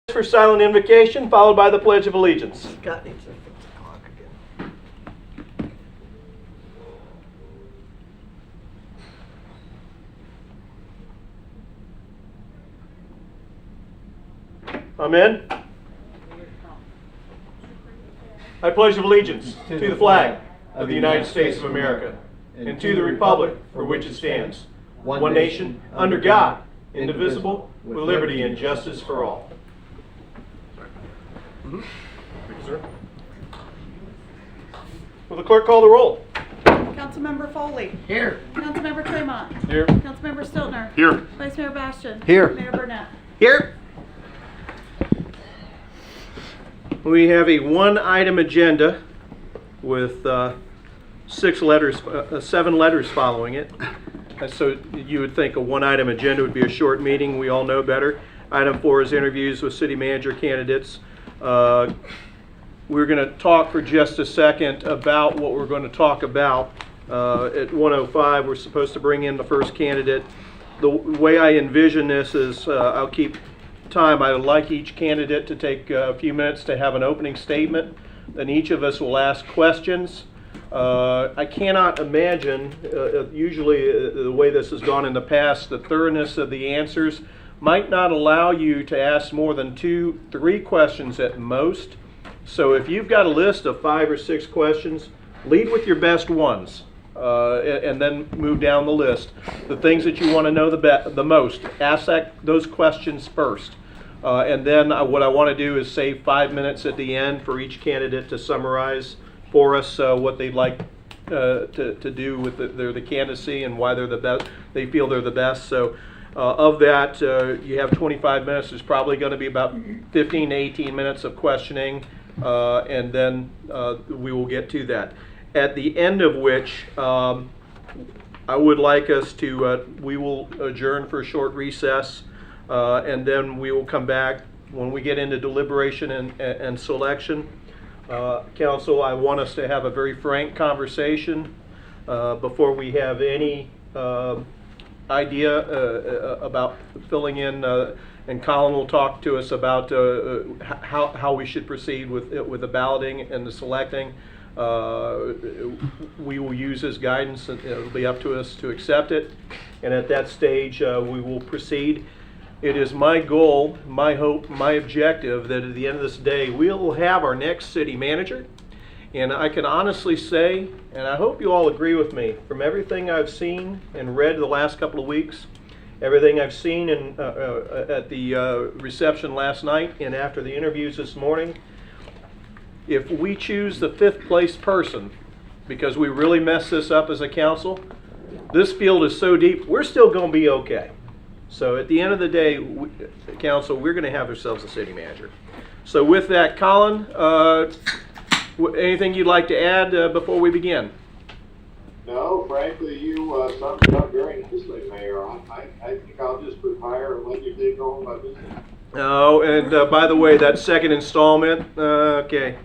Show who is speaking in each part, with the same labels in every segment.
Speaker 1: For silent invocation, followed by the Pledge of Allegiance.
Speaker 2: Scott needs to fix the clock again.
Speaker 1: Amen. I pledge allegiance to the flag of the United States of America and to the republic for which it stands, one nation, under God, indivisible, with liberty and justice for all. Thank you, sir. Will the clerk call the roll?
Speaker 3: Councilmember Foley.
Speaker 2: Here.
Speaker 3: Councilmember Tremont.
Speaker 1: Here.
Speaker 3: Councilmember Stiltner.
Speaker 4: Here.
Speaker 3: Vice Mayor Bastian.
Speaker 2: Here.
Speaker 3: Mayor Burnett.
Speaker 2: Here.
Speaker 1: We have a one-item agenda with 7 letters following it. So you would think a one-item agenda would be a short meeting. We all know better. Item 4 is interviews with city manager candidates. We're going to talk for just a second about what we're going to talk about. At 1:05, we're supposed to bring in the first candidate. The way I envision this is I'll keep time. I would like each candidate to take a few minutes to have an opening statement. Then each of us will ask questions. I cannot imagine, usually the way this has gone in the past, the thoroughness of the answers might not allow you to ask more than 2-3 questions at most. So if you've got a list of 5 or 6 questions, lead with your best ones and then move down the list. The things that you want to know the most, ask those questions first. And then what I want to do is save 5 minutes at the end for each candidate to summarize for us what they'd like to do with the candidacy and why they're the best. They feel they're the best. So of that, you have 25 minutes. There's probably going to be about 15 to 18 minutes of questioning, and then we will get to that. At the end of which, I would like us to, we will adjourn for a short recess, and then we will come back when we get into deliberation and selection. Council, I want us to have a very frank conversation before we have any idea about filling in, and Colin will talk to us about how we should proceed with the balloting and the selecting. We will use his guidance, and it'll be up to us to accept it, and at that stage we will proceed. It is my goal, my hope, my objective that at the end of this day we'll have our next city manager. And I can honestly say, and I hope you all agree with me, from everything I've seen and read the last couple of weeks, everything I've seen at the reception last night and after the interviews this morning, if we choose the 5th place person, because we really messed this up as a council, this field is so deep, we're still going to be okay. So at the end of the day, council, we're going to have ourselves a city manager. So with that, Colin, anything you'd like to add before we begin?
Speaker 5: No, frankly, you summed it up very nicely, Mayor. I think I'll just retire and let you take over my business.
Speaker 1: Oh, and by the way, that second installment, okay.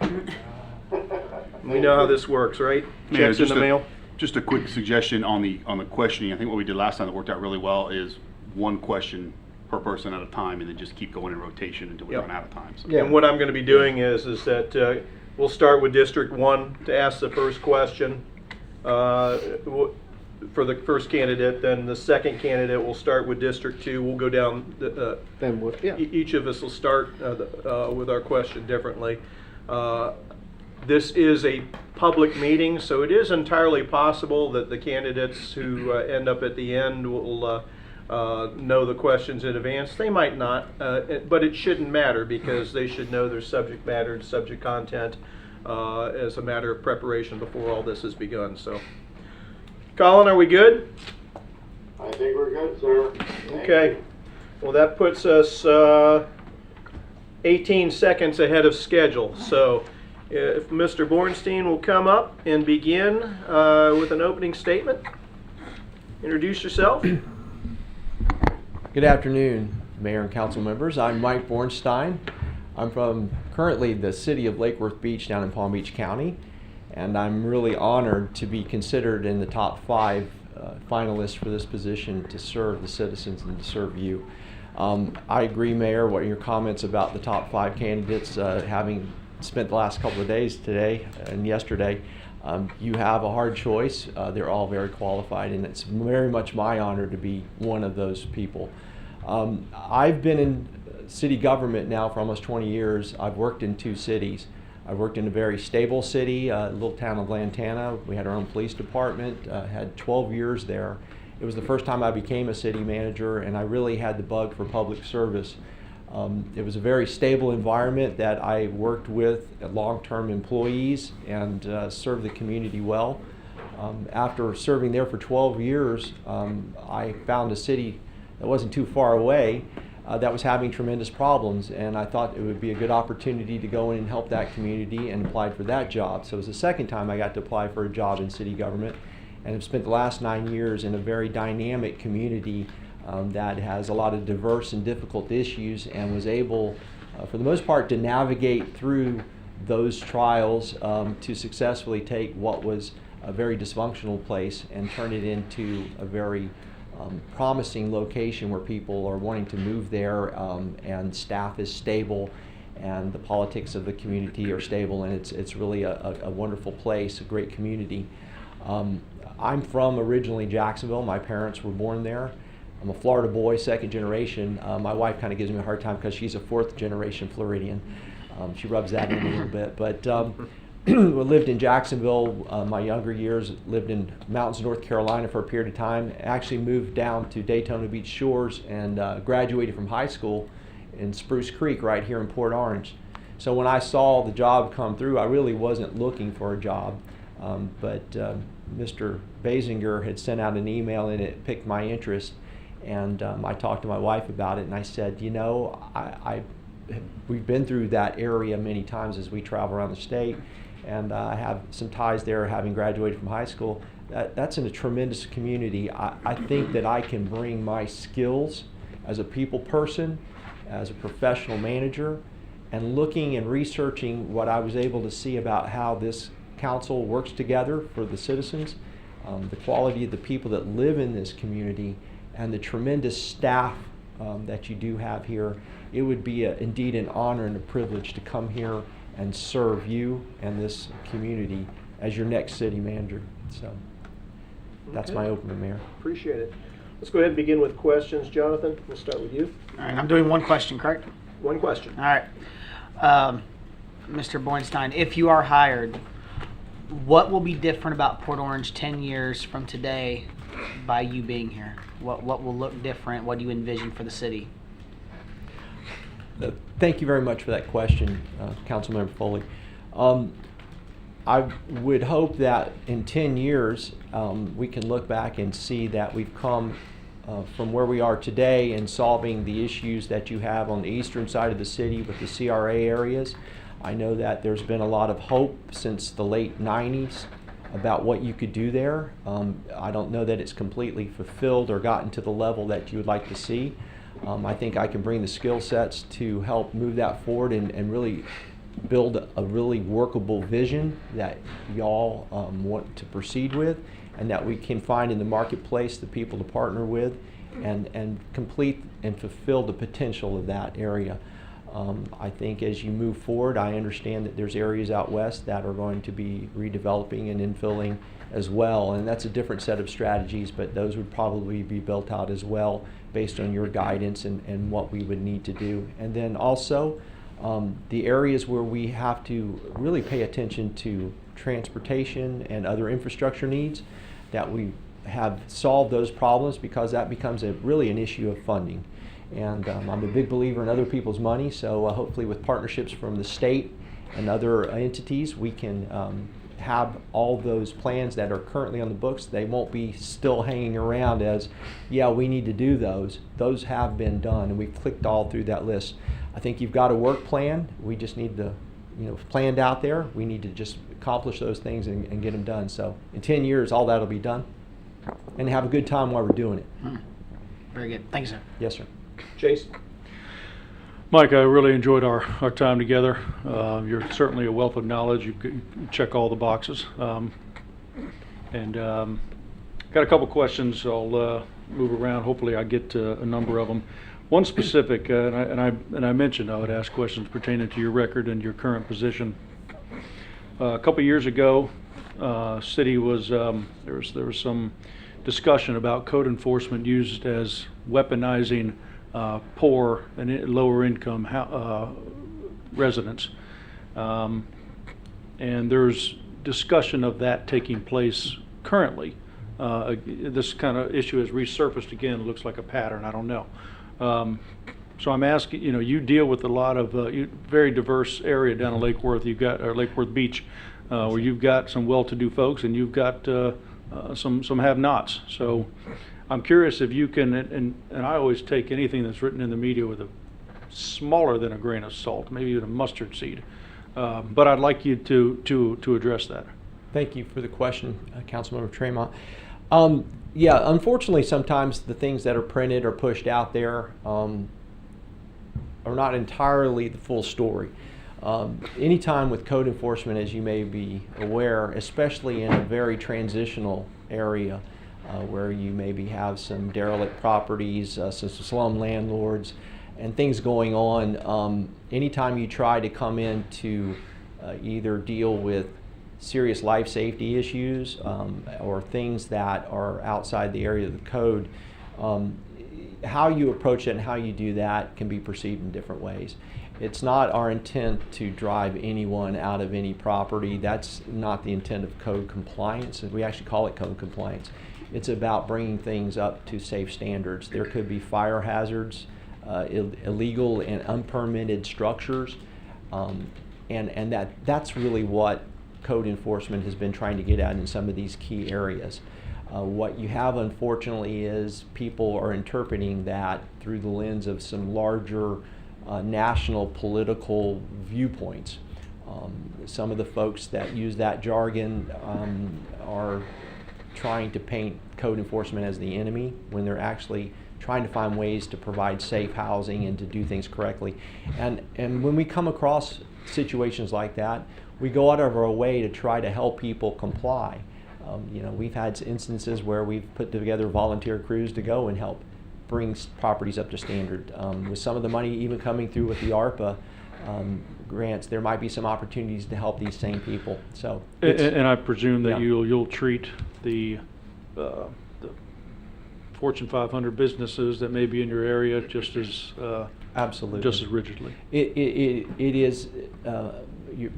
Speaker 1: We know how this works, right?
Speaker 4: Mayor,
Speaker 1: Checks in the mail.
Speaker 4: Just a quick suggestion on the questioning. I think what we did last time that worked out really well is 1 question per person at a time, and then just keep going in rotation until we run out of time. So.
Speaker 1: Yeah. And what I'm going to be doing is that we'll start with District 1 to ask the first question for the first candidate. Then the second candidate will start with District 2. We'll go down. Each of us will start with our question differently. This is a public meeting, so it is entirely possible that the candidates who end up at the end will know the questions in advance. They might not, but it shouldn't matter because they should know their subject matter and subject content as a matter of preparation before all this has begun. So, Colin, are we good?
Speaker 5: I think we're good, sir.
Speaker 1: Okay. Well, that puts us 18 seconds ahead of schedule. So, if Mr. Bornstein will come up and begin with an opening statement. Introduce yourself.
Speaker 6: Good afternoon, Mayor and Council members. I'm Mike Bornstein. I'm from currently the city of Lake Worth Beach down in Palm Beach County, and I'm really honored to be considered in the top 5 finalists for this position to serve the citizens and to serve you. I agree, Mayor, what your comments about the top 5 candidates, having spent the last couple of days today and yesterday, you have a hard choice. They're all very qualified, and it's very much my honor to be one of those people. I've been in city government now for almost 20 years. I've worked in 2 cities. I worked in a very stable city, a little town of Lantana. We had our own police department, had 12 years there. It was the first time I became a city manager, and I really had the bug for public service. It was a very stable environment that I worked with long-term employees and served the community well. After serving there for 12 years, I found a city that wasn't too far away that was having tremendous problems, and I thought it would be a good opportunity to go in and help that community, and applied for that job. So it was the second time I got to apply for a job in city government, and have spent the last 9 years in a very dynamic community that has a lot of diverse and difficult issues, and was able, for the most part, to navigate through those trials to successfully take what was a very dysfunctional place and turn it into a very promising location where people are wanting to move there, and staff is stable, and the politics of the community are stable, and it's really a wonderful place, a great community. I'm from originally Jacksonville. My parents were born there. I'm a Florida boy, 2nd generation. My wife kind of gives me a hard time because she's a 4th generation Floridian. She rubs that in a little bit, but we lived in Jacksonville my younger years, lived in mountains of North Carolina for a period of time, actually moved down to Daytona Beach Shores, and graduated from high school in Spruce Creek right here in Port Orange. So when I saw the job come through, I really wasn't looking for a job, but Mr. Basinger had sent out an email and it piqued my interest, and I talked to my wife about it, and I said, you know, we've been through that area many times as we travel around the state, and I have some ties there, having graduated from high school. That's in a tremendous community. I think that I can bring my skills as a people person, as a professional manager, and looking and researching what I was able to see about how this council works together for the citizens, the quality of the people that live in this community, and the tremendous staff that you do have here. It would be indeed an honor and a privilege to come here and serve you and this community as your next city manager. So that's
Speaker 1: Okay.
Speaker 6: my opener, Mayor.
Speaker 1: Appreciate it. Let's go ahead and begin with questions. Jonathan, we'll start with you.
Speaker 2: All right, I'm doing one question, correct?
Speaker 1: One question.
Speaker 2: All right. Mr. Bornstein, if you are hired, what will be different about Port Orange 10 years from today by you being here? What will look different? What do you envision for the city?
Speaker 6: Thank you very much for that question, Councilmember Foley. I would hope that in 10 years we can look back and see that we've come from where we are today in solving the issues that you have on the eastern side of the city with the CRA areas. I know that there's been a lot of hope since the late 90s about what you could do there. I don't know that it's completely fulfilled or gotten to the level that you would like to see. I think I can bring the skill sets to help move that forward and really build a really workable vision that y'all want to proceed with, and that we can find in the marketplace the people to partner with and complete and fulfill the potential of that area. I think as you move forward, I understand that there's areas out west that are going to be redeveloping and infilling as well, and that's a different set of strategies, but those would probably be built out as well based on your guidance and what we would need to do. And then also the areas where we have to really pay attention to transportation and other infrastructure needs, that we have solved those problems, because that becomes really an issue of funding. And I'm a big believer in other people's money, so hopefully with partnerships from the state and other entities, we can have all those plans that are currently on the books. They won't be still hanging around as, yeah, we need to do those. Those have been done, and we've clicked all through that list. I think you've got a work plan. We just need to, planned out there. We need to just accomplish those things and get them done. So in 10 years, all that'll be done, and have a good time while we're doing it.
Speaker 2: Very good. Thank you, sir.
Speaker 6: Yes, sir.
Speaker 1: Jason?
Speaker 7: Mike, I really enjoyed our time together. You're certainly a wealth of knowledge. You check all the boxes. And got a couple questions. I'll move around. Hopefully I get a number of them. One specific, and I mentioned I would ask questions pertaining to your record and your current position. A couple years ago, city was there was some discussion about code enforcement used as weaponizing poor and lower income residents, and there's discussion of that taking place currently. This kind of issue has resurfaced again. It looks like a pattern. I don't know. So I'm asking, you deal with a lot of very diverse area down in Lake Worth. You've got Lake Worth Beach, where you've got some well-to-do folks, and you've got some have-nots. So I'm curious if you can, and I always take anything that's written in the media with a smaller than a grain of salt, maybe even a mustard seed. But I'd like you to address that.
Speaker 6: Thank you for the question, Councilmember Tremont. Yeah, unfortunately, sometimes the things that are printed or pushed out there are not entirely the full story. Anytime with code enforcement, as you may be aware, especially in a very transitional area where you maybe have some derelict properties, some slum landlords, and things going on, anytime you try to come in to either deal with serious life safety issues or things that are outside the area of the code, how you approach it and how you do that can be perceived in different ways. It's not our intent to drive anyone out of any property. That's not the intent of code compliance. We actually call it code compliance. It's about bringing things up to safe standards. There could be fire hazards, illegal and unpermitted structures, and that's really what code enforcement has been trying to get at in some of these key areas. What you have, unfortunately, is people are interpreting that through the lens of some larger national political viewpoints. Some of the folks that use that jargon are trying to paint code enforcement as the enemy when they're actually trying to find ways to provide safe housing and to do things correctly. And when we come across situations like that, we go out of our way to try to help people comply. We've had instances where we've put together volunteer crews to go and help bring properties up to standard. With some of the money even coming through with the ARPA grants, there might be some opportunities to help these same people. So,
Speaker 7: and I presume that
Speaker 6: yeah.
Speaker 7: you'll treat the Fortune 500 businesses that may be in your area just as
Speaker 6: absolutely,
Speaker 7: just as rigidly.
Speaker 6: It is.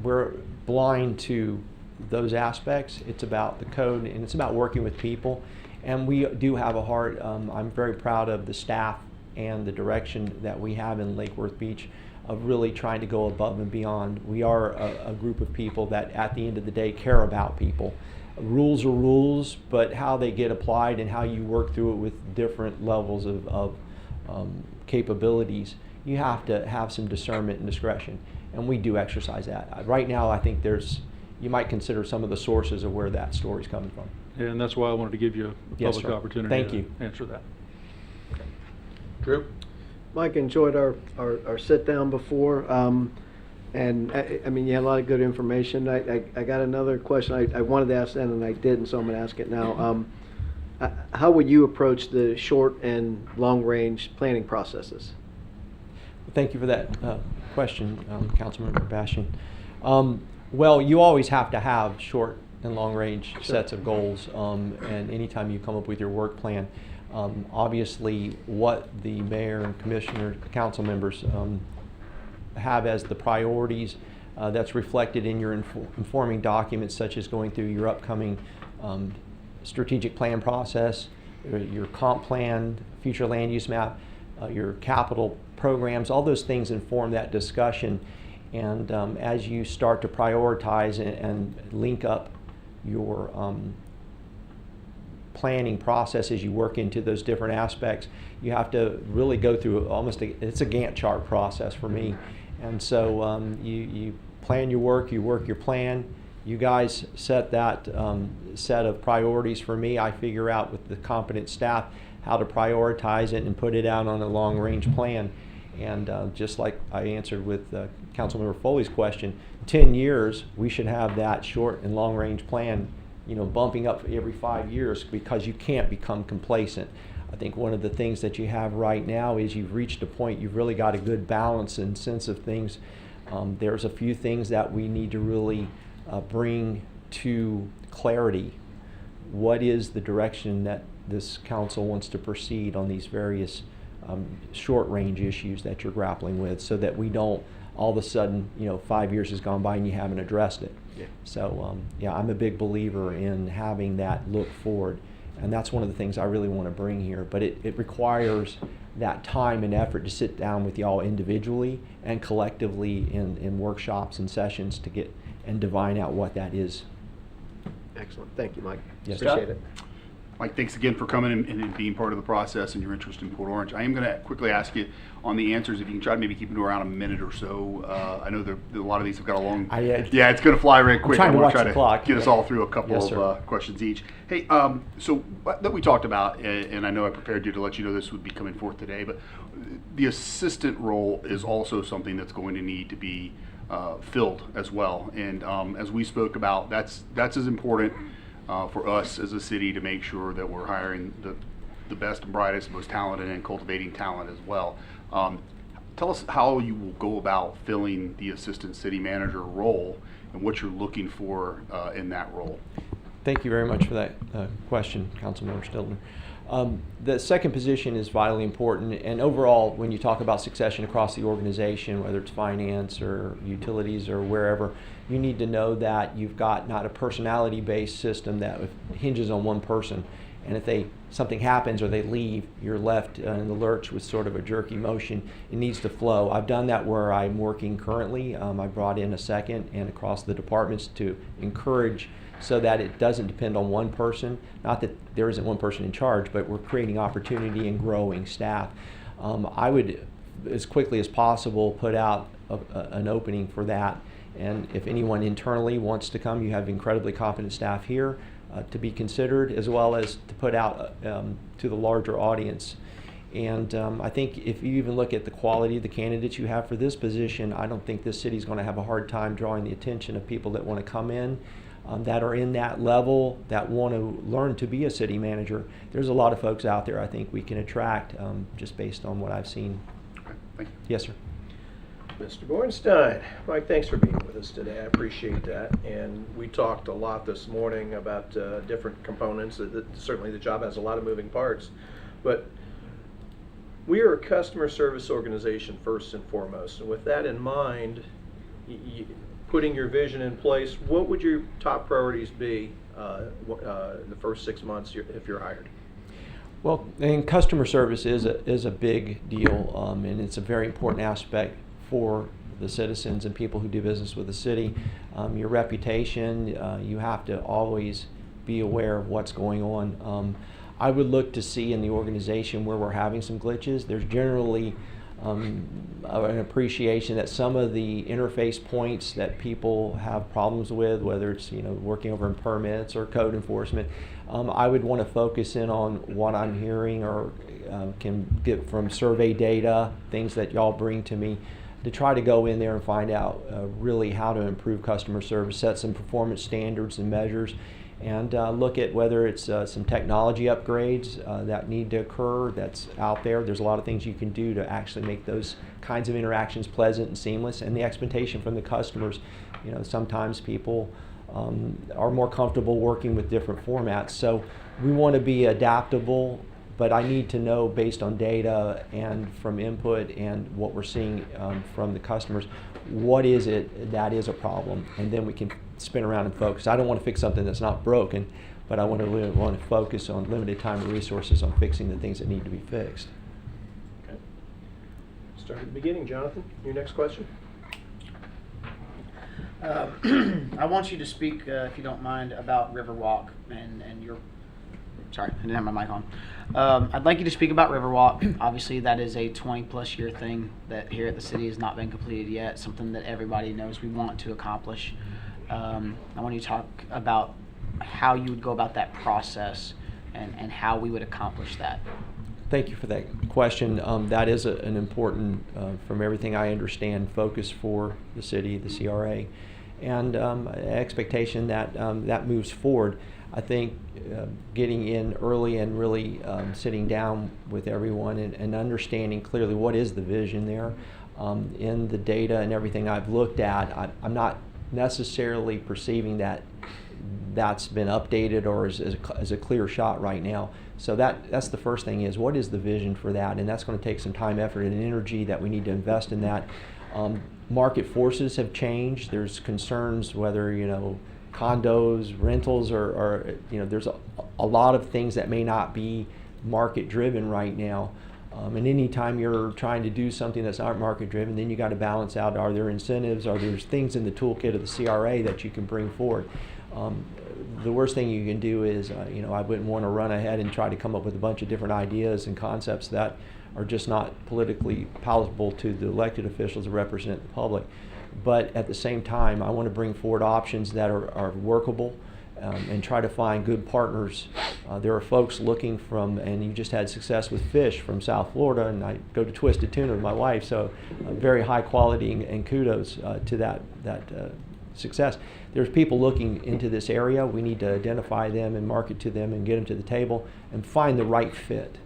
Speaker 6: We're blind to those aspects. It's about the code and it's about working with people. And we do have a heart. I'm very proud of the staff and the direction that we have in Lake Worth Beach of really trying to go above and beyond. We are a group of people that at the end of the day care about people. Rules are rules, but how they get applied and how you work through it with different levels of capabilities, you have to have some discernment and discretion. And we do exercise that. Right now, I think you might consider some of the sources of where that story's coming from.
Speaker 7: And that's why I wanted to give you a
Speaker 6: Yes,
Speaker 7: public
Speaker 6: sir.
Speaker 7: opportunity
Speaker 6: Thank
Speaker 7: to
Speaker 6: you.
Speaker 7: answer that.
Speaker 1: Drew?
Speaker 8: Mike, enjoyed our sit down before, and I mean, you had a lot of good information. I got another question I wanted to ask then and I didn't, so I'm going to ask it now. How would you approach the short and long range planning processes?
Speaker 6: Thank you for that question, Councilmember Bastian. Well, you always have to have short and long range sets of goals, and anytime you come up with your work plan, obviously what the mayor and commissioner, council members have as the priorities, that's reflected in your informing documents, such as going through your upcoming strategic plan process, your comp plan, future land use map, your capital programs. All those things inform that discussion, and as you start to prioritize and link up your planning process as you work into those different aspects, you have to really go through it's a Gantt chart process for me. And so you plan your work, you work your plan, you guys set that set of priorities for me. I figure out with the competent staff how to prioritize it and put it out on a long range plan. And just like I answered with Councilmember Foley's question, 10 years we should have that short and long range plan, bumping up every 5 years, because you can't become complacent. I think one of the things that you have right now is you've reached a point, you've really got a good balance and sense of things. There's a few things that we need to really bring to clarity. What is the direction that this council wants to proceed on these various short-range issues that you're grappling with, so that we don't all of a sudden, 5 years has gone by and you haven't addressed it.
Speaker 8: Yeah.
Speaker 6: So, I'm a big believer in having that look forward. And that's one of the things I really want to bring here. But it requires that time and effort to sit down with y'all individually and collectively in workshops and sessions to get and divine out what that is.
Speaker 8: Excellent. Thank you, Mike.
Speaker 6: Yes.
Speaker 8: Appreciate it.
Speaker 4: Mike, thanks again for coming and being part of the process and your interest in Port Orange. I am going to quickly ask you on the answers, if you can try to maybe keep it around a minute or so. I know a lot of these have got a long... yeah, it's going to fly right quick.
Speaker 6: Trying to
Speaker 4: I'm
Speaker 6: watch
Speaker 4: gonna
Speaker 6: the
Speaker 4: try
Speaker 6: clock.
Speaker 4: to get us all through a couple
Speaker 6: Yes,
Speaker 4: of questions each. Hey, so that we talked about, and I know I prepared you to let you know this would be coming forth today, but the assistant role is also something that's going to need to be filled as well. And as we spoke about, that's as important for us as a city to make sure that we're hiring the best and brightest, most talented, and cultivating talent as well. Tell us how you will go about filling the assistant city manager role and what you're looking for in that role.
Speaker 6: Thank you very much for that question, Councilmember Stiltner. The second position is vitally important, and overall, when you talk about succession across the organization, whether it's finance or utilities or wherever, you need to know that you've got not a personality-based system that hinges on one person, and if something happens or they leave, you're left in the lurch with sort of a jerky motion. It needs to flow. I've done that where I'm working currently. I brought in a second and across the departments to encourage so that it doesn't depend on one person. Not that there isn't one person in charge, but we're creating opportunity and growing staff. I would, as quickly as possible, put out an opening for that. And if anyone internally wants to come, you have incredibly competent staff here to be considered, as well as to put out to the larger audience. And I think if you even look at the quality of the candidates you have for this position, I don't think this city is going to have a hard time drawing the attention of people that want to come in, that are in that level, that want to learn to be a city manager. There's a lot of folks out there I think we can attract just based on what I've seen.
Speaker 4: Okay, thank you.
Speaker 6: Yes, sir.
Speaker 1: Mr. Bornstein, Mike, thanks for being with us today. I appreciate that. And we talked a lot this morning about different components. Certainly the job has a lot of moving parts. But we are a customer service organization first and foremost. And with that in mind, putting your vision in place, what would your top priorities be the first 6 months if you're hired?
Speaker 6: Well, and customer service is a big deal, and it's a very important aspect for the citizens and people who do business with the city. Your reputation, you have to always be aware of what's going on. I would look to see in the organization where we're having some glitches. There's generally an appreciation that some of the interface points that people have problems with, whether it's working over in permits or code enforcement, I would want to focus in on what I'm hearing or can get from survey data, things that y'all bring to me, to try to go in there and find out really how to improve customer service, set some performance standards and measures, and look at whether it's some technology upgrades that need to occur that's out there. There's a lot of things you can do to actually make those kinds of interactions pleasant and seamless, and the expectation from the customers. Sometimes people are more comfortable working with different formats, so we want to be adaptable, but I need to know based on data and from input and what we're seeing from the customers, what is it that is a problem, and then we can spin around and focus. I don't want to fix something that's not broken, but I want to focus on limited time and resources on fixing the things that need to be fixed.
Speaker 1: Okay. Start at the beginning, Jonathan. Your next question.
Speaker 2: I want you to speak, if you don't mind, about Riverwalk and your. Sorry, I didn't have my mic on. I'd like you to speak about Riverwalk. Obviously, that is a 20-plus year thing that here at the city has not been completed yet, something that everybody knows we want to accomplish. I want you to talk about how you would go about that process and how we would accomplish that.
Speaker 6: Thank you for that question. That is an important, from everything I understand, focus for the city, the CRA. and expectation that that moves forward. I think getting in early and really sitting down with everyone and understanding clearly what is the vision there. In the data and everything I've looked at, I'm not necessarily perceiving that that's been updated or is a clear shot right now. So that's the first thing, is what is the vision for that, and that's going to take some time, effort, and energy that we need to invest in that. Market forces have changed. There's concerns whether, condos, rentals, or there's a lot of things that may not be market driven right now. And anytime you're trying to do something that's not market driven, then you got to balance out, are there incentives, are there things in the toolkit of the CRA that you can bring forward? The worst thing you can do is, I wouldn't want to run ahead and try to come up with a bunch of different ideas and concepts that are just not politically palatable to the elected officials that represent the public. But at the same time, I want to bring forward options that are workable, and try to find good partners. There are folks looking and you just had success with fish from South Florida, and I go to Twisted Tuna with my wife, so very high quality, and kudos to that success. There's people looking into this area. We need to identify them and market to them and get them to the table and find the right fit.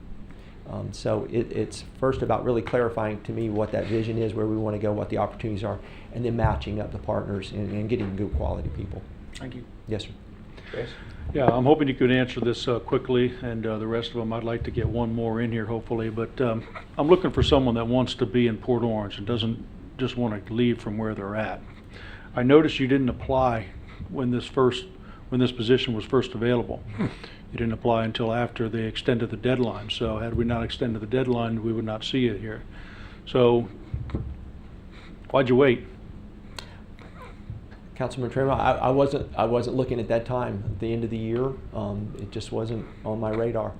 Speaker 6: So it's first about really clarifying to me what that vision is, where we want to go, what the opportunities are, and then matching up the partners and getting good quality people.
Speaker 2: Thank you.
Speaker 6: Yes, sir. Chris?
Speaker 7: Yeah, I'm hoping you could answer this quickly, and the rest of them, I'd like to get one more in here hopefully, but I'm looking for someone that wants to be in Port Orange and doesn't just want to leave from where they're at. I noticed you didn't apply when this position was first available. You didn't apply until after they extended the deadline, so had we not extended the deadline, we would not see it here. So why'd you wait?
Speaker 6: Councilman Tremont, I wasn't looking at that time. At the end of the year, it just wasn't on my radar.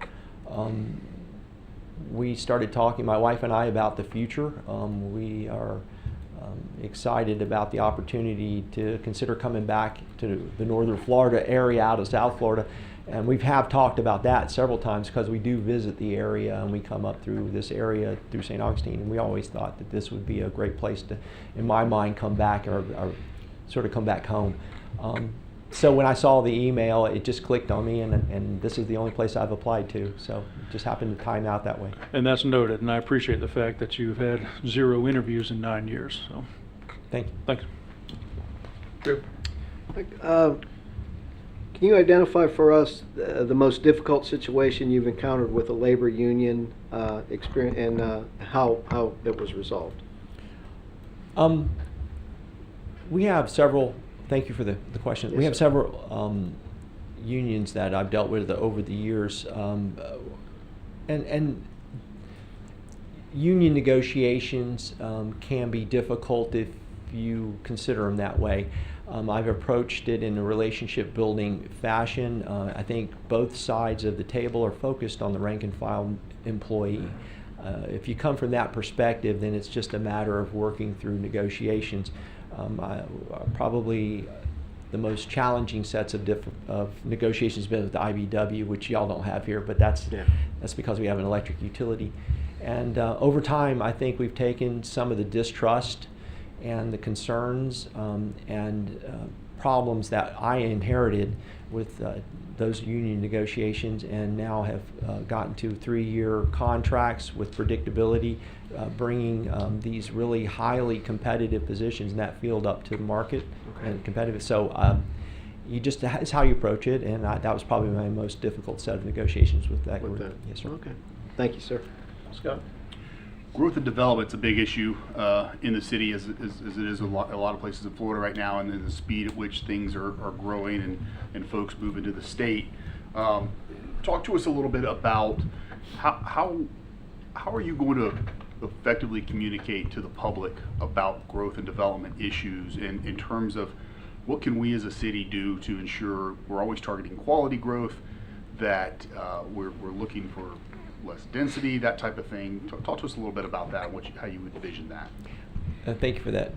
Speaker 6: We started talking, my wife and I, about the future. We are excited about the opportunity to consider coming back to the northern Florida area out of South Florida. And we have talked about that several times because we do visit the area and we come up through this area through St. Augustine, and we always thought that this would be a great place to, in my mind, come back or sort of come back home. So when I saw the email, it just clicked on me, and this is the only place I've applied to, so it just happened to time out that way.
Speaker 7: And that's noted, and I appreciate the fact that you've had 0 interviews in 9 years. So,
Speaker 6: Thank you.
Speaker 7: thanks.
Speaker 1: Drew?
Speaker 8: Can you identify for us the most difficult situation you've encountered with a labor union experience, and how it was resolved?
Speaker 6: We have several, thank you for the question.
Speaker 8: Yes,
Speaker 6: we have
Speaker 8: sir.
Speaker 6: several unions that I've dealt with over the years. And union negotiations can be difficult if you consider them that way. I've approached it in a relationship building fashion. I think both sides of the table are focused on the rank and file employee. If you come from that perspective, then it's just a matter of working through negotiations. Probably the most challenging sets of negotiations been with the IBW, which y'all don't have here, but that's because we have an electric utility. And over time, I think we've taken some of the distrust and the concerns and problems that I inherited with those union negotiations, and now have gotten to 3-year contracts with predictability, bringing these really highly competitive positions in that field up to the market and competitive. So it's how you approach it, and that was probably my most difficult set of negotiations with that group. Yes, sir.
Speaker 8: Okay. Thank you, sir.
Speaker 1: Scott?
Speaker 4: Growth and development's a big issue in the city, as it is a lot of places in Florida right now, and then the speed at which things are growing and folks move into the state. Talk to us a little bit about how are you going to effectively communicate to the public about growth and development issues in terms of what can we as a city do to ensure we're always targeting quality growth, that we're looking for less density, that type of thing. Talk to us a little bit about that and how you would envision that.
Speaker 6: Thank you for that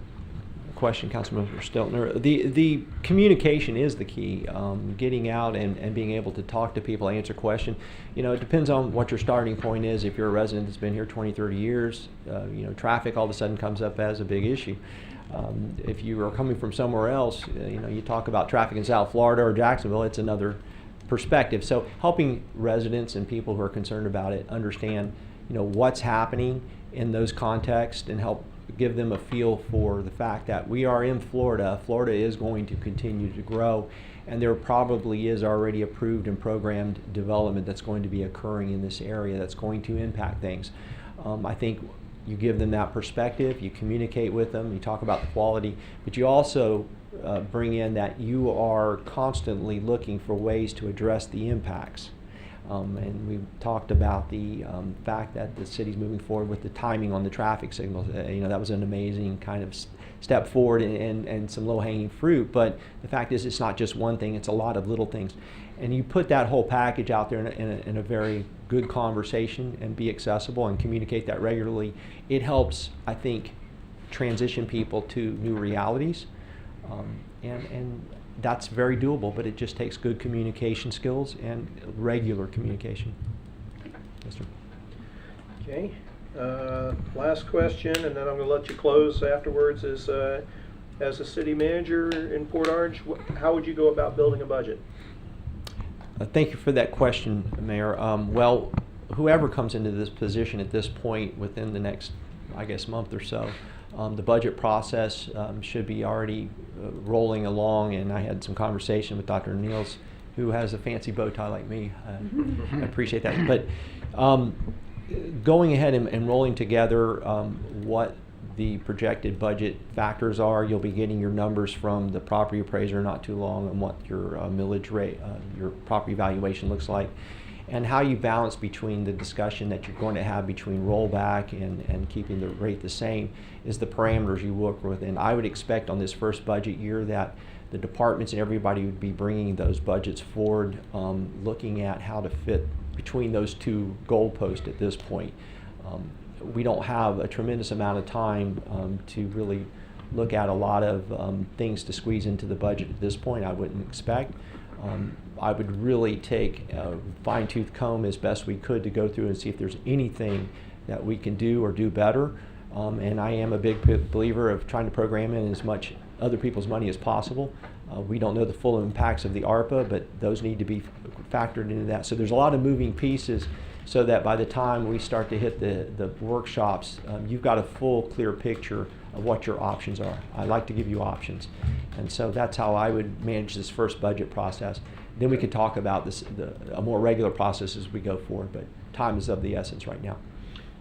Speaker 6: question, Councilmember Stiltner. The communication is the key. Getting out and being able to talk to people, answer questions. You know, it depends on what your starting point is. If you're a resident that's been here 20, 30 years, you know, traffic all of a sudden comes up as a big issue. If you are coming from somewhere else, you know, you talk about traffic in South Florida or Jacksonville, it's another perspective. So helping residents and people who are concerned about it understand, you know, what's happening in those contexts and help give them a feel for the fact that we are in Florida. Florida is going to continue to grow, and there probably is already approved and programmed development that's going to be occurring in this area that's going to impact things. I think you give them that perspective, you communicate with them, you talk about the quality, but you also bring in that you are constantly looking for ways to address the impacts. And we've talked about the fact that the city's moving forward with the timing on the traffic signals. You know, that was an amazing kind of step forward and some low-hanging fruit. But the fact is, it's not just one thing, it's a lot of little things. And you put that whole package out there in a very good conversation and be accessible and communicate that regularly. It helps, I think, transition people to new realities. And that's very doable, but it just takes good communication skills and regular communication. Yes, sir.
Speaker 1: Okay. Last question, and then I'm going to let you close afterwards, is as a city manager in Port Orange, how would you go about building a budget?
Speaker 6: Thank you for that question, Mayor. Well, whoever comes into this position at this point within the next, I guess, month or so, the budget process should be already rolling along, and I had some conversation with Dr. Niels, who has a fancy bow tie like me. I appreciate that. But going ahead and rolling together what the projected budget factors are, you'll be getting your numbers from the property appraiser not too long on what your millage rate, your property valuation looks like, and how you balance between the discussion that you're going to have between rollback and keeping the rate the same is the parameters you work with. And I would expect on this first budget year that the departments and everybody would be bringing those budgets forward, looking at how to fit between those two goalposts at this point. We don't have a tremendous amount of time to really look at a lot of things to squeeze into the budget at this point, I wouldn't expect. I would really take a fine-tooth comb as best we could to go through and see if there's anything that we can do or do better. And I am a big believer of trying to program in as much other people's money as possible. We don't know the full impacts of the ARPA, but those need to be factored into that. So there's a lot of moving pieces so that by the time we start to hit the workshops, you've got a full, clear picture of what your options are. I like to give you options. And so that's how I would manage this first budget process. Then we could talk about a more regular process as we go forward, but time is of the essence right now.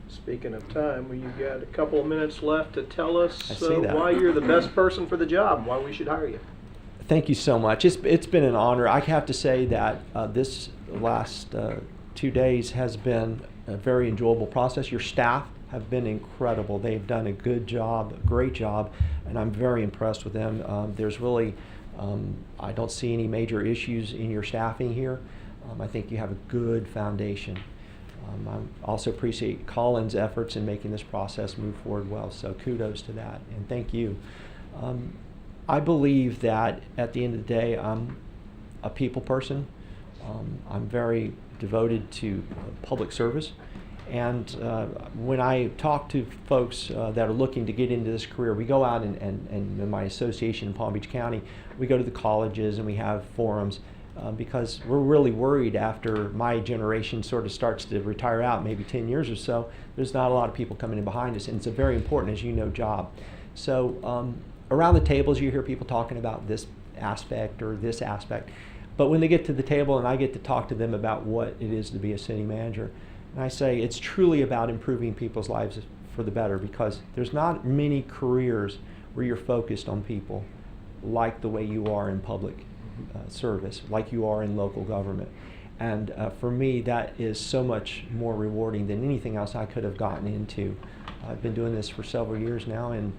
Speaker 1: Speaking of time, well, you've got a couple of minutes left to tell us
Speaker 6: I see that.
Speaker 1: why you're the best person for the job, why we should hire you.
Speaker 6: Thank you so much. It's been an honor. I have to say that this last 2 days has been a very enjoyable process. Your staff have been incredible. They've done a good job, a great job, and I'm very impressed with them. There's really, I don't see any major issues in your staffing here. I think you have a good foundation. I also appreciate Colin's efforts in making this process move forward well, so kudos to that, and thank you. I believe that at the end of the day, I'm a people person. I'm very devoted to public service, and when I talk to folks that are looking to get into this career, we go out and in my association in Palm Beach County, we go to the colleges and we have forums. Because we're really worried after my generation sort of starts to retire out, maybe 10 years or so, there's not a lot of people coming in behind us, and it's a very important, as you know, job. So around the tables you hear people talking about this aspect or this aspect, but when they get to the table and I get to talk to them about what it is to be a city manager, and I say it's truly about improving people's lives for the better, because there's not many careers where you're focused on people like the way you are in public service, like you are in local government. And for me, that is so much more rewarding than anything else I could have gotten into. I've been doing this for several years now, and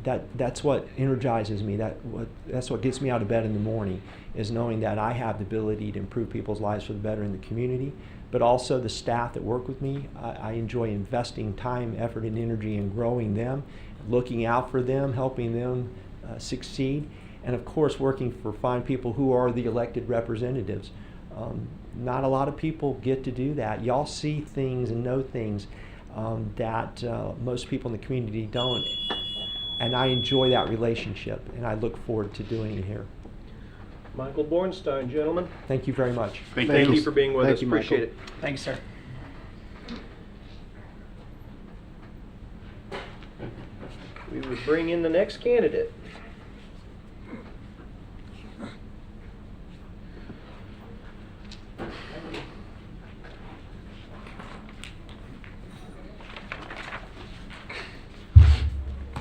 Speaker 6: that's what energizes me. That's what gets me out of bed in the morning, is knowing that I have the ability to improve people's lives for the better in the community, but also the staff that work with me. I enjoy investing time, effort, and energy in growing them. looking out for them, helping them succeed, and of course working for fine people who are the elected representatives. Not a lot of people get to do that. Y'all see things and know things that most people in the community don't. And I enjoy that relationship, and I look forward to doing it here.
Speaker 1: Michael Bornstein, gentlemen.
Speaker 6: Thank you very much.
Speaker 4: Thank
Speaker 1: Thank
Speaker 4: you.
Speaker 1: you for being with
Speaker 8: Thank
Speaker 1: us.
Speaker 8: you,
Speaker 1: Appreciate
Speaker 8: Michael.
Speaker 1: it.
Speaker 2: Thanks, sir.
Speaker 1: We would bring in the next candidate.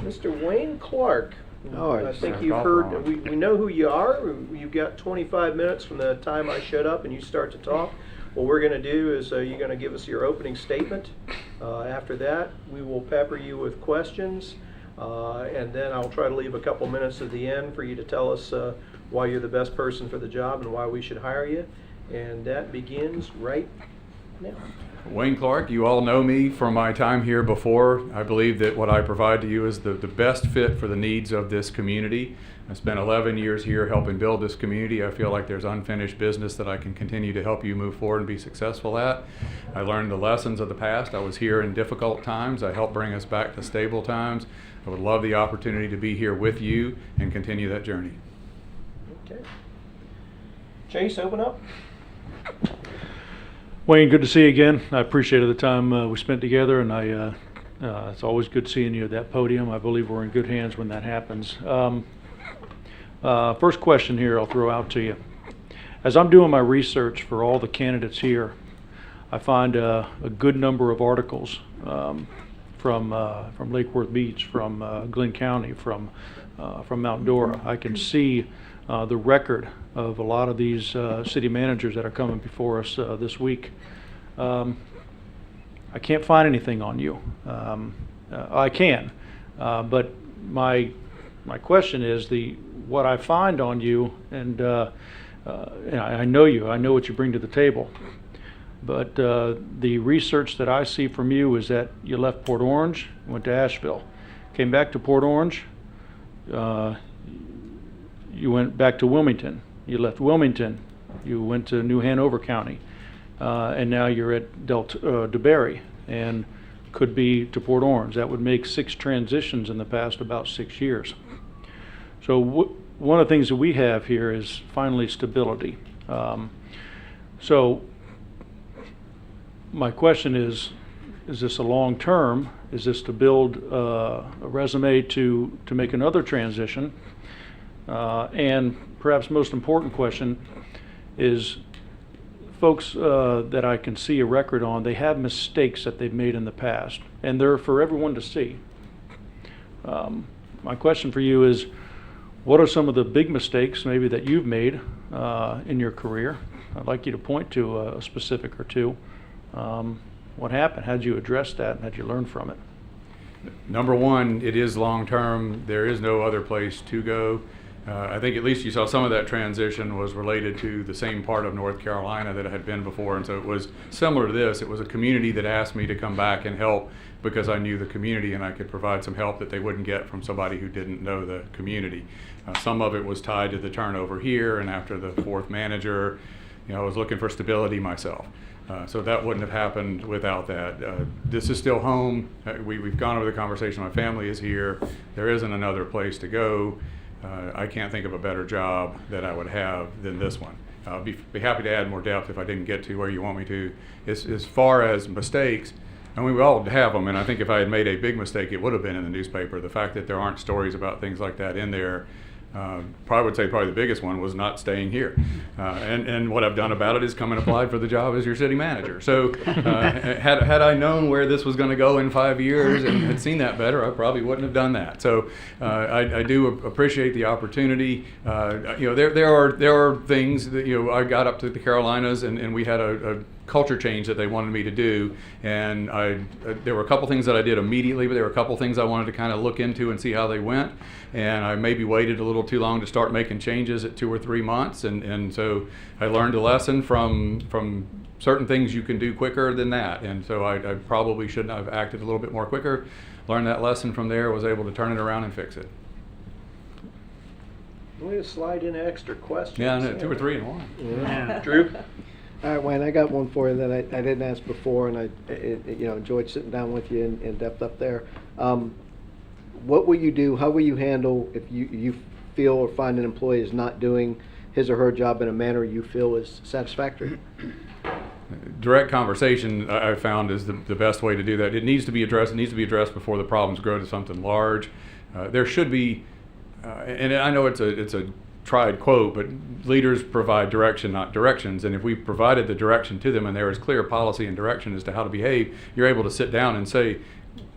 Speaker 1: Mr. Wayne Clark.
Speaker 8: All right,
Speaker 1: I think
Speaker 8: sir.
Speaker 1: you've heard, we know who you are. You've got 25 minutes from the time I shut up and you start to talk. What we're going to do is you're going to give us your opening statement. After that, we will pepper you with questions. And then I'll try to leave a couple minutes at the end for you to tell us why you're the best person for the job and why we should hire you. And that begins right now.
Speaker 9: Wayne Clark, you all know me from my time here before. I believe that what I provide to you is the best fit for the needs of this community. I spent 11 years here helping build this community. I feel like there's unfinished business that I can continue to help you move forward and be successful at. I learned the lessons of the past. I was here in difficult times. I helped bring us back to stable times. I would love the opportunity to be here with you and continue that journey.
Speaker 1: Okay. Chase, open up.
Speaker 7: Wayne, good to see you again. I appreciated the time we spent together, and it's always good seeing you at that podium. I believe we're in good hands when that happens. First question here I'll throw out to you. As I'm doing my research for all the candidates here, I find a good number of articles from Lake Worth Beach, from Glenn County, from Mount Dora. I can see the record of a lot of these city managers that are coming before us this week. I can't find anything on you. I can, but my question is what I find on you, and I know you. I know what you bring to the table. But the research that I see from you is that you left Port Orange, went to Asheville, came back to Port Orange. You went back to Wilmington. You left Wilmington. You went to New Hanover County, and now you're at DeBary, and could be to Port Orange. That would make 6 transitions in the past about 6 years. So one of the things that we have here is finally stability. So my question is this a long term? Is this to build a resume to make another transition? And perhaps most important question is, folks that I can see a record on, they have mistakes that they've made in the past, and they're for everyone to see. My question for you is, what are some of the big mistakes maybe that you've made in your career? I'd like you to point to a specific or two. What happened? How did you address that, and how did you learn from it?
Speaker 9: Number one, it is long-term. There is no other place to go. I think at least you saw some of that transition was related to the same part of North Carolina that I had been before, and so it was similar to this. It was a community that asked me to come back and help because I knew the community and I could provide some help that they wouldn't get from somebody who didn't know the community. Some of it was tied to the turnover here, and after the 4th manager, I was looking for stability myself. So that wouldn't have happened without that. This is still home. We've gone over the conversation. My family is here. There isn't another place to go. I can't think of a better job that I would have than this one. I'll be happy to add more depth if I didn't get to where you want me to. As far as mistakes, and we all have them, and I think if I had made a big mistake, it would have been in the newspaper. The fact that there aren't stories about things like that in there, probably the biggest one was not staying here. And what I've done about it is come and applied for the job as your city manager. So had I known where this was going to go in 5 years and had seen that better, I probably wouldn't have done that. So I do appreciate the opportunity. There are things that, I got up to the Carolinas and we had a culture change that they wanted me to do. And there were a couple things that I did immediately, but there were a couple things I wanted to kind of look into and see how they went. And I maybe waited a little too long to start making changes at 2 or 3 months. And so I learned a lesson from certain things you can do quicker than that. And so I probably shouldn't have acted a little bit more quicker. Learned that lesson from there, was able to turn it around and fix it.
Speaker 1: Way to slide in extra questions.
Speaker 9: Yeah, no, 2 or 3 in one.
Speaker 8: Yeah.
Speaker 1: Drew?
Speaker 8: All right, Wayne, I got one for you that I didn't ask before, and I enjoyed sitting down with you in depth up there. What will you do, how will you handle if you feel or find an employee is not doing his or her job in a manner you feel is satisfactory?
Speaker 9: Direct conversation, I've found, is the best way to do that. It needs to be addressed. It needs to be addressed before the problems grow to something large. There should be, and I know it's a tried quote, but leaders provide direction, not directions. And if we provided the direction to them and there is clear policy and direction as to how to behave, you're able to sit down and say,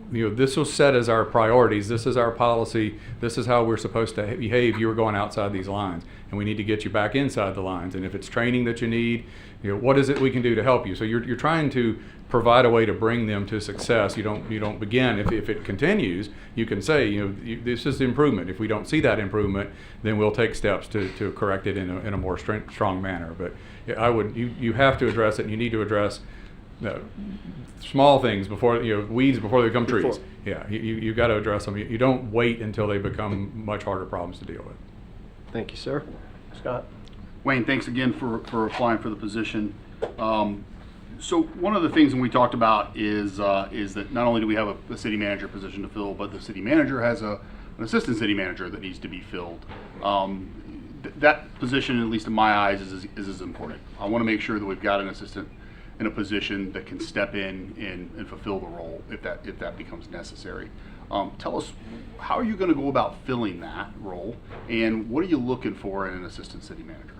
Speaker 9: this was set as our priorities. This is our policy. This is how we're supposed to behave. You were going outside these lines, and we need to get you back inside the lines. And if it's training that you need, what is it we can do to help you? So you're trying to provide a way to bring them to success. You don't begin. If it continues, you can say, this is improvement. If we don't see that improvement, then we'll take steps to correct it in a more strong manner. But you have to address it, and you need to address small things before, weeds before they become trees. Yeah, you got to address them. You don't wait until they become much harder problems to deal with.
Speaker 8: Thank you, sir.
Speaker 1: Scott?
Speaker 4: Wayne, thanks again for applying for the position. So one of the things that we talked about is that not only do we have a city manager position to fill, but the city manager has an assistant city manager that needs to be filled. That position, at least in my eyes, is as important. I want to make sure that we've got an assistant in a position that can step in and fulfill the role if that becomes necessary. Tell us, how are you going to go about filling that role, and what are you looking for in an assistant city manager?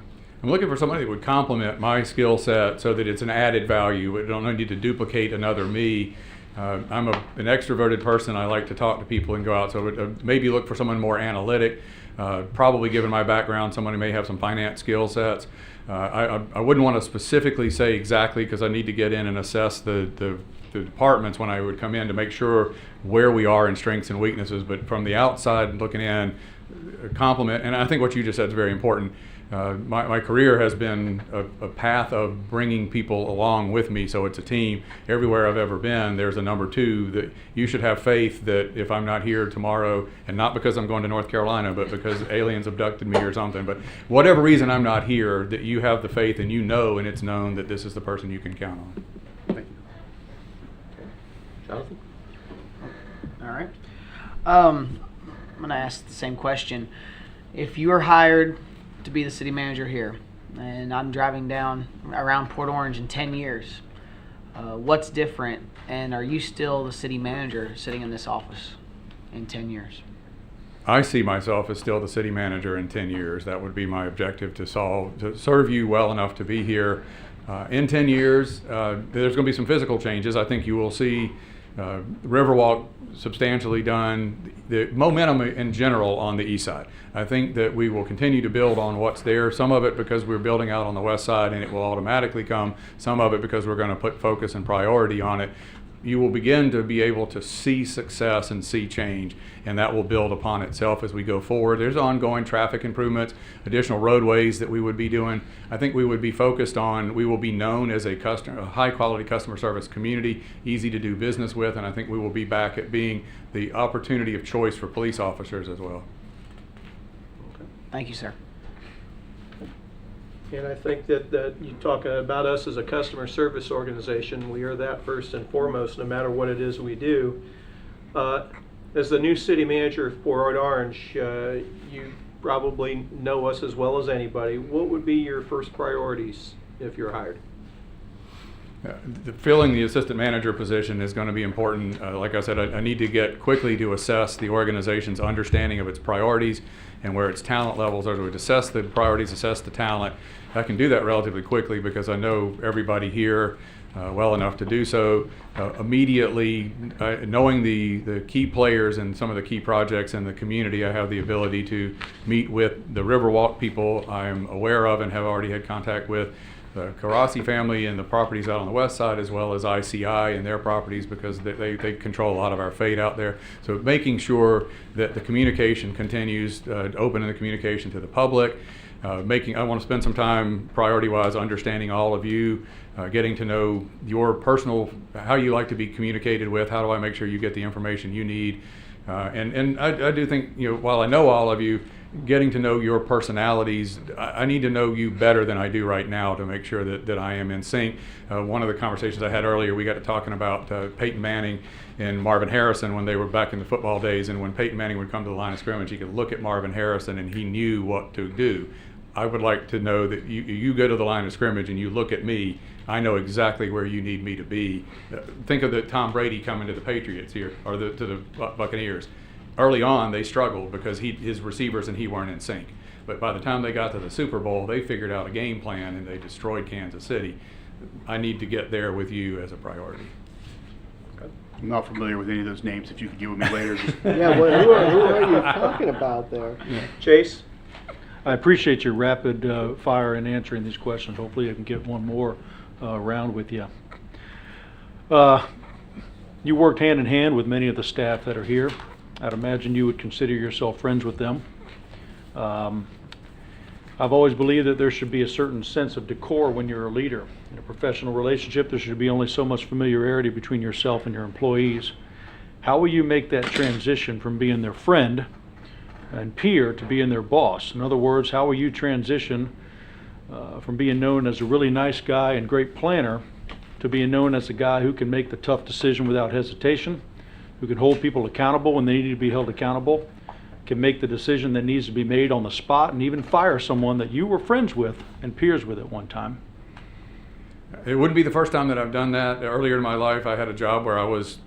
Speaker 9: I'm looking for somebody that would complement my skill set so that it's an added value. We don't need to duplicate another me. I'm an extroverted person. I like to talk to people and go out. So maybe look for someone more analytic. Probably, given my background, someone who may have some finance skill sets. I wouldn't want to specifically say exactly, because I need to get in and assess the departments when I would come in to make sure where we are in strengths and weaknesses. But from the outside looking in, complement. And I think what you just said is very important. My career has been a path of bringing people along with me, so it's a team. Everywhere I've ever been, there's a number 2 that you should have faith that if I'm not here tomorrow, and not because I'm going to North Carolina, but because aliens abducted me or something, but whatever reason I'm not here, that you have the faith and and it's known that this is the person you can count on.
Speaker 4: Thank you.
Speaker 8: Jonathan?
Speaker 2: All right. I'm going to ask the same question. If you are hired to be the city manager here, and I'm driving down around Port Orange in 10 years, what's different, and are you still the city manager sitting in this office in 10 years?
Speaker 9: I see myself as still the city manager in 10 years. That would be my objective, to serve you well enough to be here. In 10 years, there's going to be some physical changes. I think you will see Riverwalk substantially done, the momentum in general on the east side. I think that we will continue to build on what's there, some of it because we're building out on the west side and it will automatically come, some of it because we're going to put focus and priority on it. You will begin to be able to see success and see change, and that will build upon itself as we go forward. There's ongoing traffic improvements, additional roadways that we would be doing. I think we would be focused on, we will be known as a high quality customer service community, easy to do business with, and I think we will be back at being the opportunity of choice for police officers as well.
Speaker 2: Thank you, sir.
Speaker 1: And I think that you talk about us as a customer service organization. We are that first and foremost, no matter what it is we do. As the new city manager of Port Orange, you probably know us as well as anybody. What would be your first priorities if you're hired?
Speaker 9: Filling the assistant manager position is going to be important. Like I said, I need to get quickly to assess the organization's understanding of its priorities and where its talent levels are. To assess the priorities, assess the talent. I can do that relatively quickly because I know everybody here well enough to do so. Immediately, knowing the key players and some of the key projects in the community, I have the ability to meet with the Riverwalk people I'm aware of and have already had contact with. the Karasi family and the properties out on the west side, as well as ICI and their properties, because they control a lot of our fate out there. So making sure that the communication continues, opening the communication to the public. I want to spend some time priority-wise understanding all of you, getting to know your personal, how you like to be communicated with, how do I make sure you get the information you need. And I do think, while I know all of you, getting to know your personalities, I need to know you better than I do right now to make sure that I am in sync. One of the conversations I had earlier, we got to talking about Peyton Manning and Marvin Harrison when they were back in the football days, and when Peyton Manning would come to the line of scrimmage, he could look at Marvin Harrison and he knew what to do. I would like to know that you go to the line of scrimmage and you look at me, I know exactly where you need me to be. Think of the Tom Brady coming to the Patriots here, or to the Buccaneers. Early on, they struggled because his receivers and he weren't in sync. But by the time they got to the Super Bowl, they figured out a game plan and they destroyed Kansas City. I need to get there with you as a priority.
Speaker 4: I'm not familiar with any of those names. If you could give them me later.
Speaker 8: Yeah, well, who are you talking about there?
Speaker 1: Chase?
Speaker 7: I appreciate your rapid fire in answering these questions. Hopefully I can get one more round with you. You worked hand in hand with many of the staff that are here. I'd imagine you would consider yourself friends with them. I've always believed that there should be a certain sense of decor when you're a leader. In a professional relationship, there should be only so much familiarity between yourself and your employees. How will you make that transition from being their friend and peer to being their boss? In other words, how will you transition from being known as a really nice guy and great planner to being known as a guy who can make the tough decision without hesitation, who can hold people accountable when they need to be held accountable, can make the decision that needs to be made on the spot, and even fire someone that you were friends with and peers with at one time?
Speaker 9: It wouldn't be the first time that I've done that. Earlier in my life, I had a job where I was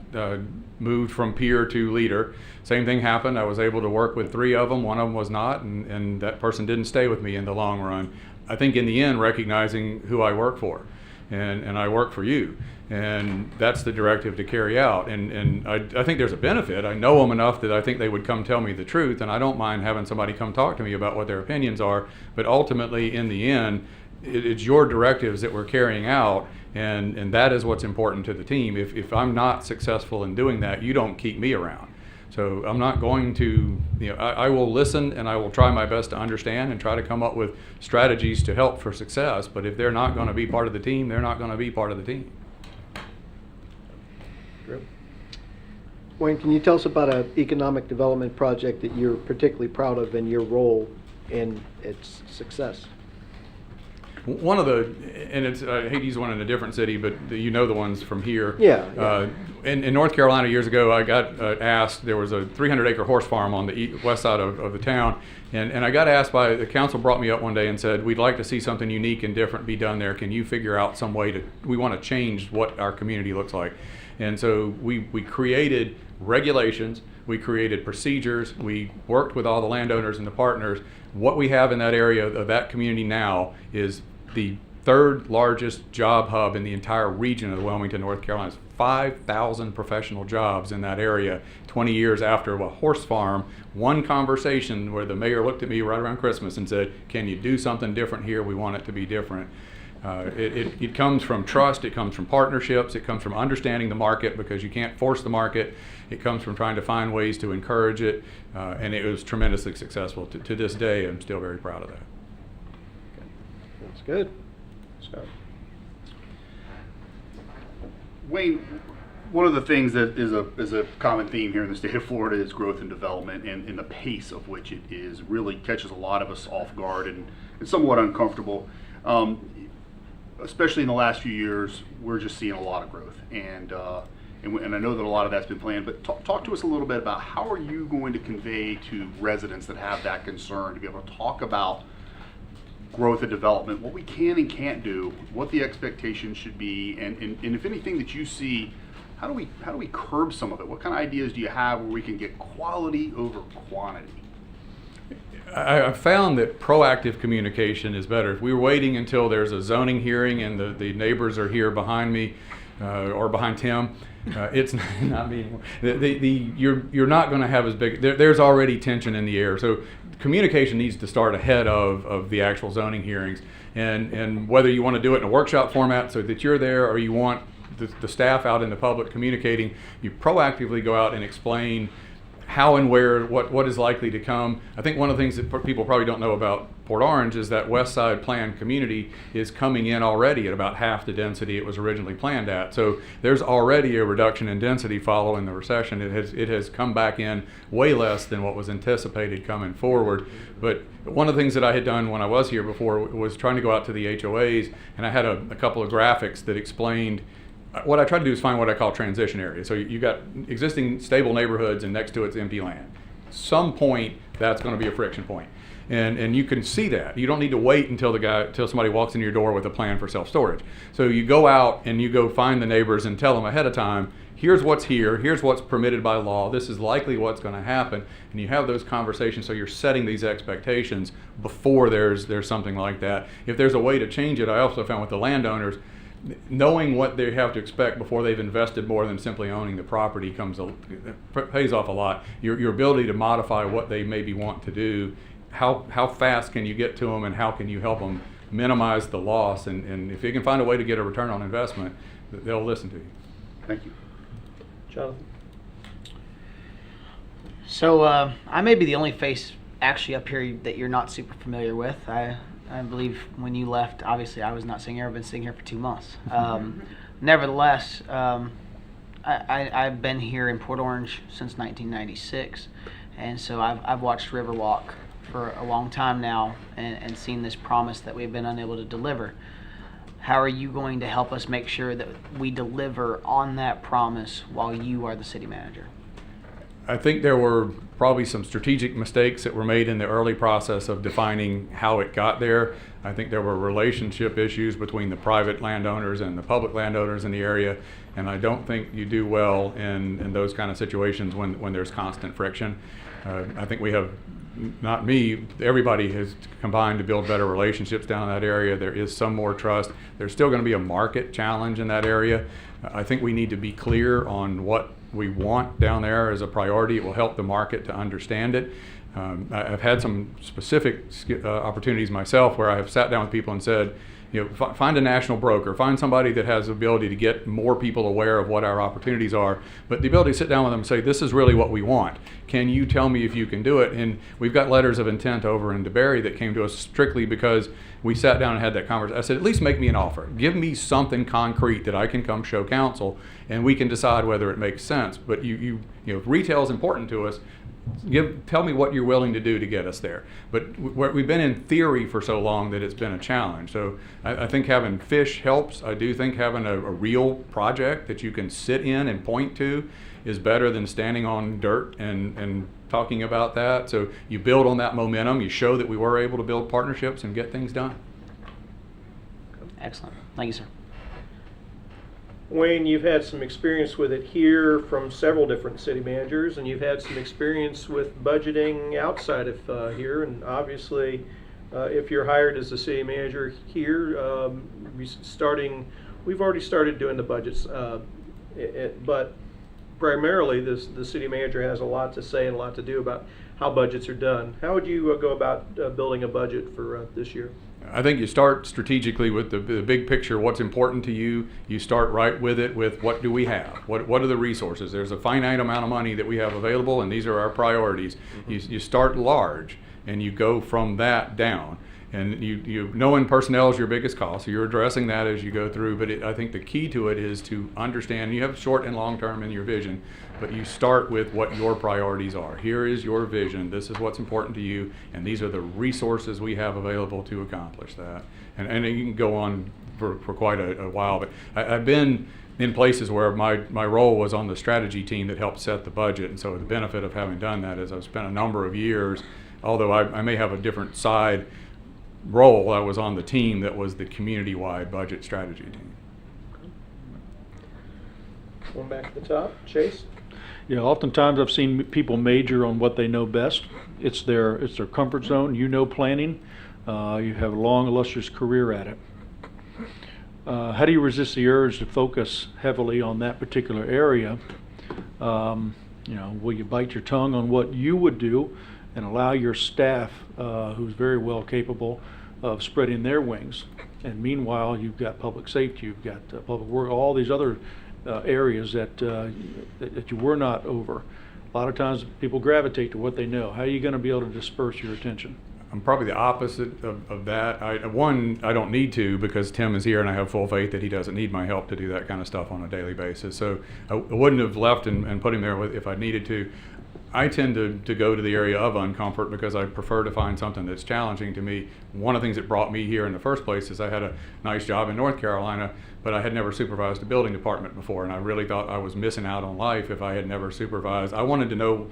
Speaker 9: moved from peer to leader. Same thing happened. I was able to work with 3 of them. One of them was not, and that person didn't stay with me in the long run. I think in the end, recognizing who I work for, and I work for you. And that's the directive to carry out. And I think there's a benefit. I know them enough that I think they would come tell me the truth, and I don't mind having somebody come talk to me about what their opinions are. But ultimately, in the end, it's your directives that we're carrying out, and that is what's important to the team. If I'm not successful in doing that, you don't keep me around. So I'm not going to, I will listen and I will try my best to understand and try to come up with strategies to help for success. But if they're not going to be part of the team, they're not going to be part of the team.
Speaker 8: Wayne, can you tell us about an economic development project that you're particularly proud of and your role in its success?
Speaker 9: One of the, and it's, I hate to use one in a different city, but you know the ones from here.
Speaker 8: Yeah.
Speaker 9: In North Carolina years ago, I got asked, there was a 300-acre horse farm on the west side of the town, and I got asked by, the council brought me up one day and said, we'd like to see something unique and different be done there. Can you figure out some way we want to change what our community looks like? And so we created regulations, we created procedures, we worked with all the landowners and the partners. What we have in that area of that community now is the 3rd largest job hub in the entire region of Wilmington, North Carolina. 5,000 professional jobs in that area 20 years after a horse farm. One conversation where the mayor looked at me right around Christmas and said, can you do something different here? We want it to be different. It comes from trust, it comes from partnerships, it comes from understanding the market, because you can't force the market. It comes from trying to find ways to encourage it, and it was tremendously successful. To this day, I'm still very proud of that.
Speaker 8: That's good.
Speaker 4: Wayne, one of the things that is a common theme here in the state of Florida is growth and development, and the pace of which it is really catches a lot of us off guard and somewhat uncomfortable. Especially in the last few years, we're just seeing a lot of growth, and I know that a lot of that's been planned. But talk to us a little bit about how are you going to convey to residents that have that concern to be able to talk about growth and development, what we can and can't do, what the expectations should be, and if anything that you see, how do we curb some of it? What kind of ideas do you have where we can get quality over quantity?
Speaker 9: I found that proactive communication is better. If we were waiting until there's a zoning hearing and the neighbors are here behind me or behind Tim, it's not me anymore. You're not going to have as big. There's already tension in the air. So communication needs to start ahead of the actual zoning hearings. And whether you want to do it in a workshop format so that you're there, or you want the staff out in the public communicating, you proactively go out and explain how and where, what is likely to come. I think one of the things that people probably don't know about Port Orange is that West Side planned community is coming in already at about half the density it was originally planned at. So there's already a reduction in density following the recession. It has come back in way less than what was anticipated coming forward. But one of the things that I had done when I was here before was trying to go out to the HOAs, and I had a couple of graphics that explained. What I try to do is find what I call transition areas. So you got existing stable neighborhoods, and next to it's empty land. Some point that's going to be a friction point, and you can see that. You don't need to wait until somebody walks in your door with a plan for self-storage. So you go out and you go find the neighbors and tell them ahead of time, here's what's here, here's what's permitted by law, this is likely what's going to happen, and you have those conversations. So you're setting these expectations before there's something like that. If there's a way to change it, I also found with the landowners, knowing what they have to expect before they've invested more than simply owning the property pays off a lot. Your ability to modify what they maybe want to do, how fast can you get to them, and how can you help them minimize the loss, and if you can find a way to get a return on investment, they'll listen to you.
Speaker 4: Thank you.
Speaker 1: Jonathan?
Speaker 2: So I may be the only face actually up here that you're not super familiar with. I believe when you left, obviously I was not sitting here. I've been sitting here for 2 months. Nevertheless, I've been here in Port Orange since 1996, and so I've watched Riverwalk for a long time now, and seen this promise that we've been unable to deliver. How are you going to help us make sure that we deliver on that promise while you are the city manager?
Speaker 9: I think there were probably some strategic mistakes that were made in the early process of defining how it got there. I think there were relationship issues between the private landowners and the public landowners in the area, and I don't think you do well in those kind of situations when there's constant friction. I think we have, not me, everybody has combined to build better relationships down in that area. There is some more trust. There's still going to be a market challenge in that area. I think we need to be clear on what we want down there as a priority. It will help the market to understand it. I've had some specific opportunities myself where I have sat down with people and said, find a national broker, find somebody that has the ability to get more people aware of what our opportunities are, but the ability to sit down with them and say, this is really what we want. Can you tell me if you can do it? And we've got letters of intent over in DeBerry that came to us strictly because we sat down and had that conversation. I said, at least make me an offer. Give me something concrete that I can come show council, and we can decide whether it makes sense. But retail is important to us. Tell me what you're willing to do to get us there. But we've been in theory for so long that it's been a challenge. So I think having fish helps. I do think having a real project that you can sit in and point to is better than standing on dirt and talking about that. So you build on that momentum. You show that we were able to build partnerships and get things done.
Speaker 2: Excellent. Thank you, sir.
Speaker 1: Wayne, you've had some experience with it here from several different city managers, and you've had some experience with budgeting outside of here. And obviously, if you're hired as the city manager here, we've already started doing the budgets. But primarily, the city manager has a lot to say and a lot to do about how budgets are done. How would you go about building a budget for this year?
Speaker 9: I think you start strategically with the big picture, what's important to you. You start right with it with what do we have? What are the resources? There's a finite amount of money that we have available, and these are our priorities. You start large, and you go from that down. And you knowing personnel is your biggest cost, so you're addressing that as you go through. But I think the key to it is to understand you have short and long term in your vision, but you start with what your priorities are. Here is your vision. This is what's important to you, and these are the resources we have available to accomplish that. And you can go on for quite a while. But I've been in places where my role was on the strategy team that helped set the budget, and so the benefit of having done that is I've spent a number of years, although I may have a different side role, I was on the team that was the community-wide budget strategy team.
Speaker 1: Going back to the top, Chase?
Speaker 7: Yeah, oftentimes I've seen people major on what they know best. It's their comfort zone. Planning. You have a long, illustrious career at it. How do you resist the urge to focus heavily on that particular area? Will you bite your tongue on what you would do and allow your staff, who's very well capable of spreading their wings. And meanwhile, you've got public safety, you've got public work, all these other areas that you were not over. A lot of times people gravitate to what they know. How are you going to be able to disperse your attention?
Speaker 9: I'm probably the opposite of that. I don't need to, because Tim is here and I have full faith that he doesn't need my help to do that kind of stuff on a daily basis. So I wouldn't have left and put him there if I needed to. I tend to go to the area of uncomfort because I prefer to find something that's challenging to me. One of the things that brought me here in the first place is I had a nice job in North Carolina, but I had never supervised a building department before, and I really thought I was missing out on life if I had never supervised. I wanted to know,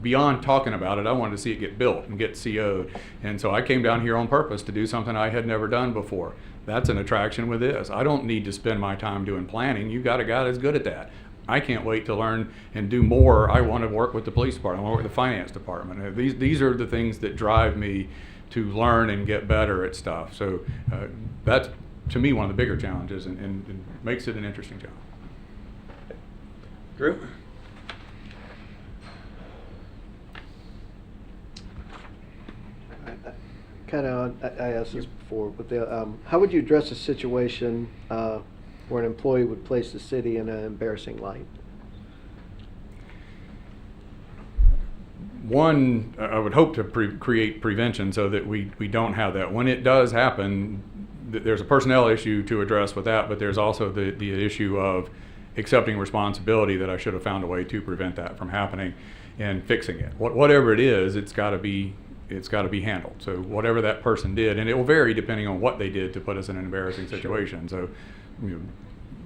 Speaker 9: beyond talking about it, I wanted to see it get built and get CO'd. And so I came down here on purpose to do something I had never done before. That's an attraction with this. I don't need to spend my time doing planning. You got a guy that's good at that. I can't wait to learn and do more. I want to work with the police department. I want to work with the finance department. These are the things that drive me to learn and get better at stuff. So that's, to me, one of the bigger challenges, and makes it an interesting job.
Speaker 1: Drew?
Speaker 8: I asked this before, but how would you address a situation where an employee would place the city in an embarrassing light?
Speaker 9: One, I would hope to create prevention so that we don't have that. When it does happen, there's a personnel issue to address with that, but there's also the issue of accepting responsibility that I should have found a way to prevent that from happening and fixing it. Whatever it is, it's got to be handled. So whatever that person did, and it will vary depending on what they did to put us in an embarrassing situation. So,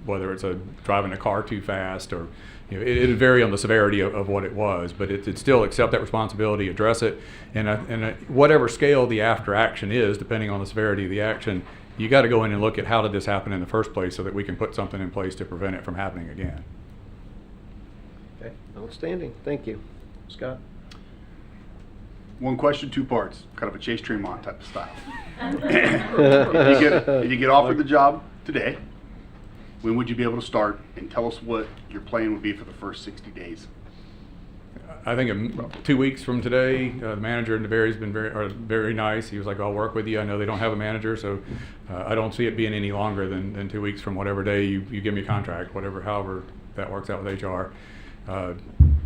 Speaker 9: whether it's driving a car too fast, or it'll vary on the severity of what it was, but it's still accept that responsibility, address it, and whatever scale the after action is, depending on the severity of the action, you got to go in and look at how did this happen in the first place so that we can put something in place to prevent it from happening again.
Speaker 8: Okay, outstanding. Thank you.
Speaker 1: Scott?
Speaker 4: One question, two parts, kind of a Chase Tremont type of style. If you get offered the job today, when would you be able to start? And tell us what your plan would be for the first 60 days.
Speaker 9: I think 2 weeks from today, the manager in DeBerry's been very nice. He was like, I'll work with you. I know they don't have a manager, so I don't see it being any longer than 2 weeks from whatever day you give me a contract, however that works out with HR.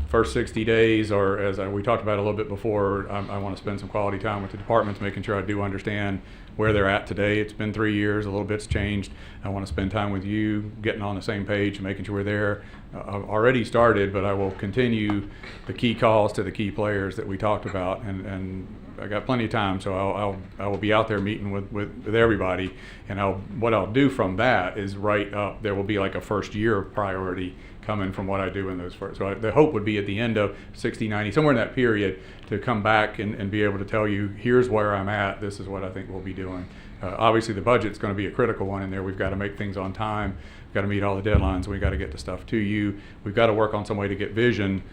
Speaker 9: First 60 days, or as we talked about a little bit before, I want to spend some quality time with the departments, making sure I do understand where they're at today. It's been 3 years, a little bit's changed. I want to spend time with you, getting on the same page, and making sure we're there. I've already started, but I will continue the key calls to the key players that we talked about, and I got plenty of time, so I will be out there meeting with everybody, and what I'll do from that is write up. There will be like a first year priority coming from what I do in those first. So the hope would be at the end of 60, 90, somewhere in that period, to come back and be able to tell you, here's where I'm at, this is what I think we'll be doing. Obviously the budget's going to be a critical one in there. We've got to make things on time, we've got to meet all the deadlines, we've got to get the stuff to you, we've got to work on some way to get vision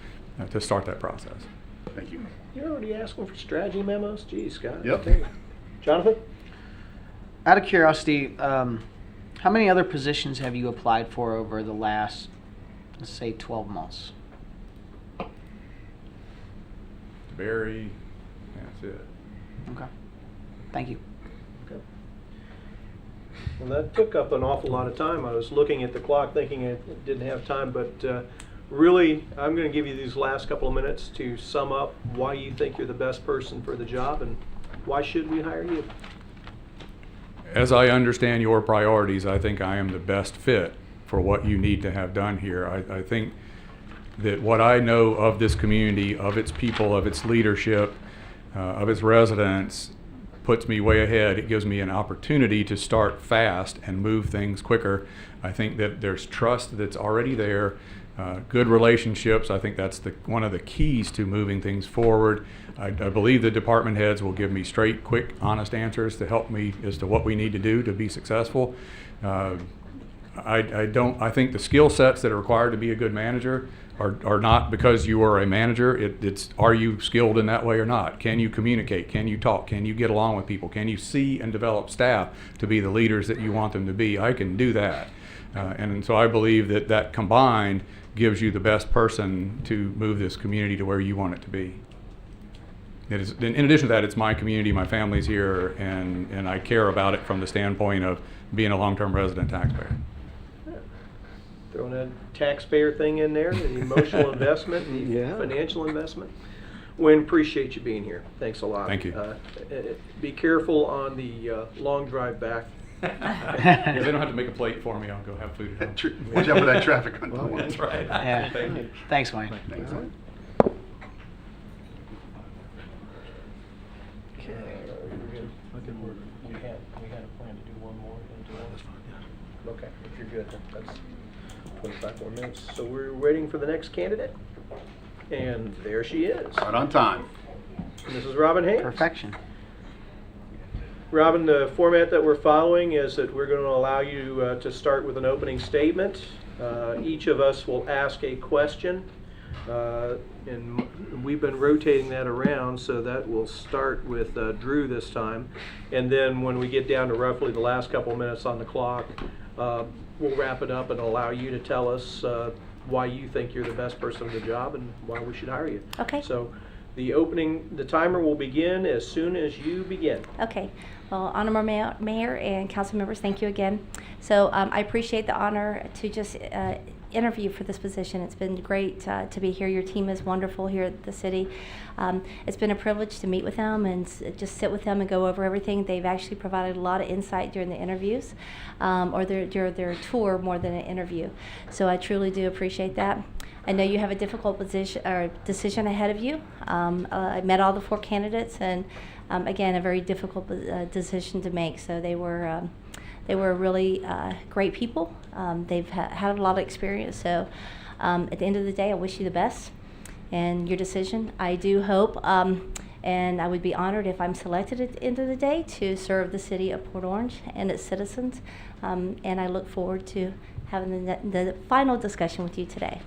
Speaker 9: to start that process.
Speaker 4: Thank you.
Speaker 1: You're already asking for strategy memos? Geez, Scott.
Speaker 4: Yep.
Speaker 1: Okay. Jonathan?
Speaker 2: Out of curiosity, how many other positions have you applied for over the last, let's say, 12 months?
Speaker 9: Barry, that's it.
Speaker 2: Okay. Thank you.
Speaker 1: Okay. Well, that took up an awful lot of time. I was looking at the clock thinking I didn't have time, but really, I'm going to give you these last couple of minutes to sum up why you think you're the best person for the job and why should we hire you.
Speaker 9: As I understand your priorities, I think I am the best fit for what you need to have done here. I think that what I know of this community, of its people, of its leadership, of its residents, puts me way ahead. It gives me an opportunity to start fast and move things quicker. I think that there's trust that's already there, good relationships. I think that's one of the keys to moving things forward. I believe the department heads will give me straight, quick, honest answers to help me as to what we need to do to be successful. I think the skill sets that are required to be a good manager are not because you are a manager. It's are you skilled in that way or not? Can you communicate? Can you talk? Can you get along with people? Can you see and develop staff to be the leaders that you want them to be? I can do that. And so I believe that combined gives you the best person to move this community to where you want it to be. in addition to that, it's my community, my family's here, and I care about it from the standpoint of being a long-term resident taxpayer.
Speaker 1: Throwing a taxpayer thing in there, the emotional investment, the
Speaker 8: Yeah.
Speaker 1: financial investment. Wayne, appreciate you being here. Thanks a lot.
Speaker 9: Thank you.
Speaker 1: Be careful on the long drive back.
Speaker 9: Yeah, they don't have to make a plate for me. I'll go have food at home.
Speaker 4: Watch out for that traffic on
Speaker 8: Well,
Speaker 9: That's right.
Speaker 2: Yeah.
Speaker 1: Thank you.
Speaker 2: Thanks, Wayne.
Speaker 4: Thanks.
Speaker 1: Okay. We had a plan to do one more. That's fine, yeah. Okay, if you're good, that's 25 more minutes. So we're waiting for the next candidate. And there she is.
Speaker 4: Right on time.
Speaker 1: Mrs. Robin Hayes.
Speaker 2: Perfection.
Speaker 1: Robin, the format that we're following is that we're going to allow you to start with an opening statement. Each of us will ask a question, and we've been rotating that around, so that will start with Drew this time. And then when we get down to roughly the last couple of minutes on the clock, we'll wrap it up and allow you to tell us why you think you're the best person for the job and why we should hire you.
Speaker 10: Okay.
Speaker 1: So the timer will begin as soon as you begin.
Speaker 10: Okay. Well, Honorable Mayor and council members, thank you again. So I appreciate the honor to just interview for this position. It's been great to be here. Your team is wonderful here at the city. It's been a privilege to meet with them and just sit with them and go over everything. They've actually provided a lot of insight during the interviews or their tour more than an interview. So I truly do appreciate that. I know you have a difficult decision ahead of you. I met all the 4 candidates, and again, a very difficult decision to make. So they were really great people. They've had a lot of experience. So at the end of the day, I wish you the best and your decision. I do hope, and I would be honored if I'm selected at the end of the day to serve the city of Port Orange and its citizens. And I look forward to having the final discussion with you today.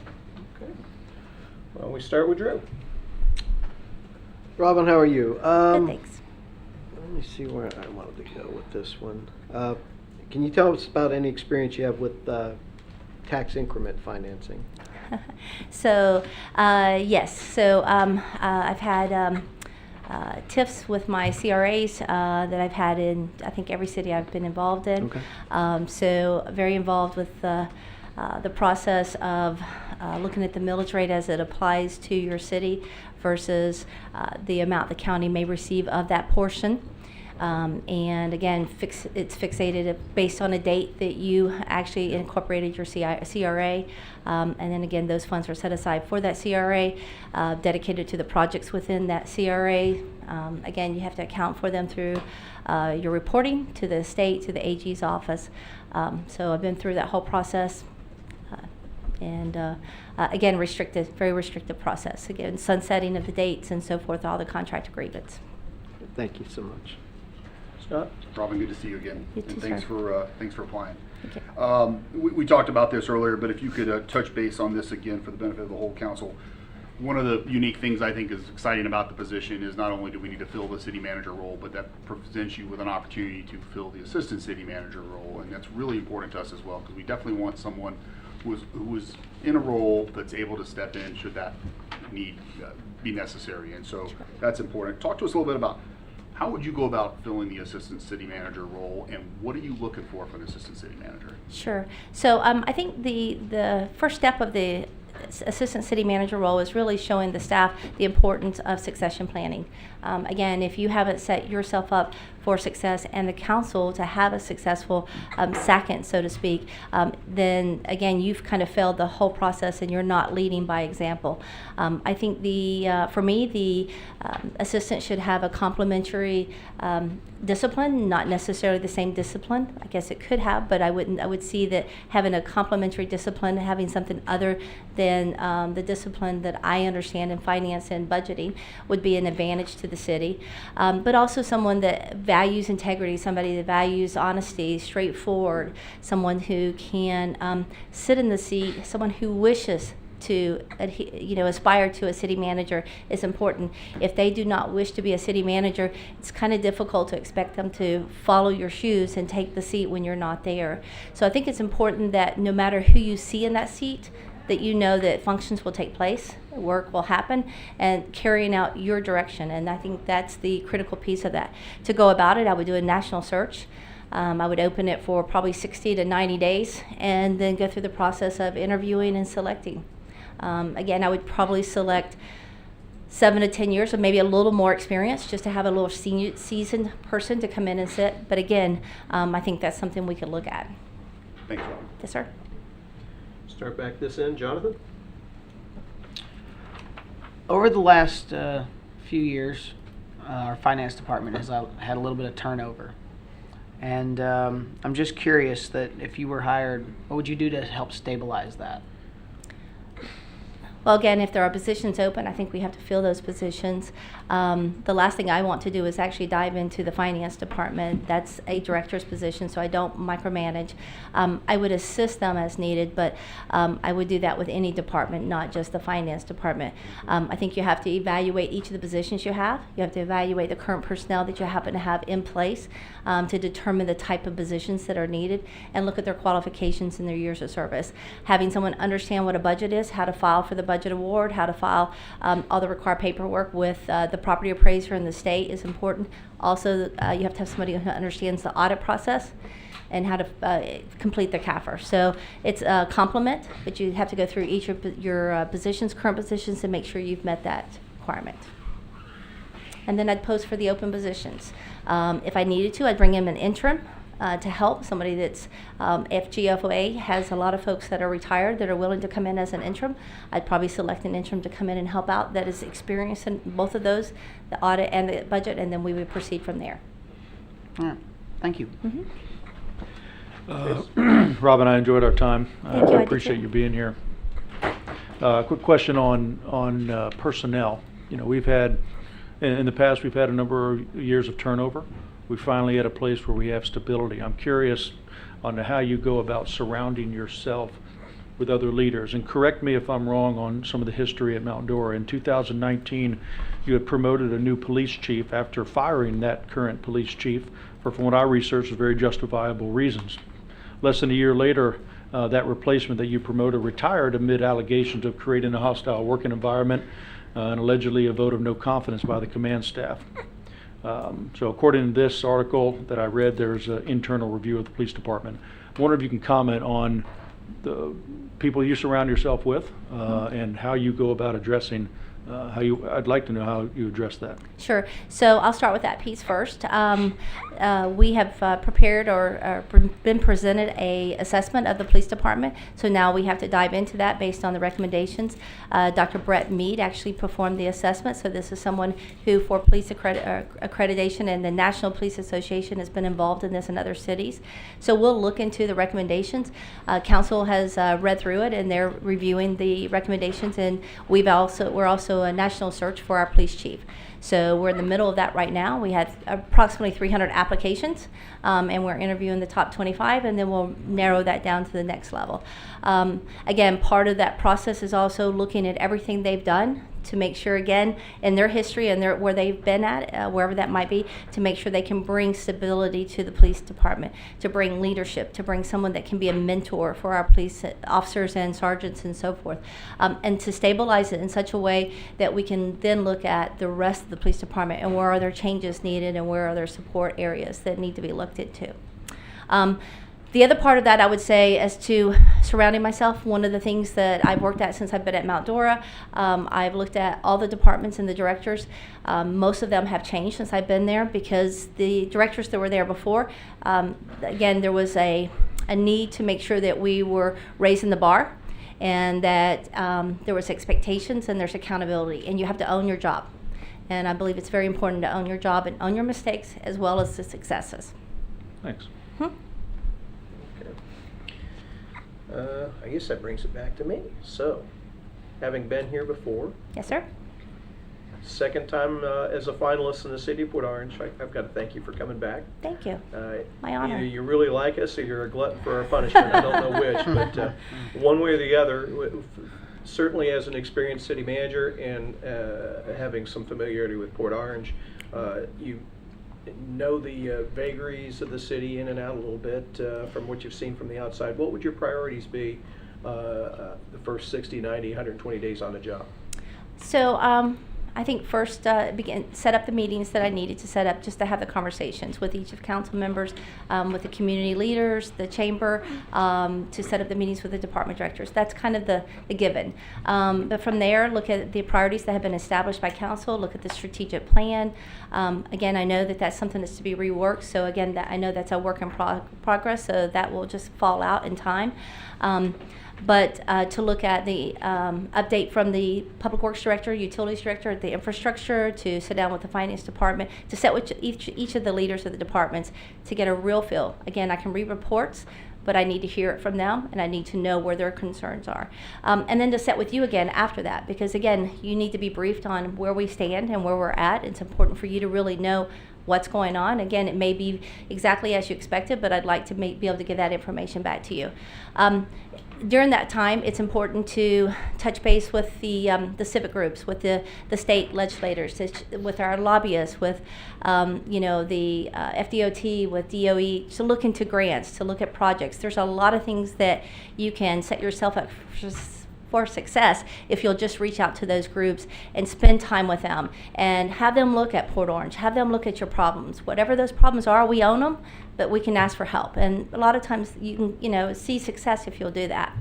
Speaker 1: Okay. Well, we start with Drew.
Speaker 8: Robin, how are you?
Speaker 10: Good, thanks.
Speaker 8: Let me see where I wanted to go with this one. Can you tell us about any experience you have with tax increment financing?
Speaker 10: So, yes. So, I've had TIFs with my CRAs that I've had in, I think, every city I've been involved in.
Speaker 8: Okay.
Speaker 10: So, very involved with the process of looking at the millage rate as it applies to your city versus the amount the county may receive of that portion. And again, it's fixated based on a date that you actually incorporated your CRA. And then again, those funds are set aside for that CRA, dedicated to the projects within that CRA. Again, you have to account for them through your reporting to the state, to the AG's office. So I've been through that whole process. And again, very restricted process. Again, sunsetting of the dates and so forth, all the contract agreements.
Speaker 8: Thank you so much.
Speaker 1: Scott?
Speaker 4: Robin, good to see you again.
Speaker 10: You too,
Speaker 4: And thanks
Speaker 10: sir.
Speaker 4: for applying.
Speaker 10: Okay.
Speaker 4: We talked about this earlier, but if you could touch base on this again for the benefit of the whole council. One of the unique things I think is exciting about the position is not only do we need to fill the city manager role, but that presents you with an opportunity to fill the assistant city manager role, and that's really important to us as well, because we definitely want someone who is in a role that's able to step in should that need be necessary, and so that's important. Talk to us a little bit about how would you go about filling the assistant city manager role, and what are you looking for from an assistant city manager?
Speaker 10: Sure. So I think the first step of the assistant city manager role is really showing the staff the importance of succession planning. Again, if you haven't set yourself up for success and the council to have a successful second, so to speak, then again, you've kind of failed the whole process and you're not leading by example. I think for me, the assistant should have a complementary discipline, not necessarily the same discipline. I guess it could have, but I would see that having a complementary discipline, having something other than the discipline that I understand in finance and budgeting would be an advantage to the city. But also someone that values integrity, somebody that values honesty, straightforward, someone who can sit in the seat, someone who wishes to aspire to a city manager is important. If they do not wish to be a city manager, it's kind of difficult to expect them to follow your shoes and take the seat when you're not there. So I think it's important that no matter who you see in that seat, that you know that functions will take place, work will happen, and carrying out your direction. And I think that's the critical piece of that. To go about it, I would do a national search. I would open it for probably 60 to 90 days and then go through the process of interviewing and selecting. Again, I would probably select 7 to 10 years or maybe a little more experience just to have a little seasoned person to come in and sit. But again, I think that's something we could look at.
Speaker 4: Thanks, Rob.
Speaker 10: Yes, sir.
Speaker 1: Start back this end, Jonathan?
Speaker 2: Over the last few years, our finance department has had a little bit of turnover. And I'm just curious that if you were hired, what would you do to help stabilize that?
Speaker 10: Well, again, if there are positions open, I think we have to fill those positions. The last thing I want to do is actually dive into the finance department. That's a director's position, so I don't micromanage. I would assist them as needed, but I would do that with any department, not just the finance department. I think you have to evaluate each of the positions you have. You have to evaluate the current personnel that you happen to have in place to determine the type of positions that are needed and look at their qualifications and their years of service. Having someone understand what a budget is, how to file for the budget award, how to file all the required paperwork with the property appraiser in the state is important. Also, you have to have somebody who understands the audit process and how to complete the CAFR. So it's a complement, but you have to go through each of your positions, current positions, to make sure you've met that requirement. And then I'd post for the open positions. If I needed to, I'd bring in an interim to help somebody that's, if GFOA has a lot of folks that are retired that are willing to come in as an interim, I'd probably select an interim to come in and help out that is experienced in both of those, the audit and the budget, and then we would proceed from there.
Speaker 2: All right. Thank you.
Speaker 7: Rob and I enjoyed our time.
Speaker 10: Thank you, I
Speaker 7: I
Speaker 10: did
Speaker 7: appreciate
Speaker 10: too.
Speaker 7: you being here. Quick question on personnel. You know, we've had, in the past, we've had a number of years of turnover. We finally at a place where we have stability. I'm curious on how you go about surrounding yourself with other leaders. And correct me if I'm wrong on some of the history at Mount Dora. In 2019, you had promoted a new police chief after firing that current police chief for, from what I researched, very justifiable reasons. Less than a year later, that replacement that you promoted retired amid allegations of creating a hostile working environment and allegedly a vote of no confidence by the command staff. So according to this article that I read, there's an internal review of the police department. I wonder if you can comment on the people you surround yourself with and how you go about addressing I'd like to know how you address that.
Speaker 10: Sure. So I'll start with that piece first. We have prepared or been presented a assessment of the police department. So now we have to dive into that based on the recommendations. Dr. Brett Mead actually performed the assessment. So this is someone who, for police accreditation, and the National Police Association has been involved in this in other cities. So we'll look into the recommendations. Council has read through it and they're reviewing the recommendations. And we're also a national search for our police chief. So we're in the middle of that right now. We had approximately 300 applications, and we're interviewing the top 25, and then we'll narrow that down to the next level. Again, part of that process is also looking at everything they've done to make sure, again, in their history and where they've been at, wherever that might be, to make sure they can bring stability to the police department, to bring leadership, to bring someone that can be a mentor for our police officers and sergeants and so forth, and to stabilize it in such a way that we can then look at the rest of the police department and where are there changes needed and where are there support areas that need to be looked into. The other part of that, I would say, as to surrounding myself, one of the things that I've worked at since I've been at Mount Dora, I've looked at all the departments and the directors. Most of them have changed since I've been there because the directors that were there before, again, there was a need to make sure that we were raising the bar and that there was expectations and there's accountability, and you have to own your job. And I believe it's very important to own your job and own your mistakes as well as the successes.
Speaker 7: Thanks.
Speaker 1: I guess that brings it back to me. So, having been here before,
Speaker 10: Yes, sir.
Speaker 1: second time as a finalist in the city of Port Orange, I've got to thank you for coming back.
Speaker 10: Thank you. My honor.
Speaker 1: Either you really like us or you're a glutton for our punishment. I don't know which, but one way or the other, certainly as an experienced city manager and having some familiarity with Port Orange, you know the vagaries of the city in and out a little bit from what you've seen from the outside. What would your priorities be the first 60, 90, 120 days on the job?
Speaker 10: So I think first set up the meetings that I needed to set up just to have the conversations with each of council members, with the community leaders, the chamber, to set up the meetings with the department directors. That's kind of the given. But from there, look at the priorities that have been established by council, look at the strategic plan. Again, I know that that's something that's to be reworked. So again, I know that's a work in progress, so that will just fall out in time. But to look at the update from the Public Works Director, Utilities Director, the Infrastructure, to sit down with the Finance Department, to sit with each of the leaders of the departments to get a real feel. Again, I can read reports, but I need to hear it from them, and I need to know where their concerns are. And then to sit with you again after that, because again, you need to be briefed on where we stand and where we're at. It's important for you to really know what's going on. Again, it may be exactly as you expected, but I'd like to be able to give that information back to you. During that time, it's important to touch base with the civic groups, with the state legislators, with our lobbyists, with the FDOT, with DOE, to look into grants, to look at projects. There's a lot of things that you can set yourself up for success if you'll just reach out to those groups and spend time with them and have them look at Port Orange, have them look at your problems. Whatever those problems are, we own them, but we can ask for help. And a lot of times you can, see success if you'll do that.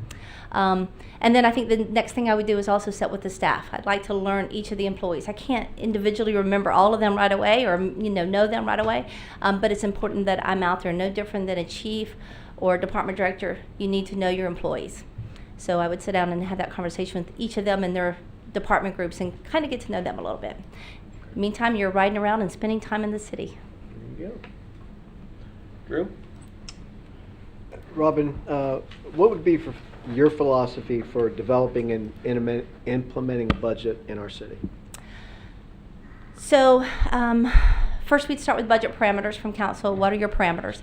Speaker 10: And then I think the next thing I would do is also sit with the staff. I'd like to learn each of the employees. I can't individually remember all of them right away or, know them right away, but it's important that I'm out there. No different than a chief or a department director. You need to know your employees. So I would sit down and have that conversation with each of them and their department groups and kind of get to know them a little bit. Meantime, you're riding around and spending time in the city.
Speaker 1: There you go. Drew?
Speaker 8: Robin, what would be for your philosophy for developing and implementing a budget in our city?
Speaker 10: So first we'd start with budget parameters from council. What are your parameters?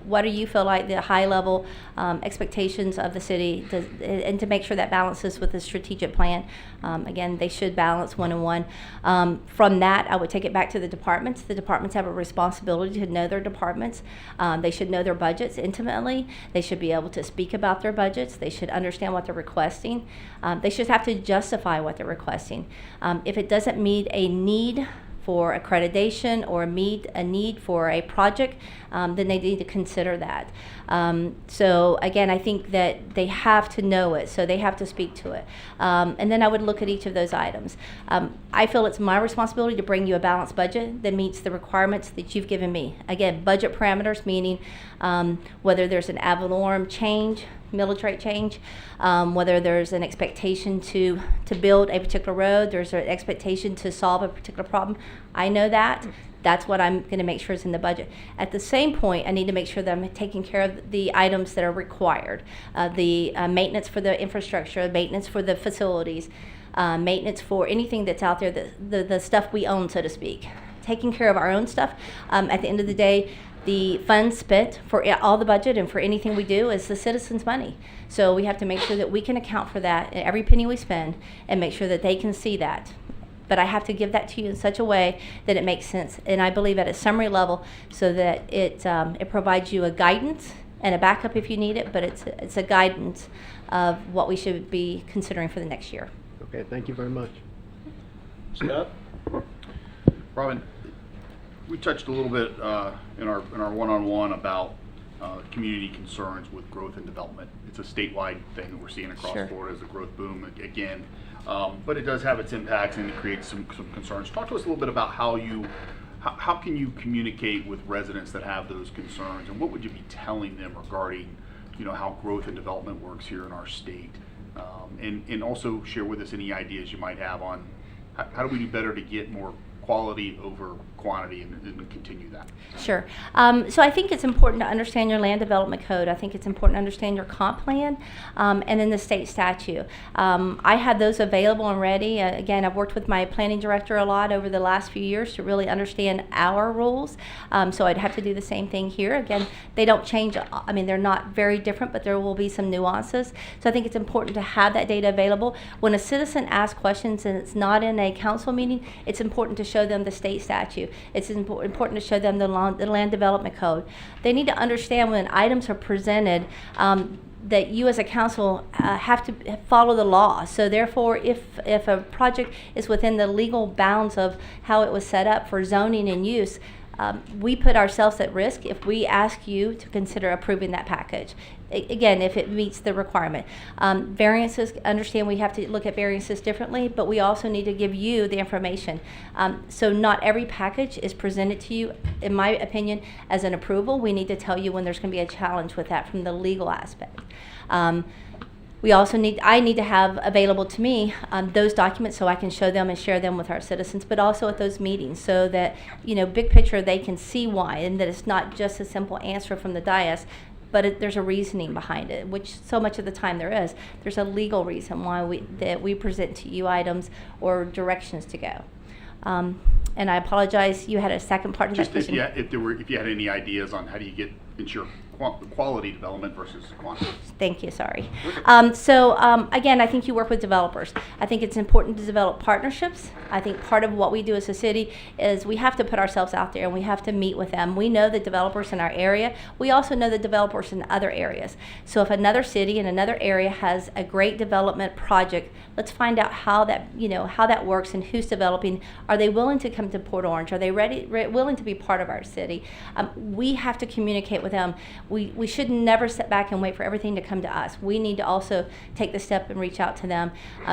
Speaker 10: What do you feel like the high level expectations of the city and to make sure that balances with the strategic plan. Again, they should balance one and one. From that, I would take it back to the departments. The departments have a responsibility to know their departments. They should know their budgets intimately. They should be able to speak about their budgets. They should understand what they're requesting. They should have to justify what they're requesting. If it doesn't meet a need for accreditation or meet a need for a project, then they need to consider that. So again, I think that they have to know it, so they have to speak to it. And then I would look at each of those items. I feel it's my responsibility to bring you a balanced budget that meets the requirements that you've given me. Again, budget parameters, meaning whether there's an ad valorem change, millage rate change, whether there's an expectation to build a particular road, there's an expectation to solve a particular problem. I know that. That's what I'm going to make sure is in the budget. At the same point, I need to make sure that I'm taking care of the items that are required, the maintenance for the infrastructure, maintenance for the facilities, maintenance for anything that's out there, the stuff we own, so to speak. Taking care of our own stuff. At the end of the day, the funds spent for all the budget and for anything we do is the citizens' money. So we have to make sure that we can account for that in every penny we spend and make sure that they can see that. But I have to give that to you in such a way that it makes sense. And I believe at a summary level so that it provides you a guidance and a backup if you need it, but it's a guidance of what we should be considering for the next year.
Speaker 8: Okay, thank you very much.
Speaker 1: Scott?
Speaker 4: Robin, we touched a little bit in our one-on-one about community concerns with growth and development. It's a statewide thing that we're seeing across
Speaker 10: Sure.
Speaker 4: Florida as the growth boom again, but it does have its impacts and it creates some concerns. Talk to us a little bit about how can you communicate with residents that have those concerns, and what would you be telling them regarding how growth and development works here in our state, and also share with us any ideas you might have on how do we do better to get more quality over quantity and continue that.
Speaker 10: Sure. So I think it's important to understand your land development code. I think it's important to understand your comp plan and then the state statute. I have those available and ready. Again, I've worked with my planning director a lot over the last few years to really understand our rules. So I'd have to do the same thing here. Again, they don't change. I mean, they're not very different, but there will be some nuances. So I think it's important to have that data available. When a citizen asks questions and it's not in a council meeting, it's important to show show them the state statute. It's important to show them the land development code. They need to understand when items are presented that you as a council have to follow the law. So therefore, if a project is within the legal bounds of how it was set up for zoning and use, we put ourselves at risk if we ask you to consider approving that package. Again, if it meets the requirement. Variances, understand we have to look at variances differently, but we also need to give you the information. So not every package is presented to you, in my opinion, as an approval. We need to tell you when there's going to be a challenge with that from the legal aspect. I need to have available to me those documents so I can show them and share them with our citizens, but also at those meetings so that, big picture, they can see why, and that it's not just a simple answer from the dais, but there's a reasoning behind it, which so much of the time there is. There's a legal reason why we present to you items or directions to go. And I apologize, you had a second part of that
Speaker 4: Just
Speaker 10: question.
Speaker 4: if you had any ideas on how do you ensure quality development versus quantity.
Speaker 10: Thank you, sorry. Again, I think you work with developers. I think it's important to develop partnerships. I think part of what we do as a city is we have to put ourselves out there and we have to meet with them. We know the developers in our area. We also know the developers in other areas. So if another city in another area has a great development project, let's find out how that works and who's developing. Are they willing to come to Port Orange? Are they willing to be part of our city? We have to communicate with them. We should never sit back and wait for everything to come to us. We need to also take the step and reach out to them,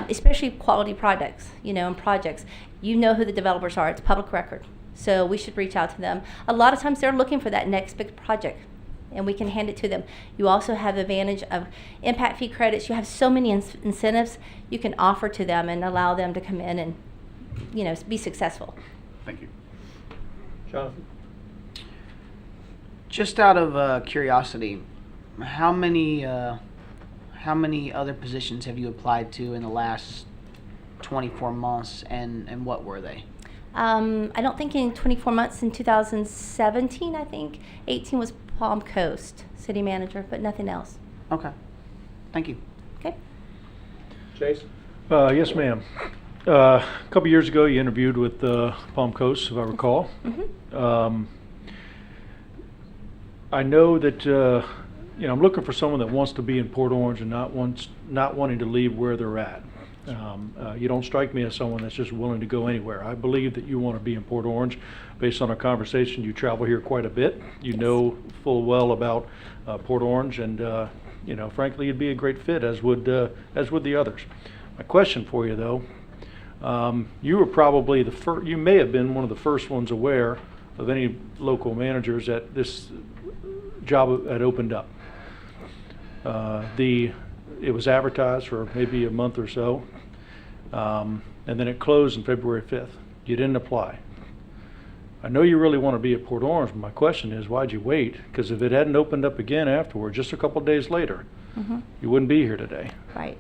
Speaker 10: especially quality products, and projects. You know who the developers are. It's public record. So we should reach out to them. A lot of times they're looking for that next big project, and we can hand it to them. You also have the advantage of impact fee credits. You have so many incentives you can offer to them and allow them to come in and, be successful.
Speaker 4: Thank you.
Speaker 1: Jonathan?
Speaker 2: Just out of curiosity, how many other positions have you applied to in the last 24 months, and what were they?
Speaker 10: I don't think in 24 months. In 2017, I think 18 was Palm Coast city manager, but nothing else.
Speaker 2: Okay, thank you.
Speaker 10: Okay.
Speaker 1: Chase?
Speaker 7: Yes, ma'am. A couple years ago, you interviewed with Palm Coast, if I recall.
Speaker 10: Mm-hmm.
Speaker 7: I know that I'm looking for someone that wants to be in Port Orange and not wanting to leave where they're at. You don't strike me as someone that's just willing to go anywhere. I believe that you want to be in Port Orange. Based on our conversation, you travel here quite a bit. You know full well about Port Orange, and frankly, you'd be a great fit, as would the others. My question for you, though, you were probably you may have been one of the first ones aware of any local managers that this job had opened up. It was advertised for maybe a month or so, and then it closed on February 5th. You didn't apply. I know you really want to be at Port Orange, but my question is, why'd you wait? Because if it hadn't opened up again afterward, just a couple of days later,
Speaker 10: Mm-hmm.
Speaker 7: you wouldn't be here today.
Speaker 10: Right.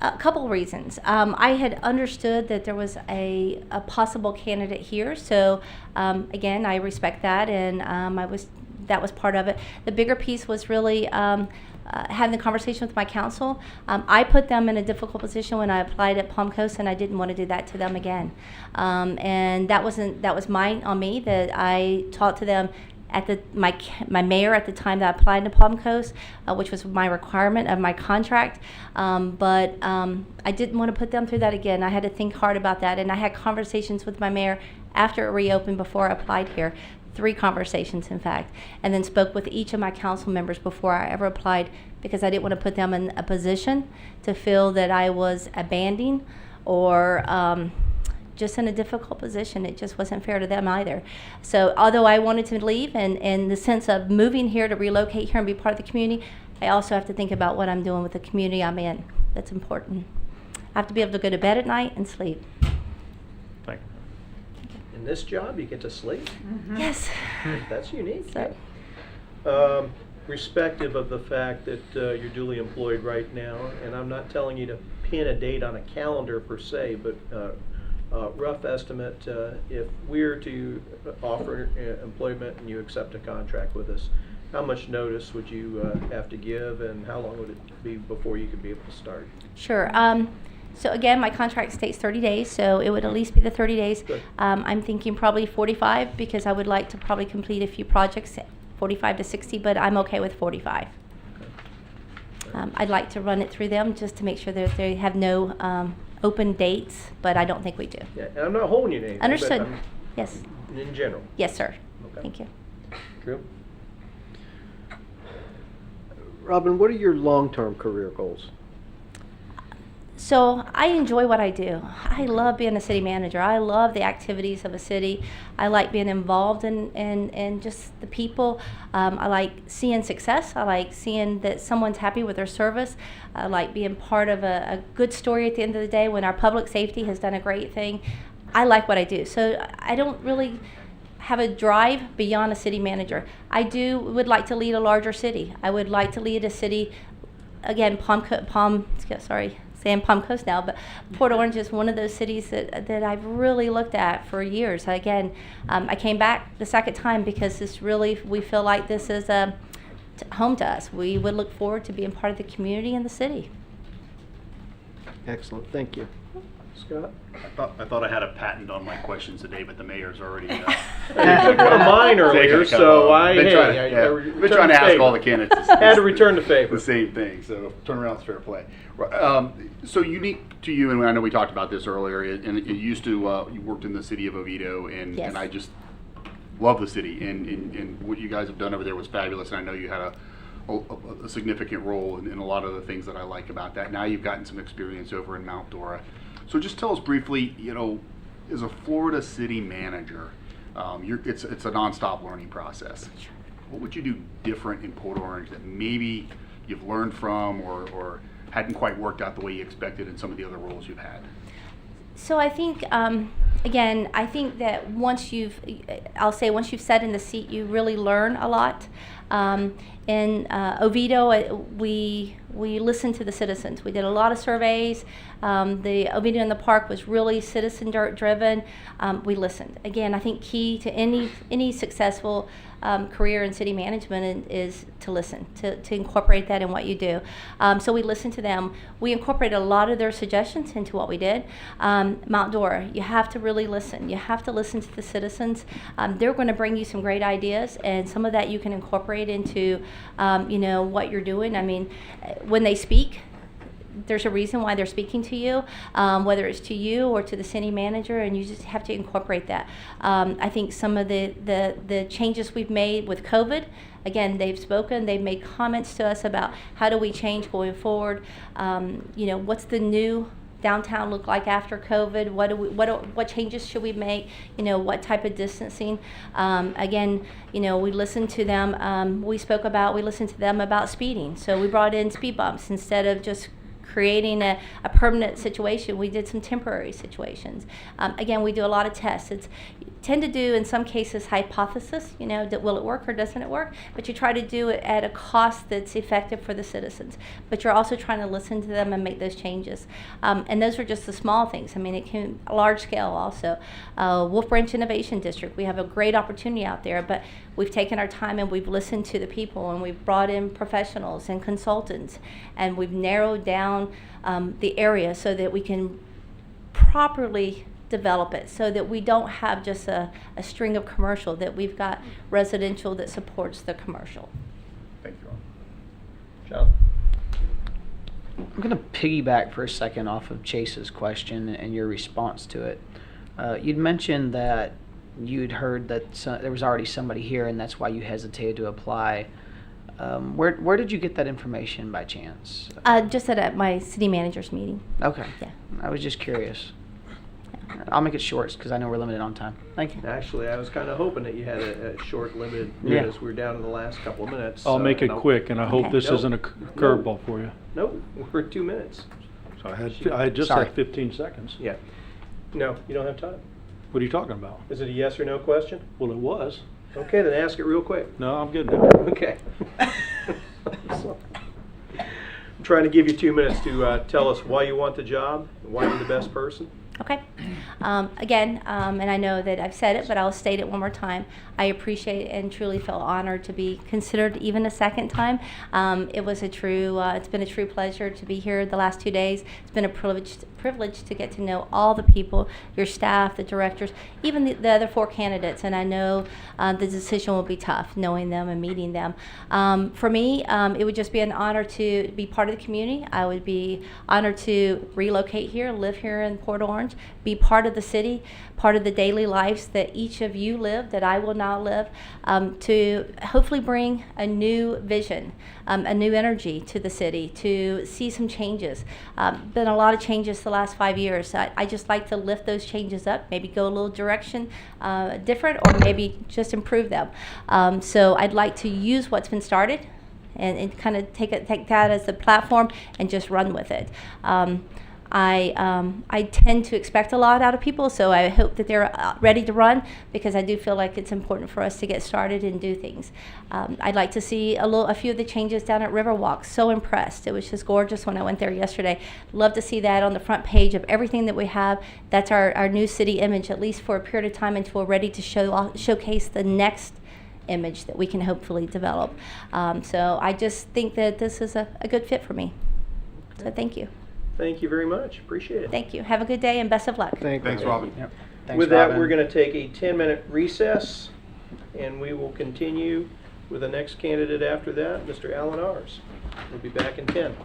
Speaker 10: A couple reasons. I had understood that there was a possible candidate here, so again, I respect that, and that was part of it. The bigger piece was really having the conversation with my council. I put them in a difficult position when I applied at Palm Coast, and I didn't want to do that to them again. And that was mine on me, that I talked to them at my mayor at the time that I applied to Palm Coast, which was my requirement of my contract. But I didn't want to put them through that again. I had to think hard about that, and I had conversations with my mayor after it reopened before I applied here. 3 conversations, in fact, and then spoke with each of my council members before I ever applied, because I didn't want to put them in a position to feel that I was abandoning or just in a difficult position. It just wasn't fair to them either. So although I wanted to leave, and in the sense of moving here to relocate here and be part of the community, I also have to think about what I'm doing with the community I'm in. That's important. I have to be able to go to bed at night and sleep.
Speaker 7: Thank you.
Speaker 1: In this job, you get to sleep?
Speaker 10: Yes.
Speaker 1: That's unique.
Speaker 10: So,
Speaker 1: Respective of the fact that you're duly employed right now, and I'm not telling you to pin a date on a calendar per se, but rough estimate, if we're to offer employment and you accept a contract with us, how much notice would you have to give, and how long would it be before you could be able to start?
Speaker 10: sure. So again, my contract states 30 days, so it would at least be the 30 days.
Speaker 1: Good.
Speaker 10: I'm thinking probably 45 because I would like to probably complete a few projects, 45 to 60, but I'm okay with 45. I'd like to run it through them just to make sure that they have no open dates, but I don't think we do.
Speaker 1: Yeah, and I'm not holding you to anything. but
Speaker 10: Understood.
Speaker 1: I'm-
Speaker 10: Yes.
Speaker 1: In general.
Speaker 10: Yes, sir.
Speaker 1: Okay.
Speaker 10: Thank you.
Speaker 1: True.
Speaker 8: Robin, what are your long-term career goals?
Speaker 10: So I enjoy what I do. I love being a city manager. I love the activities of a city. I like being involved in just the people. I like seeing success. I like seeing that someone's happy with their service. I like being part of a good story at the end of the day when our public safety has done a great thing. I like what I do. So I don't really have a drive beyond a city manager. I would like to lead a larger city. I would like to lead a city, again, Palm Coast now, but Port Orange is one of those cities that I've really looked at for years. Again, I came back the second time because we feel like this is home to us. We would look forward to being part of the community and the city.
Speaker 8: Excellent, thank you.
Speaker 1: Scott?
Speaker 4: I thought I had a patent on my questions today, but the mayor's already.
Speaker 1: You took one of mine earlier, so I
Speaker 4: been trying,
Speaker 1: returned
Speaker 4: been trying to ask all the
Speaker 1: favor.
Speaker 4: candidates.
Speaker 1: Had to return the favor.
Speaker 4: The same thing. So turnaround's fair play. So unique to you, and I know we talked about this earlier. And it used to you worked in the city of Oviedo, and
Speaker 10: Yes.
Speaker 4: and I just love the city, and what you guys have done over there was fabulous. And I know you had a significant role in a lot of the things that I like about that. Now you've gotten some experience over in Mount Dora. So just tell us briefly, as a Florida city manager, it's a nonstop learning process. What would you do different in Port Orange that maybe you've learned from or hadn't quite worked out the way you expected in some of the other roles you've had?
Speaker 10: So I think, again, I think that once you've sat in the seat, you really learn a lot. In Oviedo, we listened to the citizens. We did a lot of surveys. The Oviedo in the Park was really citizen-driven. We listened. Again, I think key to any successful career in city management is to listen, to incorporate that in what you do. So we listened to them. We incorporated a lot of their suggestions into what we did. Mount Dora, you have to really listen. You have to listen to the citizens. They're going to bring you some great ideas, and some of that you can incorporate into, what you're doing. I mean, when they speak, there's a reason why they're speaking to you, whether it's to you or to the city manager, and you just have to incorporate that. I think some of the changes we've made with COVID, again, they've spoken, they've made comments to us about how do we change going forward. What's the new downtown look like after COVID? What changes should we make? What type of distancing? Again, we listened to them. We listened to them about speeding. So we brought in speed bumps instead of just creating a permanent situation. We did some temporary situations. Again, we do a lot of tests. Tend to do, in some cases, hypothesis, that will it work or doesn't it work? But you try to do it at a cost that's effective for the citizens. But you're also trying to listen to them and make those changes. And those are just the small things. I mean, it can large scale also. Wolf Branch Innovation District, we have a great opportunity out there, but we've taken our time and we've listened to the people, and we've brought in professionals and consultants, and we've narrowed down the area so that we can properly develop it, so that we don't have just a string of commercial, that we've got residential that supports the commercial.
Speaker 4: Thank you, Ron.
Speaker 1: John?
Speaker 2: I'm going to piggyback for a second off of Chase's question and your response to it. You'd mentioned that you'd heard that there was already somebody here, and that's why you hesitated to apply. Where did you get that information by chance?
Speaker 10: Just at my city manager's meeting.
Speaker 2: Okay.
Speaker 10: Yeah.
Speaker 2: I was just curious. I'll make it short because I know we're limited on time. Thank you.
Speaker 1: Actually, I was kind of hoping that you had a short, limited,
Speaker 2: Yeah.
Speaker 1: because we're down to the last couple of minutes.
Speaker 7: I'll
Speaker 1: so-
Speaker 7: make it
Speaker 1: No.
Speaker 7: quick, and I hope
Speaker 10: Okay.
Speaker 7: this
Speaker 1: Nope.
Speaker 7: isn't a curveball for you.
Speaker 1: Nope, we're at 2 minutes.
Speaker 7: So I just
Speaker 2: Sorry.
Speaker 7: had 15 seconds.
Speaker 1: Yeah. No, you don't have time.
Speaker 7: What are you talking about?
Speaker 1: Is it a yes or no question?
Speaker 7: Well, it was.
Speaker 1: Okay, then ask it real quick.
Speaker 7: No, I'm good now.
Speaker 1: Okay. So, I'm trying to give you 2 minutes to tell us why you want the job, and why you're the best person.
Speaker 10: Okay. And I know that I've said it, but I'll state it one more time. I appreciate and truly feel honored to be considered even a second time. It's been a true pleasure to be here the last 2 days. It's been a privilege to get to know all the people, your staff, the directors, even the other 4 candidates. And I know the decision will be tough, knowing them and meeting them. For me, it would just be an honor to be part of the community. I would be honored to relocate here, live here in Port Orange, be part of the city, part of the daily lives that each of you live, that I will now live, to hopefully bring a new vision, a new energy to the city, to see some changes. Been a lot of changes the last 5 years. I just like to lift those changes up, maybe go a little direction different, or maybe just improve them. So I'd like to use what's been started and kind of take that as the platform and just run with it. I tend to expect a lot out of people, so I hope that they're ready to run, because I do feel like it's important for us to get started and do things. I'd like to see a few of the changes down at Riverwalk. So impressed. It was just gorgeous when I went there yesterday. Love to see that on the front page of everything that we have. That's our new city image, at least for a period of time, until we're ready to showcase the next image that we can hopefully develop. So I just think that this is a good fit for me. So thank you.
Speaker 1: Thank you very much. Appreciate it.
Speaker 10: Thank you. Have a good day and best of luck.
Speaker 4: Thanks, Robin.
Speaker 2: Yep. Thanks,
Speaker 1: With that,
Speaker 2: Robin.
Speaker 1: we're going to take a 10-minute recess, and we will continue with the next candidate after that, Mr. Allen Als. We'll be back in 10.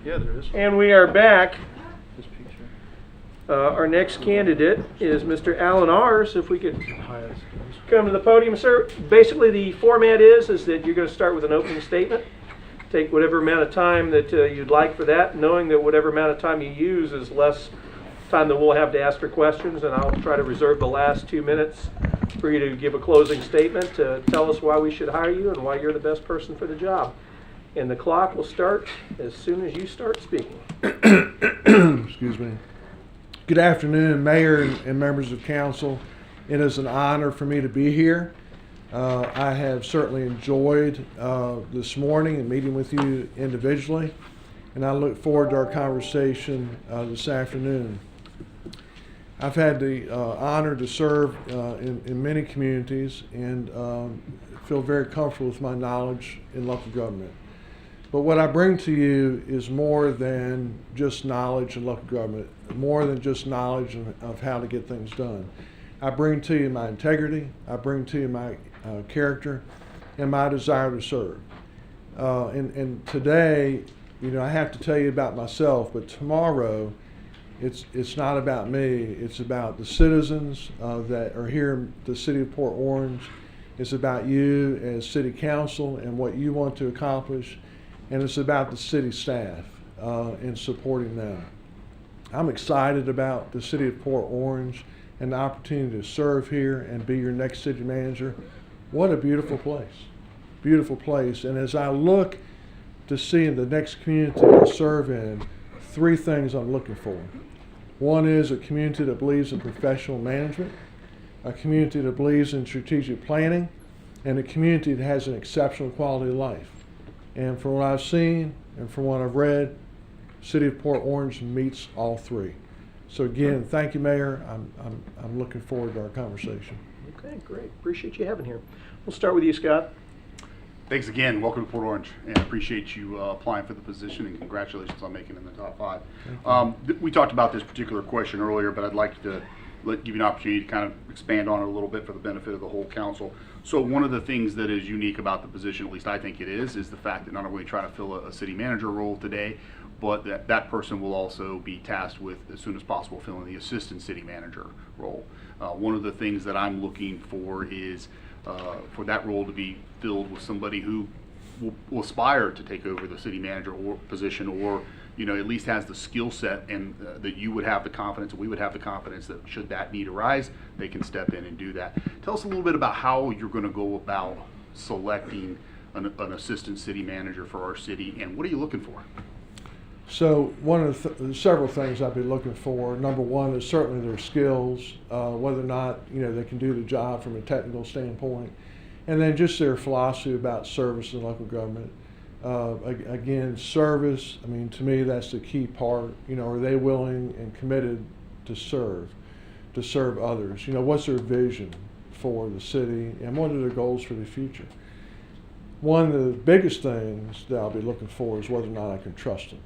Speaker 7: Yeah, there is.
Speaker 1: And we are back.
Speaker 7: This picture.
Speaker 1: Our next candidate is Mr. Allen Als. If we could
Speaker 7: Highest.
Speaker 1: come to the podium, sir. Basically, the format is that you're going to start with an opening statement. Take whatever amount of time that you'd like for that, knowing that whatever amount of time you use is less time that we'll have to ask for questions, and I'll try to reserve the last 2 minutes for you to give a closing statement to tell us why we should hire you and why you're the best person for the job. And the clock will start as soon as you start speaking.
Speaker 11: Excuse me. Good afternoon, Mayor and members of council. It is an honor for me to be here. I have certainly enjoyed this morning and meeting with you individually, and I look forward to our conversation this afternoon. I've had the honor to serve in many communities and feel very comfortable with my knowledge in local government. But what I bring to you is more than just knowledge in local government, more than just knowledge of how to get things done. I bring to you my integrity, I bring to you my character, and my desire to serve. And today, I have to tell you about myself, but tomorrow, it's not about me. It's about the citizens that are here in the city of Port Orange. It's about you as city council and what you want to accomplish. And it's about the city staff and supporting them. I'm excited about the city of Port Orange and the opportunity to serve here and be your next city manager. What a beautiful place. Beautiful place. And as I look to see the next community I serve in, 3 things I'm looking for. One is a community that believes in professional management, a community that believes in strategic planning, and a community that has an exceptional quality of life. And from what I've seen and from what I've read, City of Port Orange meets all 3. So again, thank you, Mayor. I'm looking forward to our conversation.
Speaker 1: Okay, great. Appreciate you having here. We'll start with you, Scott.
Speaker 4: Thanks again. Welcome to Port Orange, and I appreciate you applying for the position, and congratulations on making it in the top 5. We talked about this particular question earlier, but I'd like to give you an opportunity to kind of expand on it a little bit for the benefit of the whole council. So one of the things that is unique about the position, at least I think it is the fact that not only trying to fill a city manager role today, but that person will also be tasked with, as soon as possible, filling the assistant city manager role. One of the things that I'm looking for is for that role to be filled with somebody who will aspire to take over the city manager position, or at least has the skill set, and that you would have the confidence, and we would have the confidence that should that need arise, they can step in and do that. Tell us a little bit about how you're going to go about selecting an assistant city manager for our city, and what are you looking for?
Speaker 11: So one of several things I'd be looking for. Number one is certainly their skills, whether or not they can do the job from a technical standpoint, and then just their philosophy about service in local government. Again, service. I mean, to me, that's the key part. Are they willing and committed to serve others? What's their vision for the city, and what are their goals for the future? One of the biggest things that I'll be looking for is whether or not I can trust them.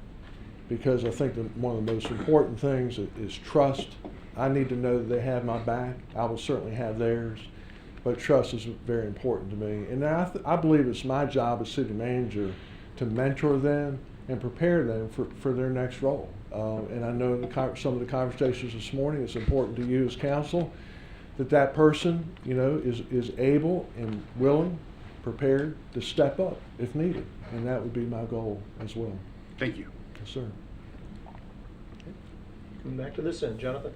Speaker 11: Because I think that one of the most important things is trust. I need to know that they have my back. I will certainly have theirs, but trust is very important to me. And I believe it's my job as city manager to mentor them and prepare them for their next role. And I know some of the conversations this morning, it's important to you as council that person, is able and willing, prepared to step up if needed. And that would be my goal as well.
Speaker 4: Thank you.
Speaker 11: Yes, sir.
Speaker 1: Come back to this end, Jonathan.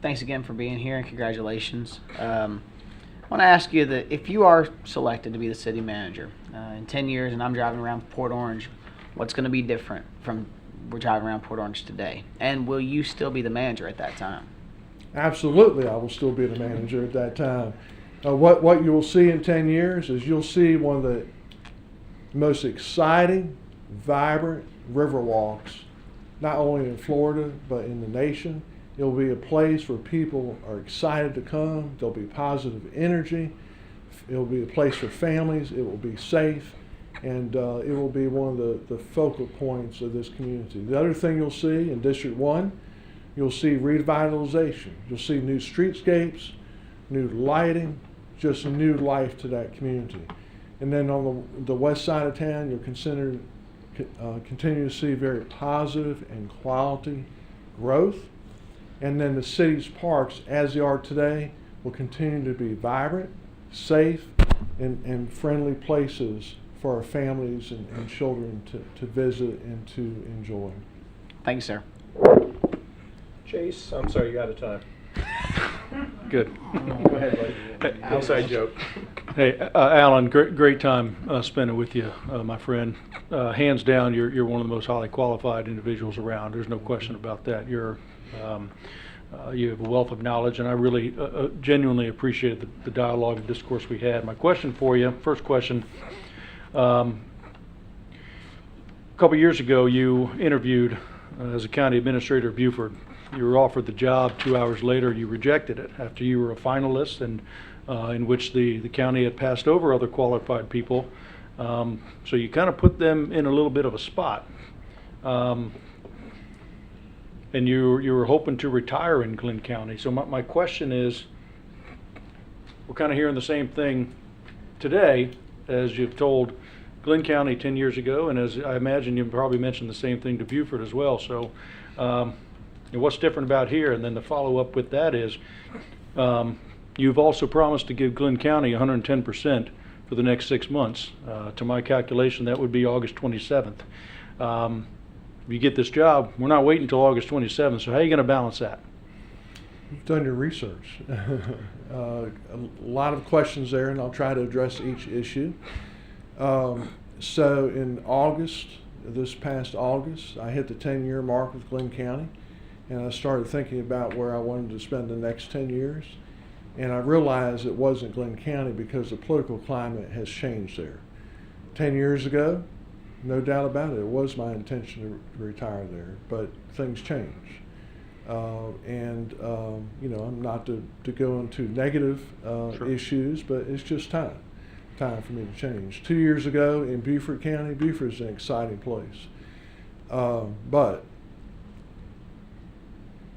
Speaker 2: Thanks again for being here, and congratulations. I want to ask you that if you are selected to be the city manager in 10 years, and I'm driving around Port Orange, what's going to be different from we're driving around Port Orange today? And will you still be the manager at that time?
Speaker 11: Absolutely, I will still be the manager at that time. What you will see in 10 years is you'll see one of the most exciting, vibrant river walks, not only in Florida, but in the nation. It'll be a place where people are excited to come. There'll be positive energy. It'll be a place for families. It will be safe. And it will be one of the focal points of this community. The other thing you'll see in District 1, you'll see revitalization. You'll see new streetscapes, new lighting, just new life to that community. And then on the west side of town, you'll continue to see very positive and quality growth. And then the city's parks, as they are today, will continue to be vibrant, safe, and friendly places for our families and children to visit and to enjoy.
Speaker 2: Thank you, sir.
Speaker 1: Chase, I'm sorry, you're out of time.
Speaker 7: Good.
Speaker 1: Go ahead, buddy. Outside joke.
Speaker 7: Hey, Alan, great time spending with you, my friend. Hands down, you're one of the most highly qualified individuals around. There's no question about that. You have a wealth of knowledge, and I really genuinely appreciated the dialogue and discourse we had. My question for you, first question, a couple years ago you interviewed as a county administrator of Beaufort. You were offered the job. 2 hours later you rejected it after you were a finalist, and in which the county had passed over other qualified people. So you kind of put them in a little bit of a spot. And you were hoping to retire in Glenn County. So my question is, we're kind of hearing the same thing today as you've told Glenn County 10 years ago, and as I imagine you probably mentioned the same thing to Beaufort as well. So what's different about here? And then the follow-up with that is, you've also promised to give Glenn County 110% for the next 6 months. To my calculation, that would be August 27th. If you get this job, we're not waiting until August 27th, so how are you going to balance that?
Speaker 11: You've done your research. A lot of questions there, and I'll try to address each issue. So in August, this past August, I hit the 10-year mark with Glenn County, and I started thinking about where I wanted to spend the next 10 years. And I realized it wasn't Glenn County because the political climate has changed there. 10 years ago, no doubt about it, it was my intention to retire there, but things change. I'm not to go into negative
Speaker 7: Sure.
Speaker 11: issues, but it's just time for me to change. 2 years ago in Beaufort County, Beaufort is an exciting place. But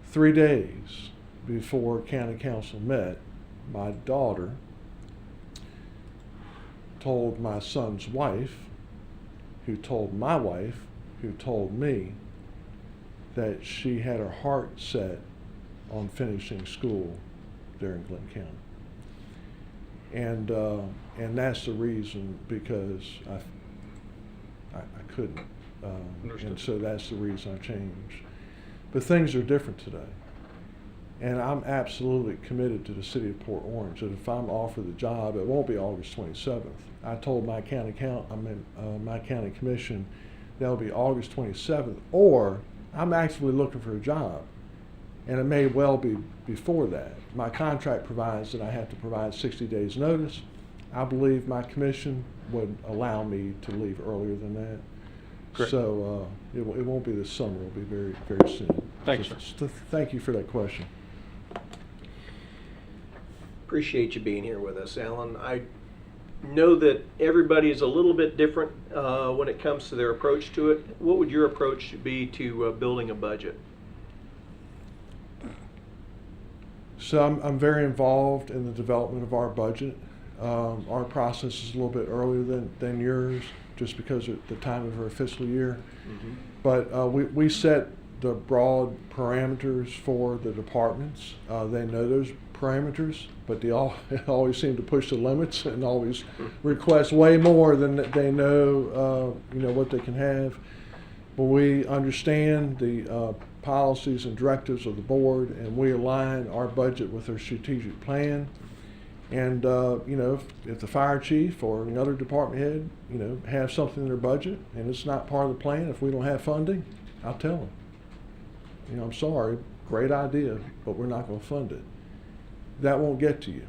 Speaker 11: 3 days before county council met, my daughter told my son's wife, who told my wife, who told me that she had her heart set on finishing school there in Glenn County. And that's the reason, because I couldn't. And so that's the reason I changed. But things are different today. And I'm absolutely committed to the city of Port Orange that if I'm offered the job, it won't be August 27th. I told my county commission that'll be August 27th, or I'm actively looking for a job, and it may well be before that. My contract provides that I have to provide 60 days notice. I believe my commission would allow me to leave earlier than that.
Speaker 7: Great.
Speaker 11: So it won't be this summer. It'll be very, very soon.
Speaker 7: Thanks,
Speaker 11: So thank you for that question.
Speaker 1: Appreciate you being here with us, Alan. I know that everybody is a little bit different when it comes to their approach to it. What would your approach be to building a budget?
Speaker 11: So I'm very involved in the development of our budget. Our process is a little bit earlier than yours, just because of the time of our fiscal year.
Speaker 1: Mm-hmm.
Speaker 11: But we set the broad parameters for the departments. They know those parameters, but they always seem to push the limits and always request way more than they know, what they can have. But we understand the policies and directives of the board, and we align our budget with their strategic plan. And if the fire chief or another department head, have something in their budget and it's not part of the plan, if we don't have funding, I'll tell them. I'm sorry, great idea, but we're not going to fund it. That won't get to you.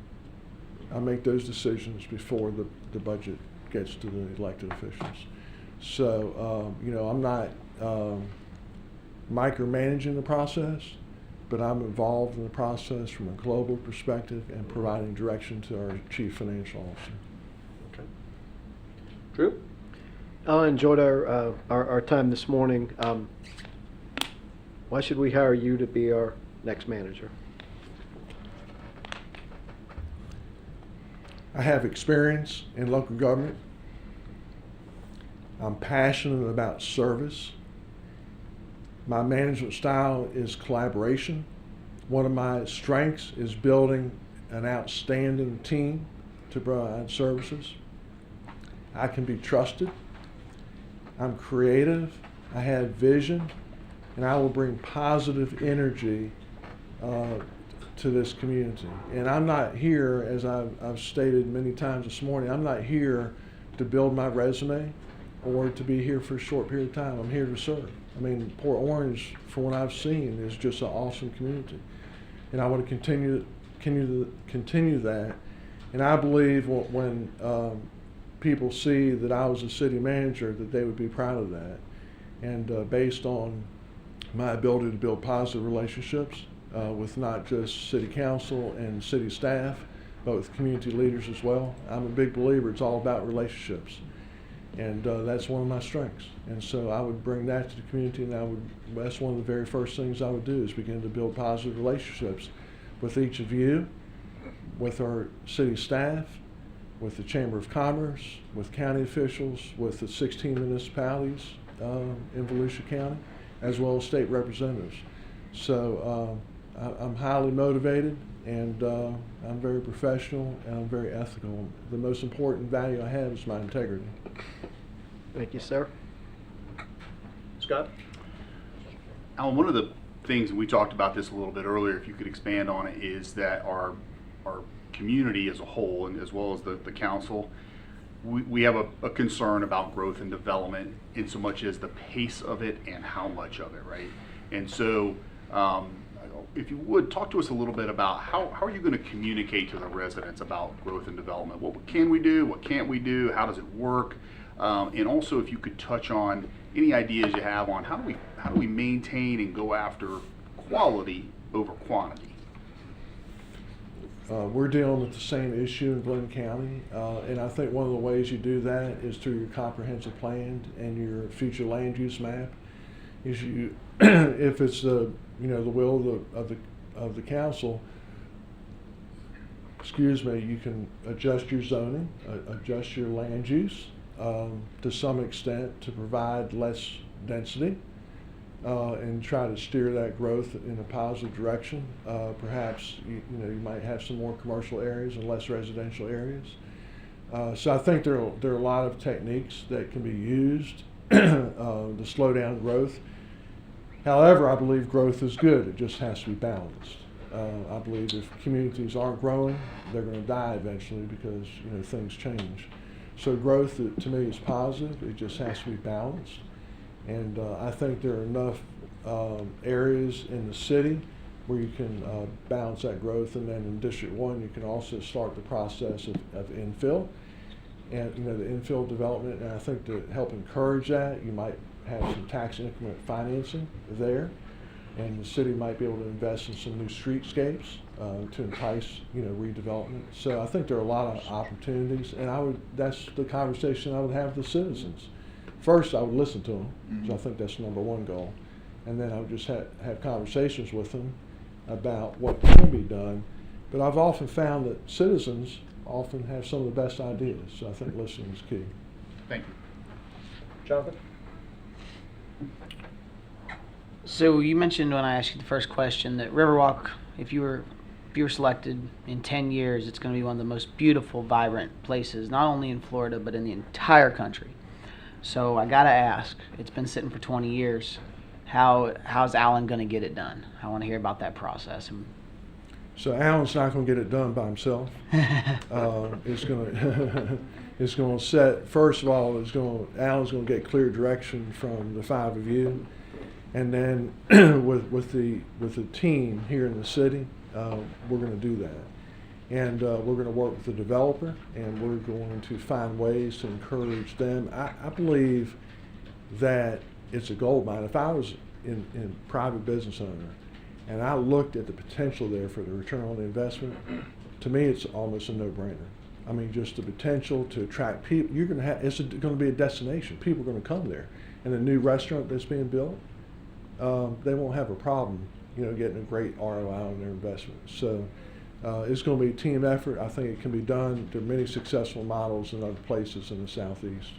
Speaker 11: I make those decisions before the budget gets to the elected officials. So, I'm not micromanaging the process, but I'm involved in the process from a global perspective and providing direction to our chief financial officer.
Speaker 1: Okay. Drew?
Speaker 8: I enjoyed our time this morning. Why should we hire you to be our next manager?
Speaker 11: I have experience in local government. I'm passionate about service. My management style is collaboration. One of my strengths is building an outstanding team to provide services. I can be trusted. I'm creative. I have vision, and I will bring positive energy to this community. And I'm not here, as I've stated many times this morning, I'm not here to build my resume or to be here for a short period of time. I'm here to serve. I mean, Port Orange, from what I've seen, is just an awesome community. And I want to continue that. And I believe when people see that I was a city manager, that they would be proud of that. And based on my ability to build positive relationships with not just city council and city staff, but with community leaders as well, I'm a big believer it's all about relationships. And that's one of my strengths. And so I would bring that to the community, and that's one of the very first things I would do is begin to build positive relationships with each of you, with our city staff, with the Chamber of Commerce, with county officials, with the 16 municipalities in Volusia County, as well as state representatives. So I'm highly motivated, and I'm very professional, and I'm very ethical. The most important value I have is my integrity.
Speaker 8: Thank you, sir.
Speaker 1: Scott?
Speaker 4: Alan, one of the things, and we talked about this a little bit earlier, if you could expand on it, is that our community as a whole, and as well as the council, we have a concern about growth and development in so much as the pace of it and how much of it, right? And so if you would, talk to us a little bit about how are you going to communicate to the residents about growth and development? What can we do? What can't we do? How does it work? And also, if you could touch on any ideas you have on how do we maintain and go after quality over quantity?
Speaker 11: We're dealing with the same issue in Glenn County, and I think one of the ways you do that is through your comprehensive plan and your future land use map. Is you, if it's the will of the council, you can adjust your zoning, adjust your land use to some extent to provide less density. And try to steer that growth in a positive direction. Perhaps you might have some more commercial areas and less residential areas. So I think there are a lot of techniques that can be used to slow down growth. However, I believe growth is good. It just has to be balanced. I believe if communities aren't growing, they're going to die eventually because things change. So growth to me is positive. It just has to be balanced. And I think there are enough areas in the city where you can balance that growth. And then in District 1, you can also start the process of infill and the infill development. And I think to help encourage that, you might have some tax increment financing there. And the city might be able to invest in some new streetscapes to entice redevelopment. So I think there are a lot of opportunities. And that's the conversation I would have with the citizens. First, I would listen to them, so I think that's number one goal. And then I would just have conversations with them about what can be done. But I've often found that citizens often have some of the best ideas, so I think listening is key.
Speaker 4: Thank you.
Speaker 1: Jonathan?
Speaker 2: So you mentioned when I asked you the first question that Riverwalk, if you were selected in 10 years, it's going to be one of the most beautiful, vibrant places, not only in Florida, but in the entire country. So I gotta ask, it's been sitting for 20 years. How's Allen gonna get it done? I want to hear about that process.
Speaker 11: So Allen's not going to get it done by himself. It's going to set. First of all, Allen's going to get clear direction from the five of you, and then with the team here in the city, we're going to do that. And we're going to work with the developer, and we're going to find ways to encourage them. I believe that it's a gold mine. If I was in private business owner, and I looked at the potential there for the return on the investment, to me it's almost a no-brainer. I mean, just the potential to attract people. It's going to be a destination. People are going to come there. And the new restaurant that's being built, they won't have a problem, getting a great ROI on their investment. So It's going to be a team effort. I think it can be done. There are many successful models in other places in the Southeast.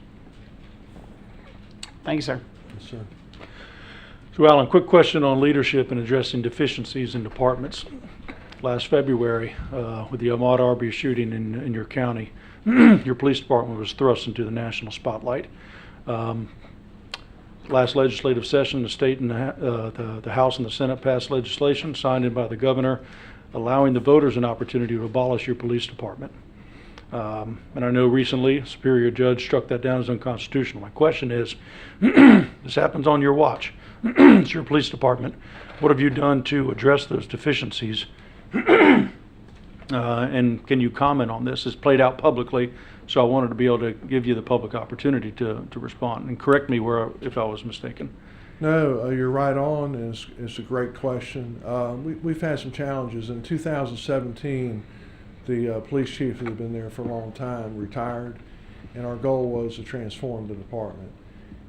Speaker 2: Thank you, sir.
Speaker 11: Yes, sir.
Speaker 7: So Alan, quick question on leadership and addressing deficiencies in departments. Last February, with the Ahmaud Arbery shooting in your county, your police department was thrust into the national spotlight. Last legislative session, the state and the House and the Senate passed legislation signed in by the governor allowing the voters an opportunity to abolish your police department. And I know recently a superior judge struck that down as unconstitutional. My question is, this happens on your watch. It's your police department. What have you done to address those deficiencies? And can you comment on this? It's played out publicly, so I wanted to be able to give you the public opportunity to respond. And correct me if I was mistaken.
Speaker 11: No, you're right on. It's a great question. We've had some challenges. In 2017, the police chief who had been there for a long time retired, and our goal was to transform the department.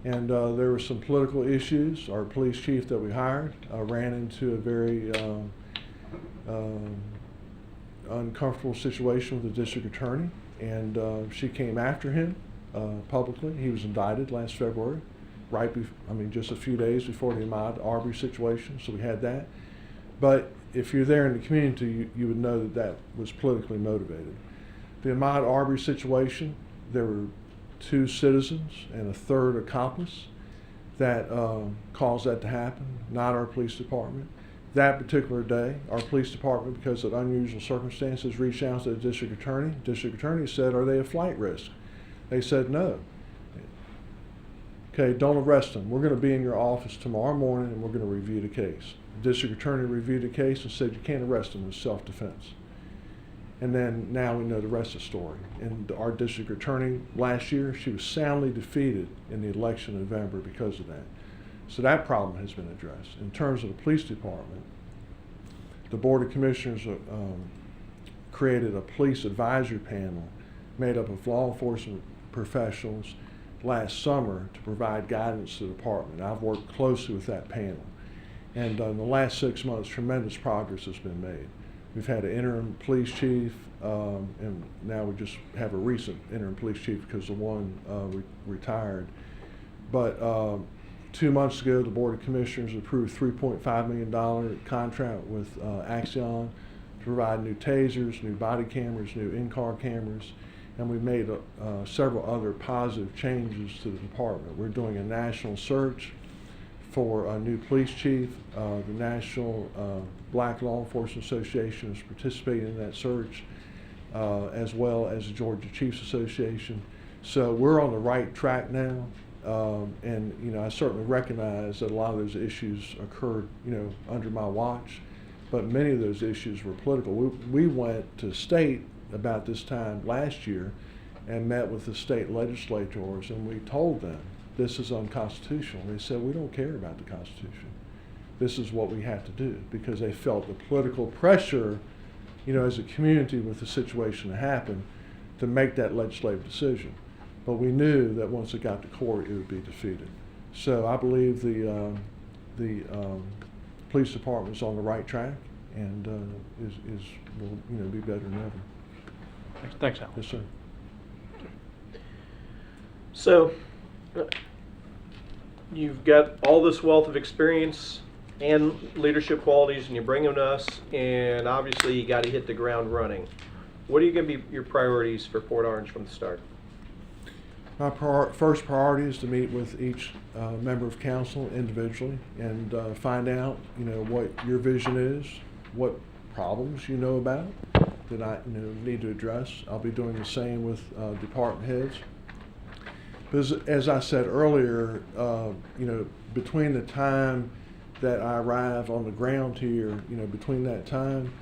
Speaker 11: And there were some political issues. Our police chief that we hired ran into a very uncomfortable situation with the district attorney, and she came after him publicly. He was indicted last February, just a few days before the Ahmaud Arbery situation, so we had that. But if you're there in the community, you would know that that was politically motivated. The Ahmaud Arbery situation, there were 2 citizens and a 3rd accomplice that caused that to happen, not our police department. That particular day, our police department, because of unusual circumstances, reached out to the district attorney. District attorney said, "Are they a flight risk?" They said, "No." Okay, don't arrest them. We're going to be in your office tomorrow morning and we're going to review the case. The district attorney reviewed the case and said, "You can't arrest them, it's self-defense." And then now we know the rest of the story. And our district attorney last year, she was soundly defeated in the election in November because of that. So that problem has been addressed. In terms of the police department, the Board of Commissioners created a police advisory panel made up of law enforcement professionals last summer to provide guidance to the department. I've worked closely with that panel. And in the last 6 months, tremendous progress has been made. We've had an interim police chief, and now we just have a recent interim police chief because the one retired. But 2 months ago, the Board of Commissioners approved a $3.5 million contract with Axion to provide new tasers, new body cameras, new in-car cameras, and we've made several other positive changes to the department. We're doing a national search for a new police chief. The National Black Law Enforcement Association is participating in that search, as well as the Georgia Chiefs Association. So we're on the right track now. And I certainly recognize that a lot of those issues occurred, under my watch, but many of those issues were political. We went to state about this time last year and met with the state legislators, and we told them this is unconstitutional. They said, "We don't care about the Constitution. This is what we have to do," because they felt the political pressure, as a community with the situation that happened, to make that legislative decision. But we knew that once it got to court, it would be defeated. So I believe the police department is on the right track and will be better than ever.
Speaker 7: Thanks, Al.
Speaker 11: Yes, sir.
Speaker 1: So, you've got all this wealth of experience and leadership qualities, and you bring them to us, and obviously you got to hit the ground running. What are going to be your priorities for Port Orange from the start?
Speaker 11: My first priority is to meet with each member of council individually and find out, what your vision is, what problems you know about that I need to address. I'll be doing the same with department heads. Because as I said earlier, between the time that I arrive on the ground here, between that time,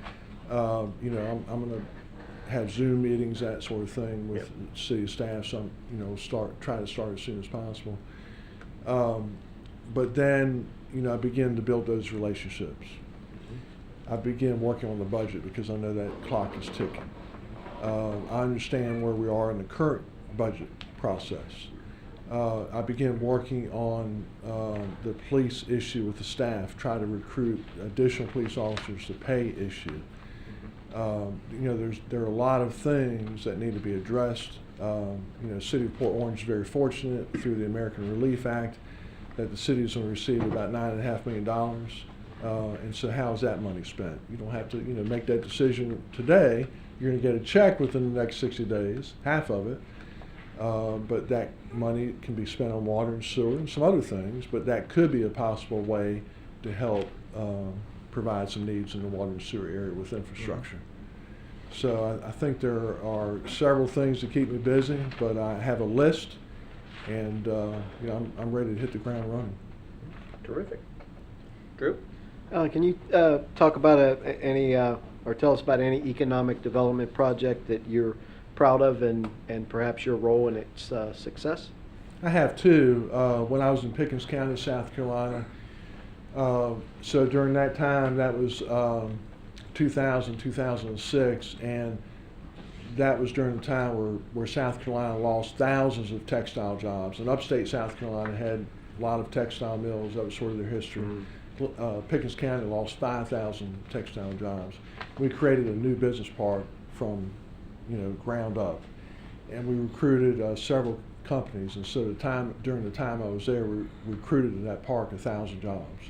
Speaker 11: I'm going to have Zoom meetings, that sort of thing, with city staff. So try to start as soon as possible. But then, I begin to build those relationships. I begin working on the budget because I know that clock is ticking. I understand where we are in the current budget process. I begin working on the police issue with the staff, try to recruit additional police officers, the pay issue. There are a lot of things that need to be addressed. City of Port Orange is very fortunate through the American Relief Act that the city is going to receive about $9.5 million. And so how is that money spent? You don't have to, make that decision today. You're going to get a check within the next 60 days, half of it. But that money can be spent on water and sewer and some other things, but that could be a possible way to help provide some needs in the water and sewer area with infrastructure. So I think there are several things to keep me busy, but I have a list, and I'm ready to hit the ground running.
Speaker 1: Terrific. Drew?
Speaker 8: Can you talk about any or tell us about any economic development project that you're proud of and perhaps your role in its success?
Speaker 11: I have two. When I was in Pickens County, South Carolina, so during that time, that was 2006, and that was during the time where South Carolina lost thousands of textile jobs, and upstate South Carolina had a lot of textile mills. That was sort of their history. Pickens County lost 5,000 textile jobs. We created a new business park from ground up, and we recruited several companies, and so during the time I was there, we recruited in that park 1,000 jobs.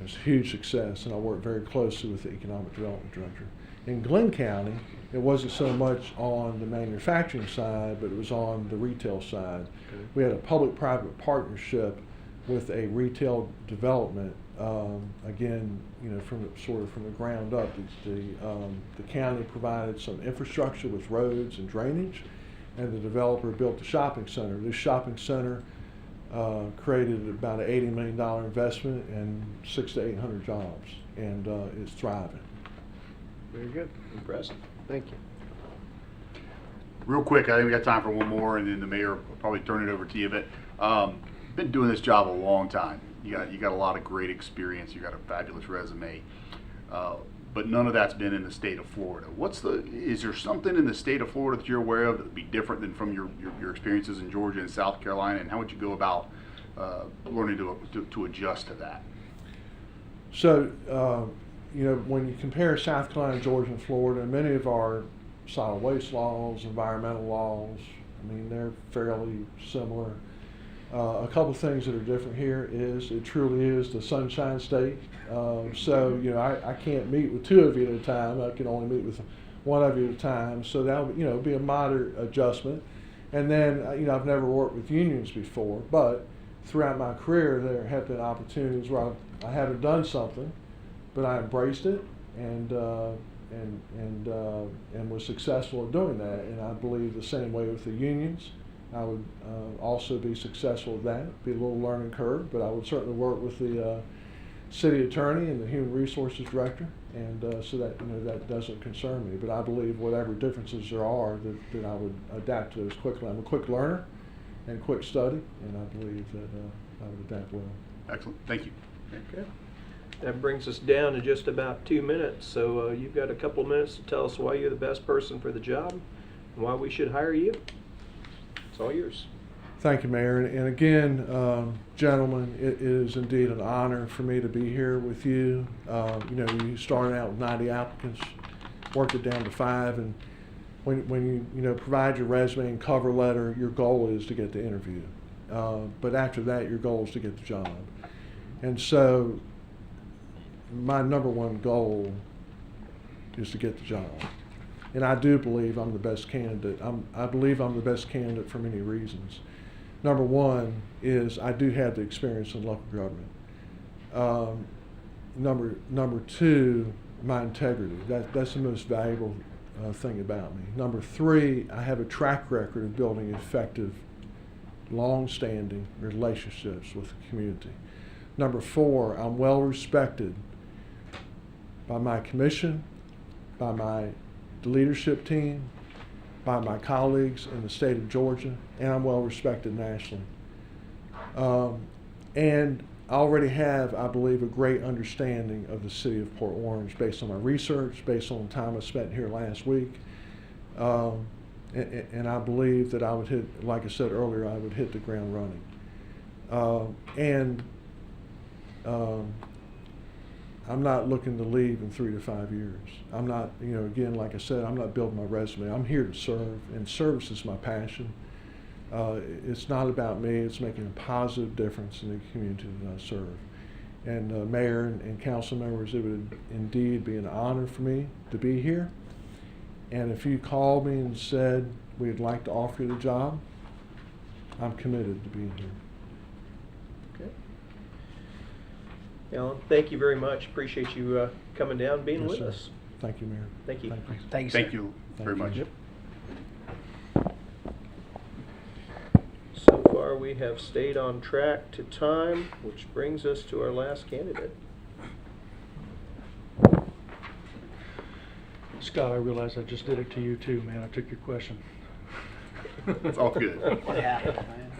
Speaker 11: It was a huge success, and I worked very closely with the economic development director. In Glenn County, it wasn't so much on the manufacturing side, but it was on the retail side. Okay. We had a public-private partnership with a retail development. Again, from the ground up. The county provided some infrastructure with roads and drainage, and the developer built a shopping center. This shopping center created about an $80 million investment and 600 to 800 jobs, and it's thriving.
Speaker 8: Very good.
Speaker 1: Impressive.
Speaker 8: Thank you.
Speaker 4: Real quick, I think we got time for one more, and then the mayor will probably turn it over to you. But been doing this job a long time. You got a lot of great experience. You got a fabulous resume, but none of that's been in the state of Florida. Is there something in the state of Florida that you're aware of that would be different than from your experiences in Georgia and South Carolina? And how would you go about learning to adjust to that?
Speaker 11: So, when you compare South Carolina, Georgia, and Florida, many of our solid waste laws, environmental laws, they're fairly similar. A couple of things that are different here is it truly is the Sunshine State. I can't meet with two of you at a time. I can only meet with one of you at a time. So that would be a moderate adjustment. And then I've never worked with unions before, but throughout my career there have been opportunities where I haven't done something, but I embraced it and was successful at doing that. And I believe the same way with the unions. I would also be successful at that. Be a little learning curve, but I would certainly work with the city attorney and the human resources director, and so that that doesn't concern me. But I believe whatever differences there are, that I would adapt to those quickly. I'm a quick learner and quick study, and I believe that I would adapt well.
Speaker 4: Excellent. Thank you.
Speaker 1: Okay. That brings us down to just about 2 minutes. So you've got a couple of minutes to tell us why you're the best person for the job and why we should hire you. It's all yours.
Speaker 11: Thank you, Mayor. And again, gentlemen, it is indeed an honor for me to be here with you. You started out with 90 applicants, worked it down to 5, and when you provide your resume and cover letter, your goal is to get the interview. But after that, your goal is to get the job. And so my number one goal is to get the job. And I do believe I'm the best candidate. I believe I'm the best candidate for many reasons. Number one is I do have the experience in local government. Number two, my integrity. That's the most valuable thing about me. Number three, I have a track record of building effective, long-standing relationships with the community. Number four, I'm well respected by my commission, by my leadership team, by my colleagues in the state of Georgia, and I'm well respected nationally. And I already have, I believe, a great understanding of the city of Port Orange based on my research, based on the time I spent here last week. And I believe that I would hit, like I said earlier, I would hit the ground running. I'm not looking to leave in 3 to 5 years. I'm not, again, like I said, I'm not building my resume. I'm here to serve, and service is my passion. It's not about me. It's making a positive difference in the community that I serve. And Mayor and council members, it would indeed be an honor for me to be here. And if you called me and said, we'd like to offer you the job, I'm committed to being here.
Speaker 1: Okay. Alan, thank you very much. Appreciate you coming down and being
Speaker 11: Yes,
Speaker 1: with
Speaker 11: sir.
Speaker 1: us.
Speaker 11: Thank you, Mayor.
Speaker 1: Thank you.
Speaker 2: Thank you, sir.
Speaker 4: Thank you very
Speaker 11: Thank
Speaker 4: much.
Speaker 11: you.
Speaker 1: So far, we have stayed on track to time, which brings us to our last candidate.
Speaker 7: Scott, I realize I just did it to you too, man. I took your question.
Speaker 4: It's all good.
Speaker 2: Yeah, man.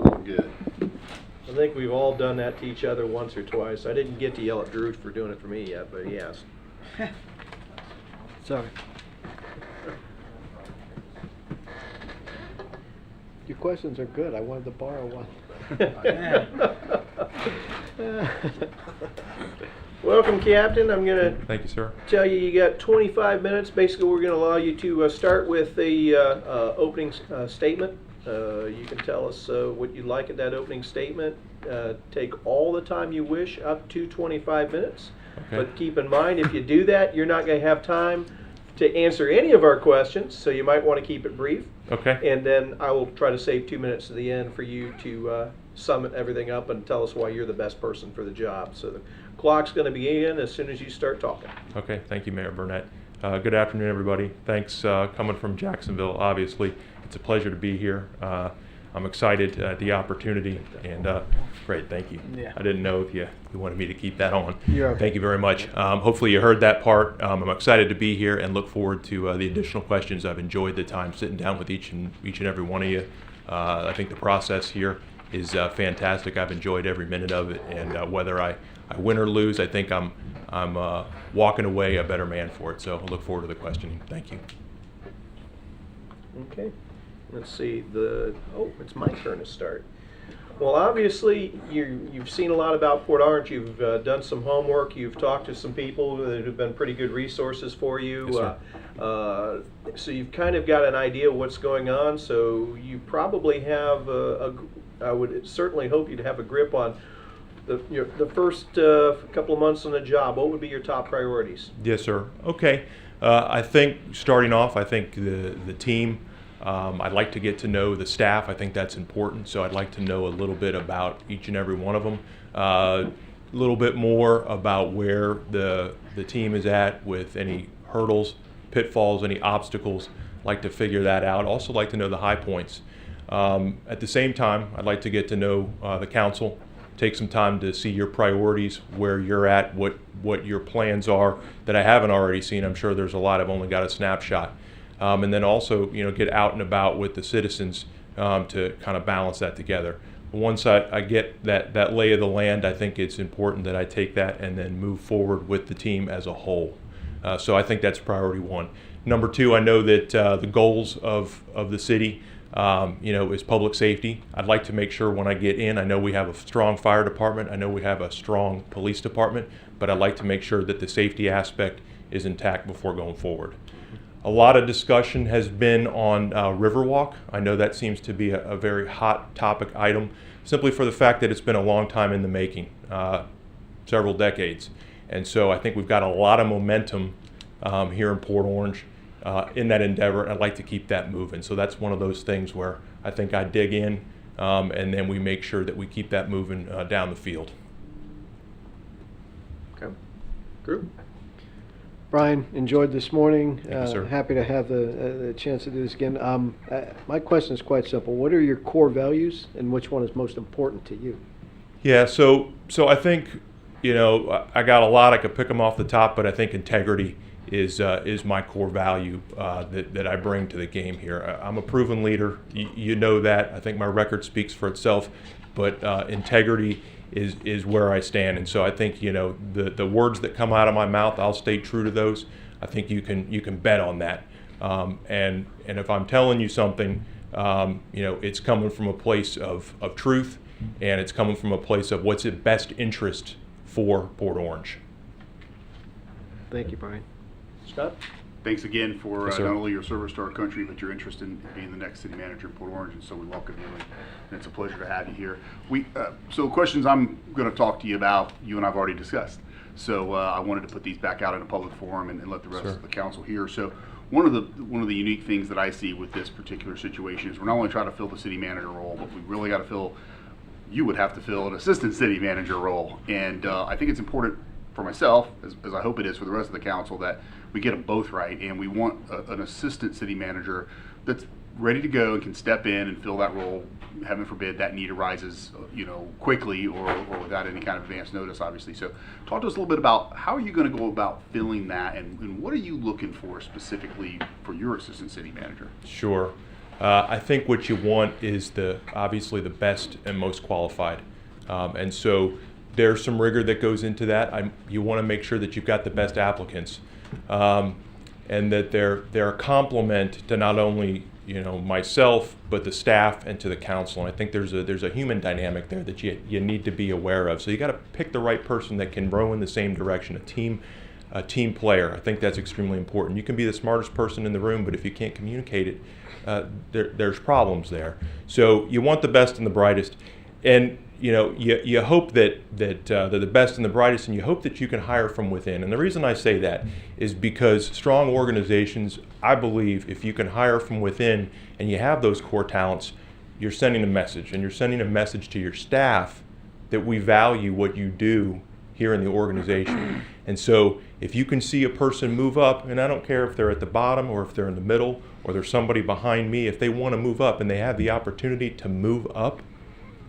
Speaker 4: All good.
Speaker 1: I think we've all done that to each other once or twice. I didn't get to yell at Drew for doing it for me yet, but yes.
Speaker 8: Sorry. Your questions are good. I wanted to borrow one.
Speaker 1: Welcome, Captain. I'm going to
Speaker 12: Thank you, sir.
Speaker 1: tell you got 25 minutes. Basically, we're going to allow you to start with the opening statement. You can tell us what you'd like in that opening statement. Take all the time you wish, up to 25 minutes.
Speaker 12: Okay.
Speaker 1: But keep in mind, if you do that, you're not going to have time to answer any of our questions, so you might want to keep it brief.
Speaker 12: Okay.
Speaker 1: And then I will try to save 2 minutes at the end for you to sum everything up and tell us why you're the best person for the job. So the clock's going to begin as soon as you start talking.
Speaker 12: Okay. Thank you, Mayor Burnett. Good afternoon, everybody. Thanks coming from Jacksonville. Obviously, it's a pleasure to be here. I'm excited at the opportunity, and great, thank you.
Speaker 2: Yeah.
Speaker 12: I didn't know if you wanted me to keep that on.
Speaker 8: You're okay.
Speaker 12: Thank you very much. Hopefully you heard that part. I'm excited to be here and look forward to the additional questions. I've enjoyed the time sitting down with each and every one of you. I think the process here is fantastic. I've enjoyed every minute of it, and whether I win or lose, I think I'm walking away a better man for it. So I look forward to the questioning. Thank you.
Speaker 1: Okay. Let's see, it's my turn to start. Well, obviously, you've seen a lot about Port Orange. You've done some homework. You've talked to some people that have been pretty good resources for you.
Speaker 12: Yes,
Speaker 1: So you've kind of got an idea of what's going on. So you probably have I would certainly hope you'd have a grip on the first couple of months on the job. What would be your top priorities?
Speaker 12: Yes, sir. Okay. I think starting off, I think the team. I'd like to get to know the staff. I think that's important. So I'd like to know a little bit about each and every one of them. A little bit more about where the team is at with any hurdles, pitfalls, any obstacles. Like to figure that out. Also like to know the high points. At the same time, I'd like to get to know the council. Take some time to see your priorities, where you're at, what your plans are that I haven't already seen. I'm sure there's a lot. I've only got a snapshot. And then also, get out and about with the citizens to kind of balance that together. Once I get that lay of the land, I think it's important that I take that and then move forward with the team as a whole. So I think that's priority one. Number two, I know that the goals of the city, is public safety. I'd like to make sure when I get in, I know we have a strong fire department. I know we have a strong police department, but I'd like to make sure that the safety aspect is intact before going forward. A lot of discussion has been on Riverwalk. I know that seems to be a very hot topic item, simply for the fact that it's been a long time in the making, several decades. And so I think we've got a lot of momentum here in Port Orange in that endeavor, and I'd like to keep that moving. So that's one of those things where I think I dig in, and then we make sure that we keep that moving down the field.
Speaker 1: Okay. Drew?
Speaker 8: Brian, enjoyed this morning.
Speaker 12: Thank you, sir.
Speaker 8: Happy to have the chance to do this again. My question is quite simple. What are your core values, and which one is most important to you?
Speaker 12: Yeah, so I think, I got a lot. I could pick them off the top, but I think integrity is my core value that I bring to the game here. I'm a proven leader. You know that. I think my record speaks for itself, but integrity is where I stand. And so I think, the words that come out of my mouth, I'll stay true to those. I think you can bet on that. And if I'm telling you something, it's coming from a place of truth, and it's coming from a place of what's in best interest for Port Orange.
Speaker 8: Thank you, Brian.
Speaker 1: Scott?
Speaker 4: Thanks again for
Speaker 12: Yes, sir.
Speaker 4: not only your service to our country, but your interest in being the next city manager in Port Orange, and so we welcome you, and it's a pleasure to have you here. So questions I'm going to talk to you about, you and I've already discussed. So I wanted to put these back out in a public forum and let the rest
Speaker 12: Sure.
Speaker 4: of the council hear. So one of the unique things that I see with this particular situation is we're not only trying to fill the city manager role, but we really got to fill. You would have to fill an assistant city manager role, and I think it's important for myself, as I hope it is for the rest of the council, that we get them both right, and we want an assistant city manager that's ready to go and can step in and fill that role. Heaven forbid that need arises, quickly or without any kind of advance notice, obviously. So, talk to us a little bit about how are you going to go about filling that, and what are you looking for specifically for your assistant city manager?
Speaker 12: Sure. I think what you want is obviously the best and most qualified. And so there's some rigor that goes into that. You want to make sure that you've got the best applicants, and that they're a complement to not only myself, but the staff and to the council. And I think there's a human dynamic there that you need to be aware of. So you got to pick the right person that can row in the same direction. A team player. I think that's extremely important. You can be the smartest person in the room, but if you can't communicate it, there's problems there. So you want the best and the brightest, and you hope that they're the best and the brightest, and you hope that you can hire from within. And the reason I say that is because strong organizations, I believe, if you can hire from within and you have those core talents, you're sending a message, and you're sending a message to your staff that we value what you do here in the organization. And so if you can see a person move up, and I don't care if they're at the bottom or if they're in the middle or there's somebody behind me, if they want to move up and they have the opportunity to move up,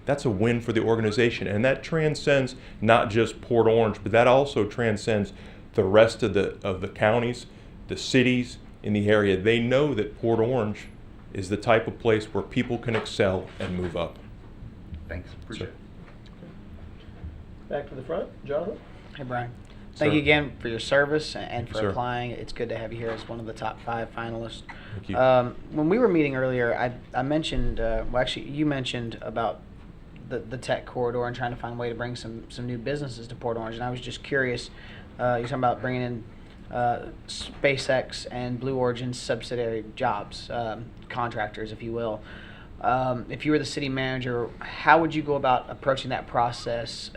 Speaker 12: that's a win for the organization. And that transcends not just Port Orange, but that also transcends the rest of the counties, the cities in the area. They know that Port Orange is the type of place where people can excel and move up.
Speaker 4: Thanks. Appreciate it.
Speaker 1: Back to the front, Jonathan?
Speaker 2: Hey, Brian. Thank
Speaker 12: Sir.
Speaker 2: you again for your service and for
Speaker 12: Sir.
Speaker 2: applying. It's good to have you here as one of the top 5 finalists.
Speaker 12: Thank you.
Speaker 2: When we were meeting earlier, I mentioned, you mentioned about the tech corridor and trying to find a way to bring some new businesses to Port Orange. And I was just curious, you're talking about bringing in SpaceX and Blue Origin subsidiary jobs, contractors, if you will. If you were the city manager, how would you go about approaching that process?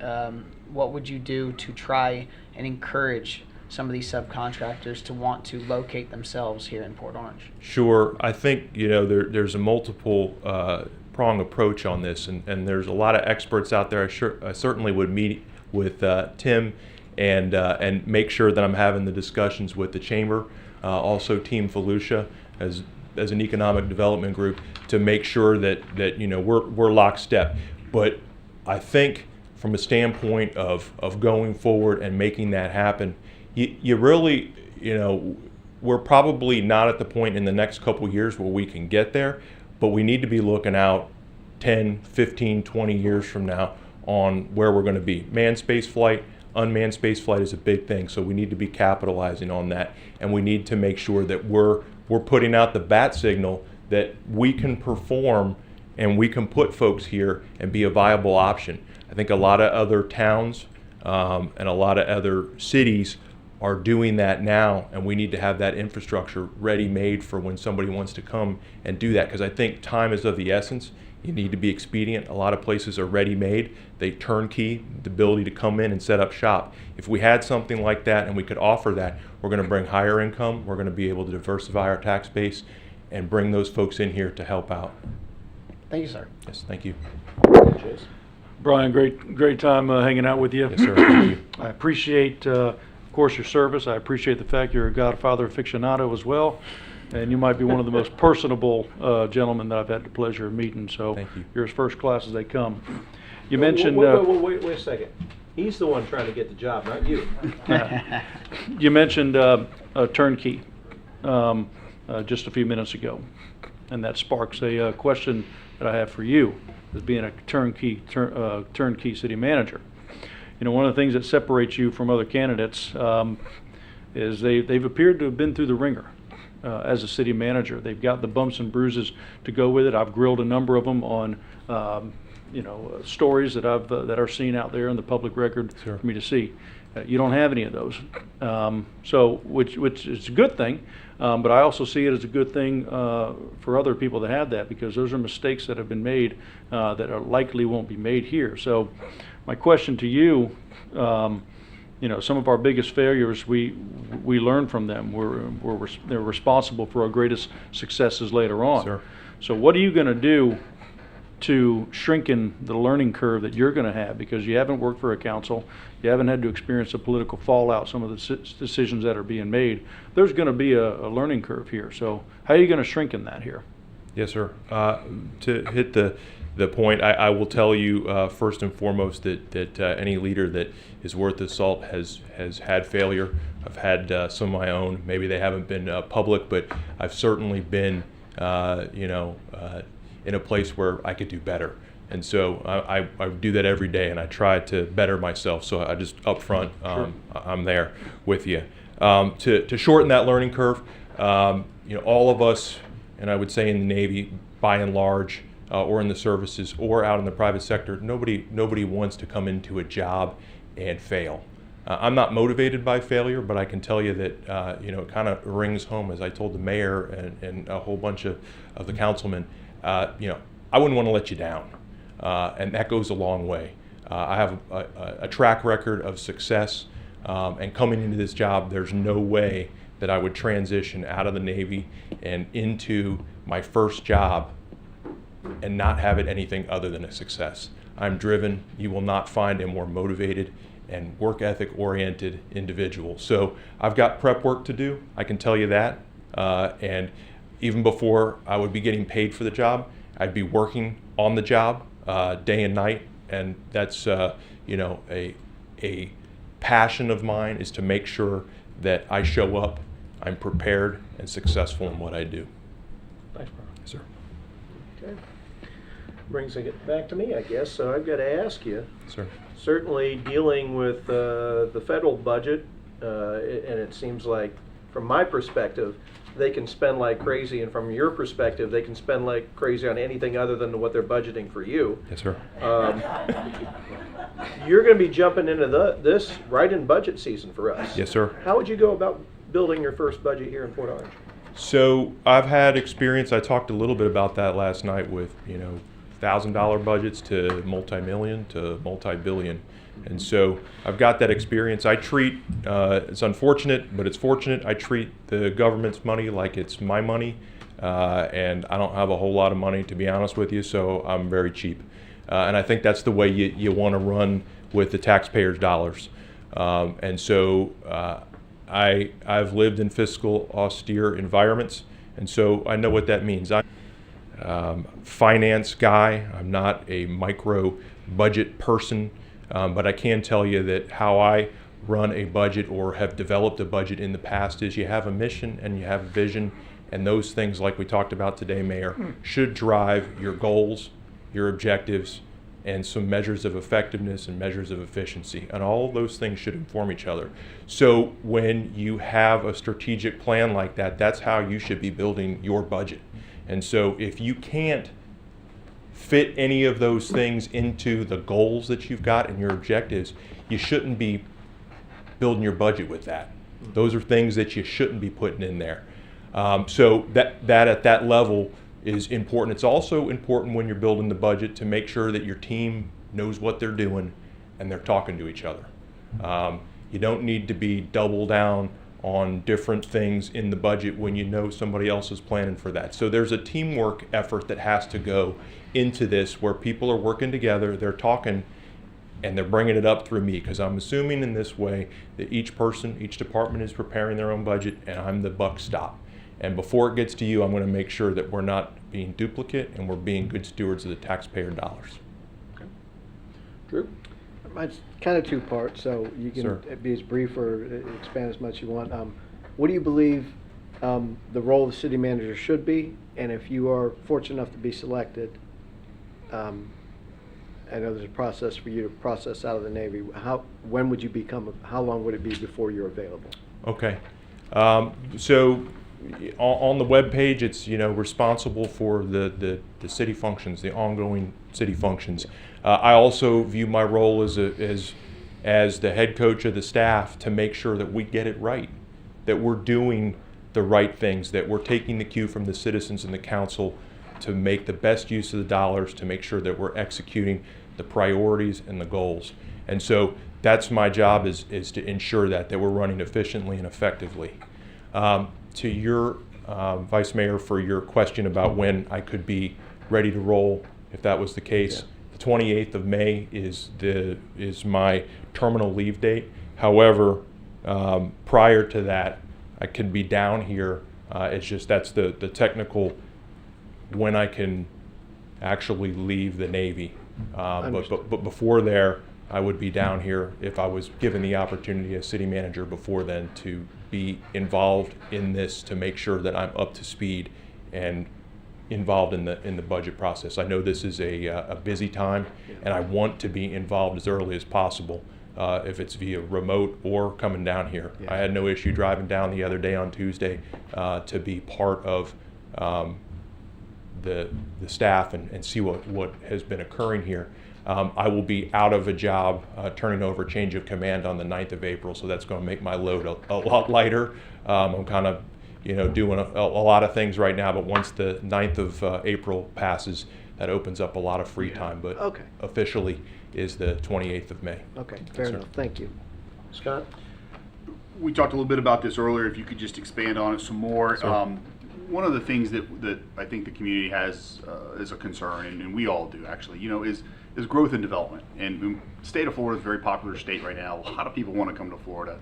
Speaker 2: What would you do to try and encourage some of these subcontractors to want to locate themselves here in Port Orange?
Speaker 12: Sure. I think there's a multiple prong approach on this, and there's a lot of experts out there. I certainly would meet with Tim and make sure that I'm having the discussions with the chamber, also Team Felucia as an economic development group, to make sure that we're lockstep. But I think from a standpoint of going forward and making that happen, you really, we're probably not at the point in the next couple of years where we can get there, but we need to be looking out 10, 15, 20 years from now on where we're going to be. Manned space flight, unmanned space flight is a big thing, so we need to be capitalizing on that, and we need to make sure that we're putting out the bat signal that we can perform and we can put folks here and be a viable option. I think a lot of other towns and a lot of other cities are doing that now, and we need to have that infrastructure ready-made for when somebody wants to come and do that, because I think time is of the essence. You need to be expedient. A lot of places are ready-made. They turnkey the ability to come in and set up shop. If we had something like that and we could offer that, we're going to bring higher income. We're going to be able to diversify our tax base and bring those folks in here to help out.
Speaker 2: Thank you, sir.
Speaker 12: Yes, thank you.
Speaker 1: Chase?
Speaker 7: Brian, great time hanging out with you.
Speaker 12: Yes, sir. Thank you.
Speaker 7: I appreciate, of course, your service. I appreciate the fact you're a Godfather aficionado as well. And you might be one of the most personable gentlemen that I've had the pleasure of meeting. So
Speaker 12: Thank you.
Speaker 7: you're as first class as they come. You mentioned
Speaker 1: Wait a second. He's the one trying to get the job, not you.
Speaker 7: you mentioned turnkey just a few minutes ago, and that sparks a question that I have for you as being a turnkey city manager. One of the things that separates you from other candidates is they've appeared to have been through the ringer. As a city manager, they've got the bumps and bruises to go with it. I've grilled a number of them on, stories that that are seen out there in the public record
Speaker 12: Sure.
Speaker 7: for me to see. You don't have any of those. So, which is a good thing, but I also see it as a good thing for other people that have that, because those are mistakes that have been made that are likely won't be made here. So, my question to you, some of our biggest failures, we learn from them. They're responsible for our greatest successes later on.
Speaker 12: Sure.
Speaker 7: So, what are you going to do to shrinken the learning curve that you're going to have, because you haven't worked for a council, you haven't had to experience the political fallout, some of the decisions that are being made. There's going to be a learning curve here. So how are you going to shrinken that here?
Speaker 12: Yes, sir. To hit the point, I will tell you first and foremost that any leader that is worth the salt has had failure. I've had some of my own. Maybe they haven't been public, but I've certainly been, in a place where I could do better. And so I do that every day, and I try to better myself. So I just up front, I'm there with you. To shorten that learning curve, all of us, and I would say in the Navy, by and large, or in the services, or out in the private sector, nobody wants to come into a job and fail. I'm not motivated by failure, but I can tell you that it kind of rings home, as I told the mayor and a whole bunch of the councilmen. I wouldn't want to let you down, and that goes a long way. I have a track record of success, and coming into this job, there's no way that I would transition out of the Navy and into my first job and not have it anything other than a success. I'm driven. You will not find a more motivated and work ethic oriented individual. So I've got prep work to do, I can tell you that, and even before I would be getting paid for the job, I'd be working on the job day and night, and that's a passion of mine, is to make sure that I show up, I'm prepared and successful in what I do.
Speaker 7: Thanks, Brian.
Speaker 12: Yes, sir.
Speaker 1: Okay. Brings it back to me, I guess. So I've got to ask you.
Speaker 12: Sir.
Speaker 1: Certainly dealing with the federal budget, and it seems like, from my perspective, they can spend like crazy, and from your perspective, they can spend like crazy on anything other than what they're budgeting for you.
Speaker 12: Yes, sir.
Speaker 1: You're going to be jumping into this right in budget season for us.
Speaker 12: Yes, sir.
Speaker 1: How would you go about building your first budget here in Fort Orange?
Speaker 12: So I've had experience. I talked a little bit about that last night with $1,000 budgets to multi-million to multi-billion. And so I've got that experience. I treat, it's unfortunate, but it's fortunate, I treat the government's money like it's my money. And I don't have a whole lot of money, to be honest with you, so I'm very cheap. And I think that's the way you want to run with the taxpayers' dollars. And so I've lived in fiscal austere environments, and so I know what that means. I'm finance guy. I'm not a micro budget person, but I can tell you that how I run a budget or have developed a budget in the past is you have a mission and you have a vision, and those things, like we talked about today, Mayor, should drive your goals, your objectives, and some measures of effectiveness and measures of efficiency. And all of those things should inform each other. So when you have a strategic plan like that, that's how you should be building your budget. And so if you can't fit any of those things into the goals that you've got and your objectives, you shouldn't be building your budget with that. Those are things that you shouldn't be putting in there. So that at that level is important. It's also important when you're building the budget to make sure that your team knows what they're doing and they're talking to each other. You don't need to be double down on different things in the budget when you know somebody else is planning for that. So there's a teamwork effort that has to go into this, where people are working together, they're talking, and they're bringing it up through me, because I'm assuming in this way that each person, each department is preparing their own budget, and I'm the buck stop. And before it gets to you, I'm going to make sure that we're not being duplicate and we're being good stewards of the taxpayer dollars.
Speaker 1: Okay. Drew?
Speaker 8: Mine's kind of two parts, so you can
Speaker 12: Sure.
Speaker 8: be as brief or expand as much as you want. What do you believe the role of the city manager should be? And if you are fortunate enough to be selected, I know there's a process for you to process out of the Navy. When would you how long would it be before you're available?
Speaker 12: Okay. So on the web page, it's responsible for the city functions, the ongoing city functions. I also view my role as as the head coach of the staff to make sure that we get it right, that we're doing the right things, that we're taking the cue from the citizens and the council to make the best use of the dollars, to make sure that we're executing the priorities and the goals. And so that's my job, is to ensure that we're running efficiently and effectively. To your Vice Mayor, for your question about when I could be ready to roll, if that was the case, the 28th of May is my terminal leave date. However, prior to that, I can be down here. It's just that's the technical when I can actually leave the Navy. But before there, I would be down here if I was given the opportunity as city manager before then to be involved in this, to make sure that I'm up to speed and involved in the budget process. I know this is a busy time, and I want to be involved as early as possible, if it's via remote or coming down here. I had no issue driving down the other day on Tuesday to be part of the staff and see what has been occurring here. I will be out of a job, turning over change of command on the 9th of April, so that's going to make my load a lot lighter. I'm kind of, doing a lot of things right now, but once the 9th of April passes, that opens up a lot of free time. But officially is the 28th of May.
Speaker 8: Okay, fair enough. Thank you.
Speaker 1: Scott?
Speaker 4: We talked a little bit about this earlier. If you could just expand on it some more.
Speaker 12: Sure.
Speaker 4: One of the things that I think the community has is a concern, and we all do actually, is growth and development. And the state of Florida is a very popular state right now. A lot of people want to come to Florida.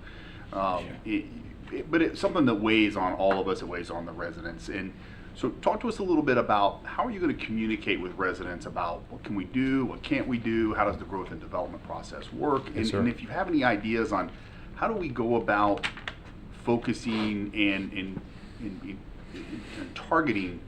Speaker 4: But it's something that weighs on all of us. It weighs on the residents. And so talk to us a little bit about how are you going to communicate with residents about what can we do, what can't we do, how does the growth and development process work?
Speaker 12: Yes,
Speaker 4: and if you have any ideas on how do we go about focusing and targeting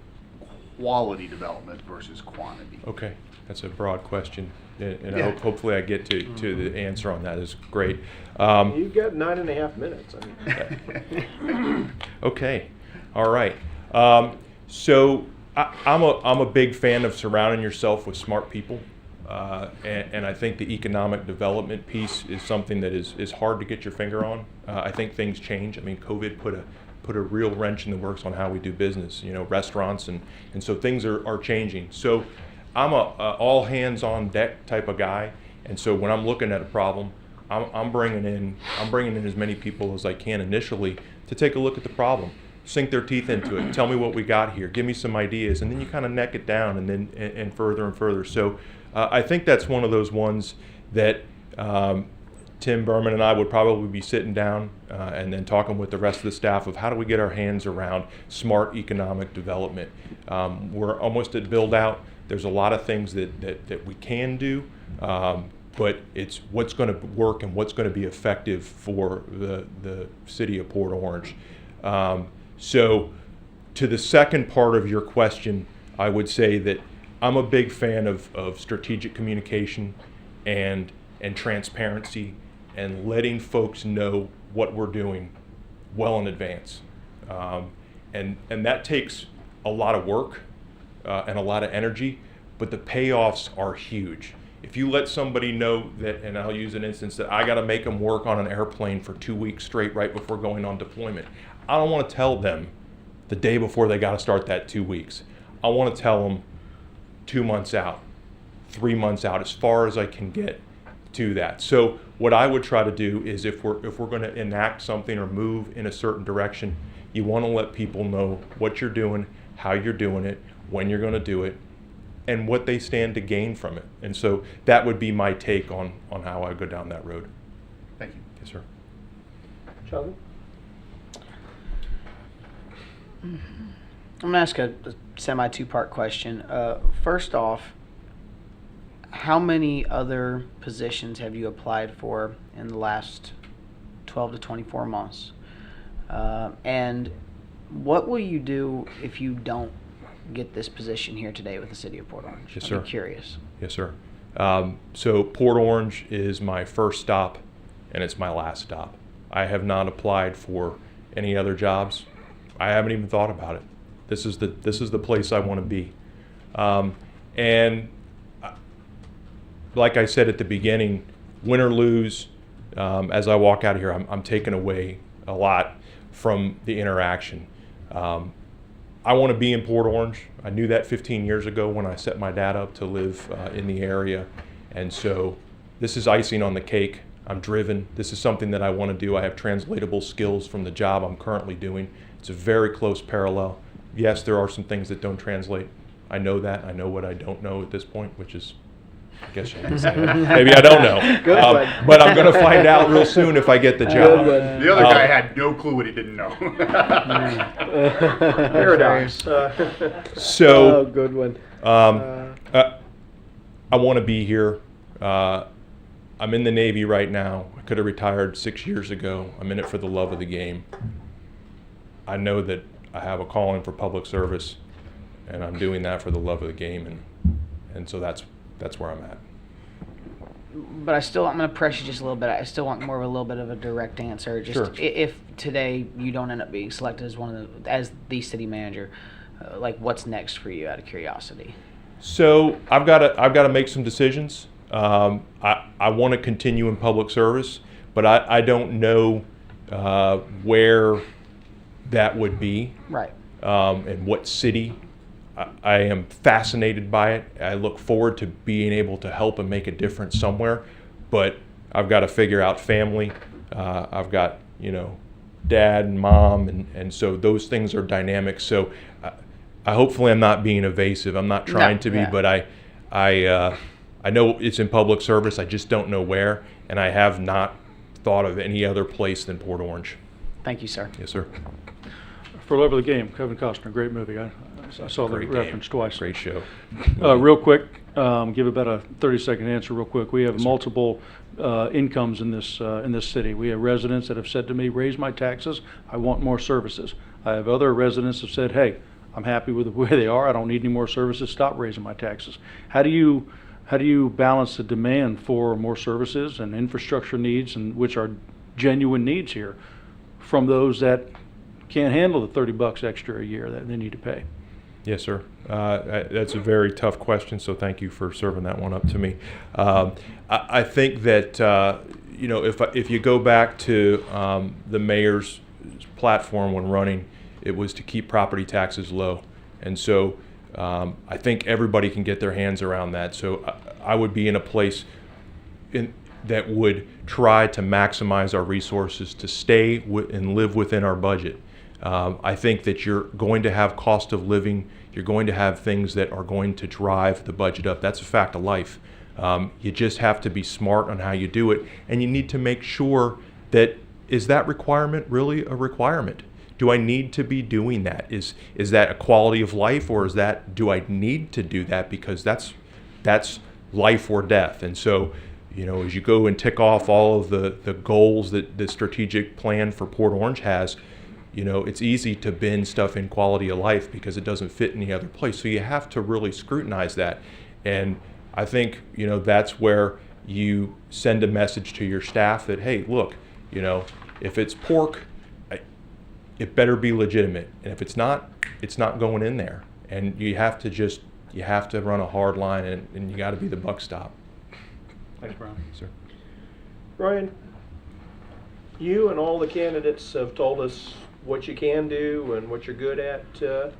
Speaker 4: quality development versus quantity.
Speaker 12: Okay, that's a broad question, and I hopefully I get to the answer on that. Is great.
Speaker 1: You've got 9.5 minutes.
Speaker 12: Okay, all right. So I'm a big fan of surrounding yourself with smart people, and I think the economic development piece is something that is hard to get your finger on. I think things change. I mean, COVID put a real wrench in the works on how we do business, restaurants, and so things are changing. So I'm a all hands on deck type of guy, and so when I'm looking at a problem, I'm bringing in as many people as I can initially to take a look at the problem, sink their teeth into it, tell me what we got here, give me some ideas, and then you kind of neck it down and further and further. So I think that's one of those ones that Tim Berman and I would probably be sitting down and then talking with the rest of the staff of how do we get our hands around smart economic development. We're almost at build out. There's a lot of things that we can do, but it's what's going to work and what's going to be effective for the city of Port Orange. So to the second part of your question, I would say that I'm a big fan of strategic communication and transparency and letting folks know what we're doing well in advance. And that takes a lot of work and a lot of energy, but the payoffs are huge. If you let somebody know that, and I'll use an instance, that I gotta make them work on an airplane for 2 weeks straight right before going on deployment, I don't wanna tell them the day before they gotta start that 2 weeks. I wanna tell them 2 months out, 3 months out, as far as I can get to that. So what I would try to do is if we're going to enact something or move in a certain direction, you want to let people know what you're doing, how you're doing it, when you're going to do it, and what they stand to gain from it. And so that would be my take on how I go down that road.
Speaker 4: Thank you.
Speaker 12: Yes, sir.
Speaker 1: Charlie?
Speaker 2: I'm going to ask a semi two-part question. First off, how many other positions have you applied for in the last 12 to 24 months? And what will you do if you don't get this position here today with the city of Port Orange?
Speaker 12: Yes, sir.
Speaker 2: I'm curious.
Speaker 12: Yes, sir. So Port Orange is my first stop, and it's my last stop. I have not applied for any other jobs. I haven't even thought about it. This is the place I want to be. And like I said at the beginning, win or lose, as I walk out of here, I'm taking away a lot from the interaction. I want to be in Port Orange. I knew that 15 years ago when I set my dad up to live in the area. And so this is icing on the cake. I'm driven. This is something that I want to do. I have translatable skills from the job I'm currently doing. It's a very close parallel. Yes, there are some things that don't translate. I know that. I know what I don't know at this point, which is, I guess you can say that. Maybe I don't know.
Speaker 8: Good one.
Speaker 12: But I'm going to find out real soon if I get the job.
Speaker 8: Good one.
Speaker 4: The other guy had no clue what he didn't know.
Speaker 1: Paradox.
Speaker 12: So,
Speaker 8: Oh, good one.
Speaker 12: I want to be here. I'm in the Navy right now. I could have retired 6 years ago. I'm in it for the love of the game. I know that I have a calling for public service, and I'm doing that for the love of the game, and so that's where I'm at.
Speaker 2: But I'm going to press you just a little bit. I still want more of a little bit of a direct answer. Just
Speaker 12: Sure.
Speaker 2: If today you don't end up being selected as the city manager, like what's next for you out of curiosity?
Speaker 12: So I've got to make some decisions. I want to continue in public service, but I don't know where that would be.
Speaker 2: Right.
Speaker 12: And what city. I am fascinated by it. I look forward to being able to help and make a difference somewhere, but I've got to figure out family. I've got, dad and mom, and so those things are dynamic. So I hopefully I'm not being evasive. I'm not trying to be,
Speaker 2: yeah.
Speaker 12: but I know it's in public service. I just don't know where, and I have not thought of any other place than Port Orange.
Speaker 2: Thank you, sir.
Speaker 12: Yes, sir.
Speaker 7: For Love of the Game, Kevin Costner, great movie. I saw the
Speaker 12: Great
Speaker 7: reference
Speaker 12: game.
Speaker 7: twice.
Speaker 12: Great show.
Speaker 7: Real quick, give about a 30-second answer real quick. We have multiple incomes in this city. We have residents that have said to me, raise my taxes, I want more services. I have other residents that have said, hey, I'm happy with the way they are, I don't need any more services, stop raising my taxes. How do you balance the demand for more services and infrastructure needs, and which are genuine needs here, from those that can't handle the $30 extra a year that they need to pay?
Speaker 12: Yes, sir. That's a very tough question, so thank you for serving that one up to me. I think that if you go back to the mayor's platform when running, it was to keep property taxes low, and so I think everybody can get their hands around that. So I would be in a place that would try to maximize our resources to stay and live within our budget. I think that you're going to have cost of living. You're going to have things that are going to drive the budget up. That's a fact of life. You just have to be smart on how you do it, and you need to make sure that, is that requirement really a requirement? Do I need to be doing that? Is that a quality of life, or do I need to do that because that's life or death? And so, as you go and tick off all of the goals that the strategic plan for Port Orange has, it's easy to bin stuff in quality of life because it doesn't fit any other place. So you have to really scrutinize that. And I think, that's where you send a message to your staff that, hey, look, if it's pork, it better be legitimate. And if it's not going in there. And you have to run a hard line, and you got to be the buck stop.
Speaker 7: Thanks, Brian.
Speaker 12: Sir.
Speaker 1: Ryan, you and all the candidates have told us what you can do and what you're good at.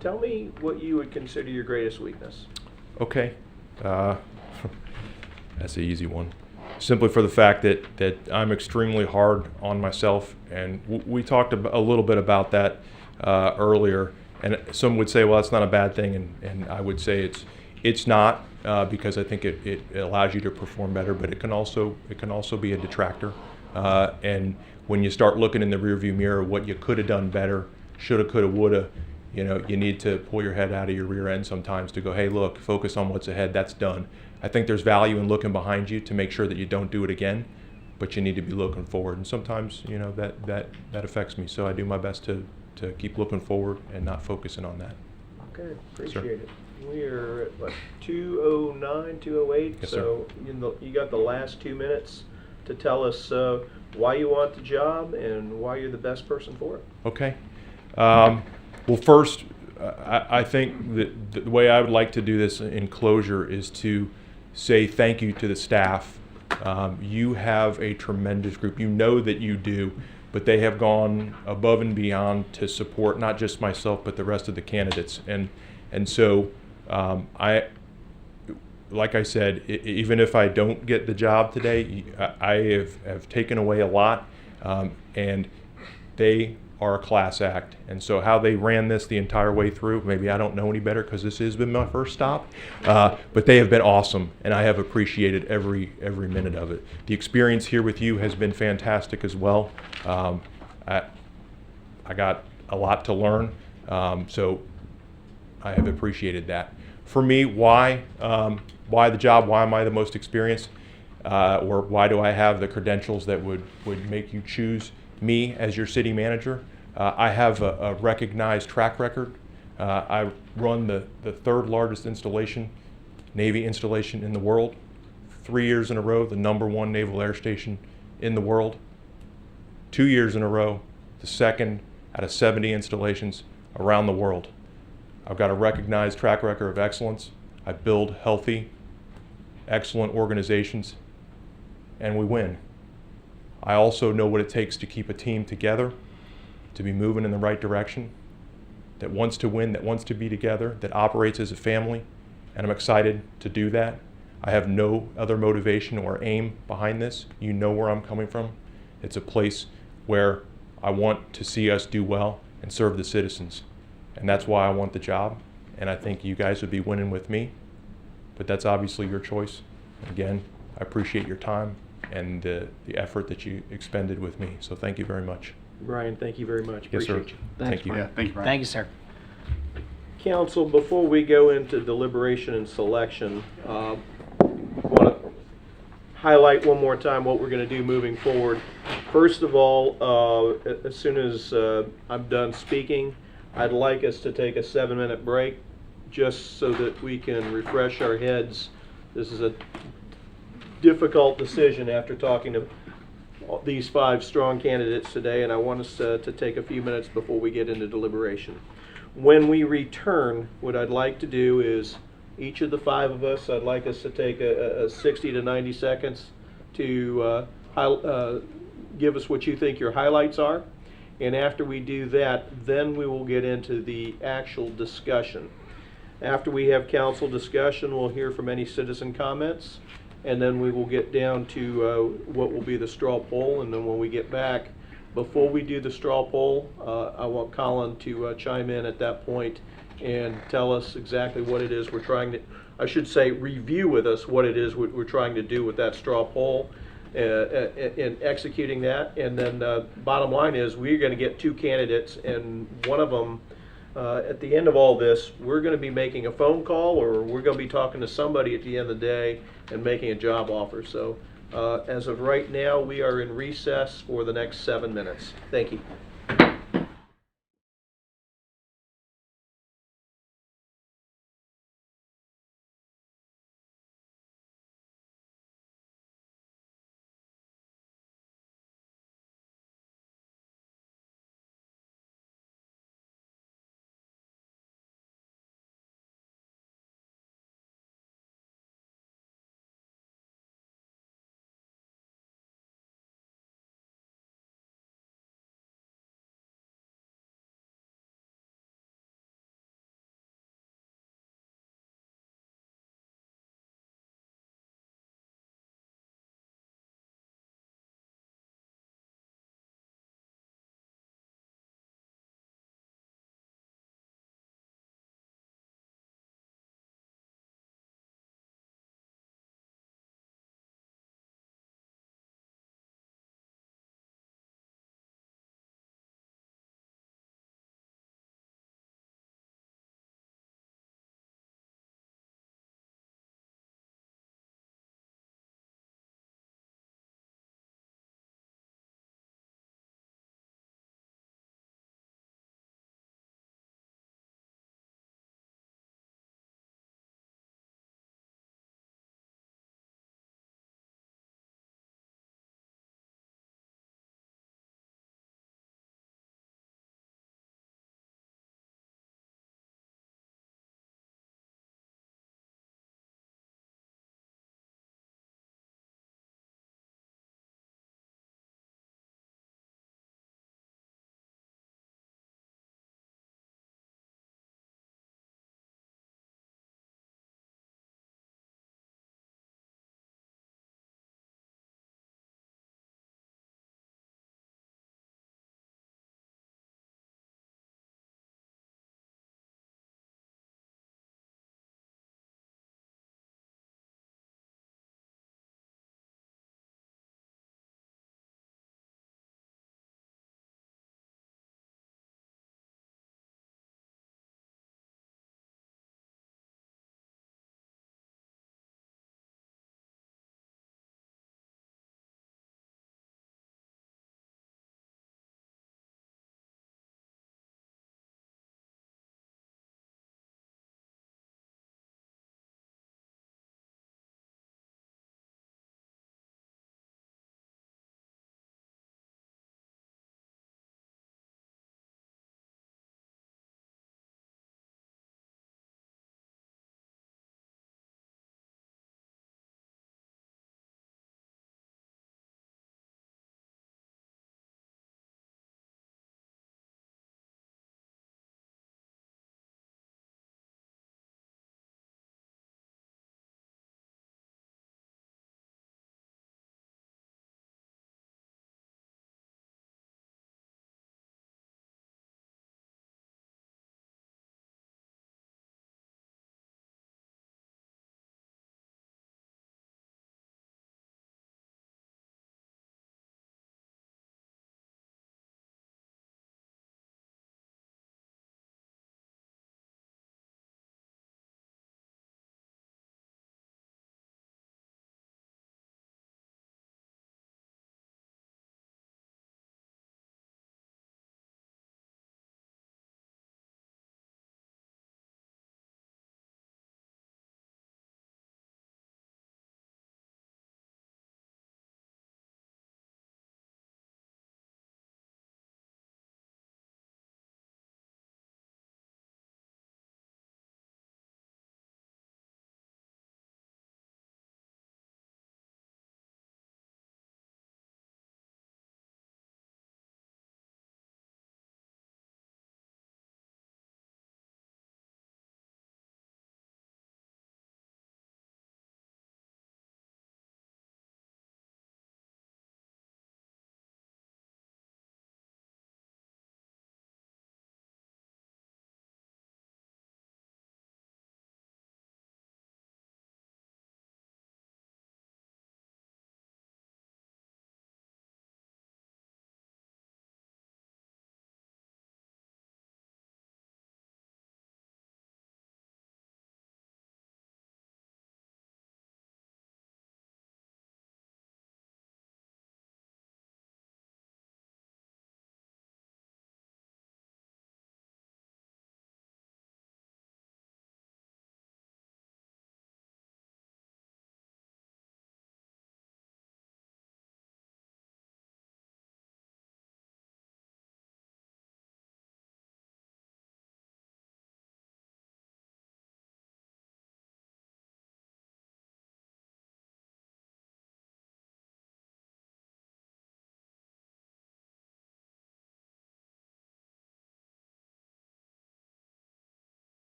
Speaker 1: Tell me what you would consider your greatest weakness.
Speaker 12: Okay. That's an easy one. Simply for the fact that I'm extremely hard on myself, and we talked a little bit about that earlier. And some would say, well, that's not a bad thing, and I would say it's not, because I think it allows you to perform better, but it can also be a detractor. And when you start looking in the rearview mirror, what you could have done better, shoulda, coulda, woulda, you need to pull your head out of your rear end sometimes to go, hey, look, focus on what's ahead. That's done. I think there's value in looking behind you to make sure that you don't do it again, but you need to be looking forward. And sometimes, that affects me. So I do my best to keep looking forward and not focusing on that.
Speaker 1: Okay, appreciate it. We're at what, 2:09, 2:08.
Speaker 12: Yes,
Speaker 1: so you got the last 2 minutes to tell us why you want the job and why you're the best person for it.
Speaker 12: Okay. Well, first, I think that the way I would like to do this in closure is to say thank you to the staff You have a tremendous group. You know that you do, but they have gone above and beyond to support not just myself, but the rest of the candidates. And so like I said, even if I don't get the job today, I have taken away a lot, and they are a class act. And so how they ran this the entire way through, maybe I don't know any better because this has been my first stop, but they have been awesome, and I have appreciated every minute of it. The experience here with you has been fantastic as well. I got a lot to learn, so I have appreciated that. For me, why the job? Why am I the most experienced? Or why do I have the credentials that would make you choose me as your city manager? I have a recognized track record. I run the third largest installation, Navy installation in the world. 3 years in a row, the #1 naval air station in the world. 2 years in a row, the second out of 70 installations around the world. I've got a recognized track record of excellence. I build healthy, excellent organizations, and we win. I also know what it takes to keep a team together, to be moving in the right direction, that wants to win, that wants to be together, that operates as a family, and I'm excited to do that. I have no other motivation or aim behind this. You know where I'm coming from. It's a place where I want to see us do well and serve the citizens. And that's why I want the job, and I think you guys would be winning with me, but that's obviously your choice. Again, I appreciate your time and the effort that you expended with me, so thank you very much.
Speaker 1: Brian, thank you very much.
Speaker 12: Yes, sir.
Speaker 1: Appreciate you.
Speaker 12: Thank you.
Speaker 4: Yeah, thank you, Brian.
Speaker 2: Thank you, sir.
Speaker 1: Council, before we go into deliberation and selection, I want to highlight one more time what we're going to do moving forward. First of all, as soon as I'm done speaking, I'd like us to take a 7-minute break just so that we can refresh our heads. This is a difficult decision after talking to these 5 strong candidates today, and I want us to take a few minutes before we get into deliberation. When we return, what I'd like to do is each of the 5 of us, I'd like us to take a 60 to 90 seconds to give us what you think your highlights are. And after we do that, then we will get into the actual discussion. After we have council discussion, we'll hear from any citizen comments, and then we will get down to what will be the straw poll. And then when we get back, before we do the straw poll, I want Colin to chime in at that point and tell us exactly what it is we're trying to, I should say, review with us what it is we're trying to do with that straw poll. In executing that, and then bottom line is we're going to get 2 candidates, and one of them at the end of all this, we're going to be making a phone call, or we're going to be talking to somebody at the end of the day and making a job offer. So as of right now, we are in recess for the next 7 minutes. Thank you.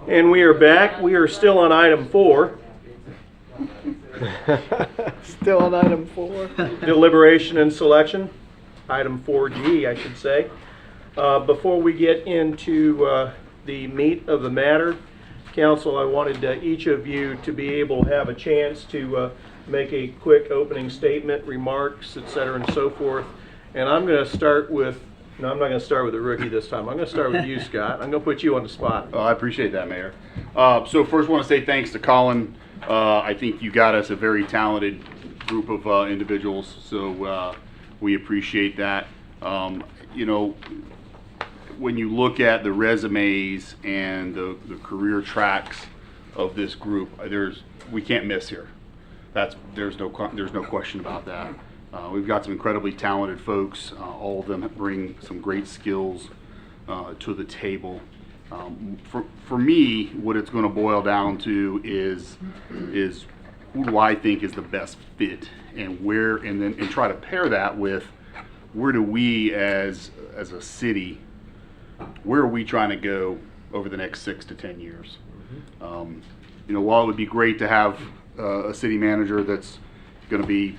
Speaker 1: And we are back. We are still on item 4,
Speaker 8: Still on item 4.
Speaker 1: deliberation and selection. Item 4G, I should say. Before we get into the meat of the matter, Council, I wanted each of you to be able to have a chance to make a quick opening statement, remarks, etc., and so forth. And I'm going to start with, no, I'm not going to start with the rookie this time. I'm going to start with you, Scott. I'm going to put you on the spot.
Speaker 4: I appreciate that, Mayor. So first, want to say thanks to Colin. I think you got us a very talented group of individuals, so we appreciate that. You know, when you look at the resumes and the career tracks of this group, we can't miss here. There's no question about that. We've got some incredibly talented folks. All of them bring some great skills to the table. For me, what it's going to boil down to is who do I think is the best fit, and then try to pair that with where do we as a city, where are we trying to go over the next 6 to 10 years? You know, while it would be great to have a city manager that's going to be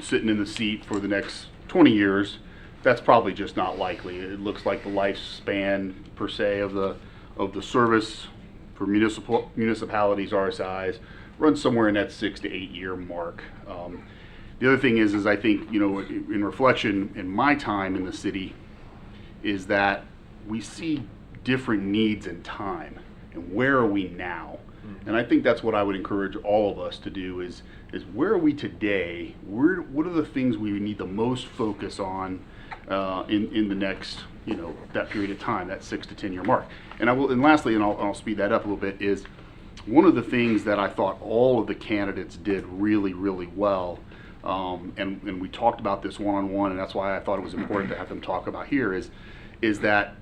Speaker 4: sitting in the seat for the next 20 years, that's probably just not likely. It looks like the lifespan per se of the service for municipalities our size runs somewhere in that 6 to 8 year mark. The other thing is I think, you know, in reflection in my time in the city, is that we see different needs in time, and where are we now? And I think that's what I would encourage all of us to do is where are we today? What are the things we need the most focus on in the next, you know, that period of time, that 6 to 10 year mark? And lastly, and I'll speed that up a little bit, is one of the things that I thought all of the candidates did really, really well, and we talked about this one-on-one, and that's why I thought it was important to have them talk about here, is that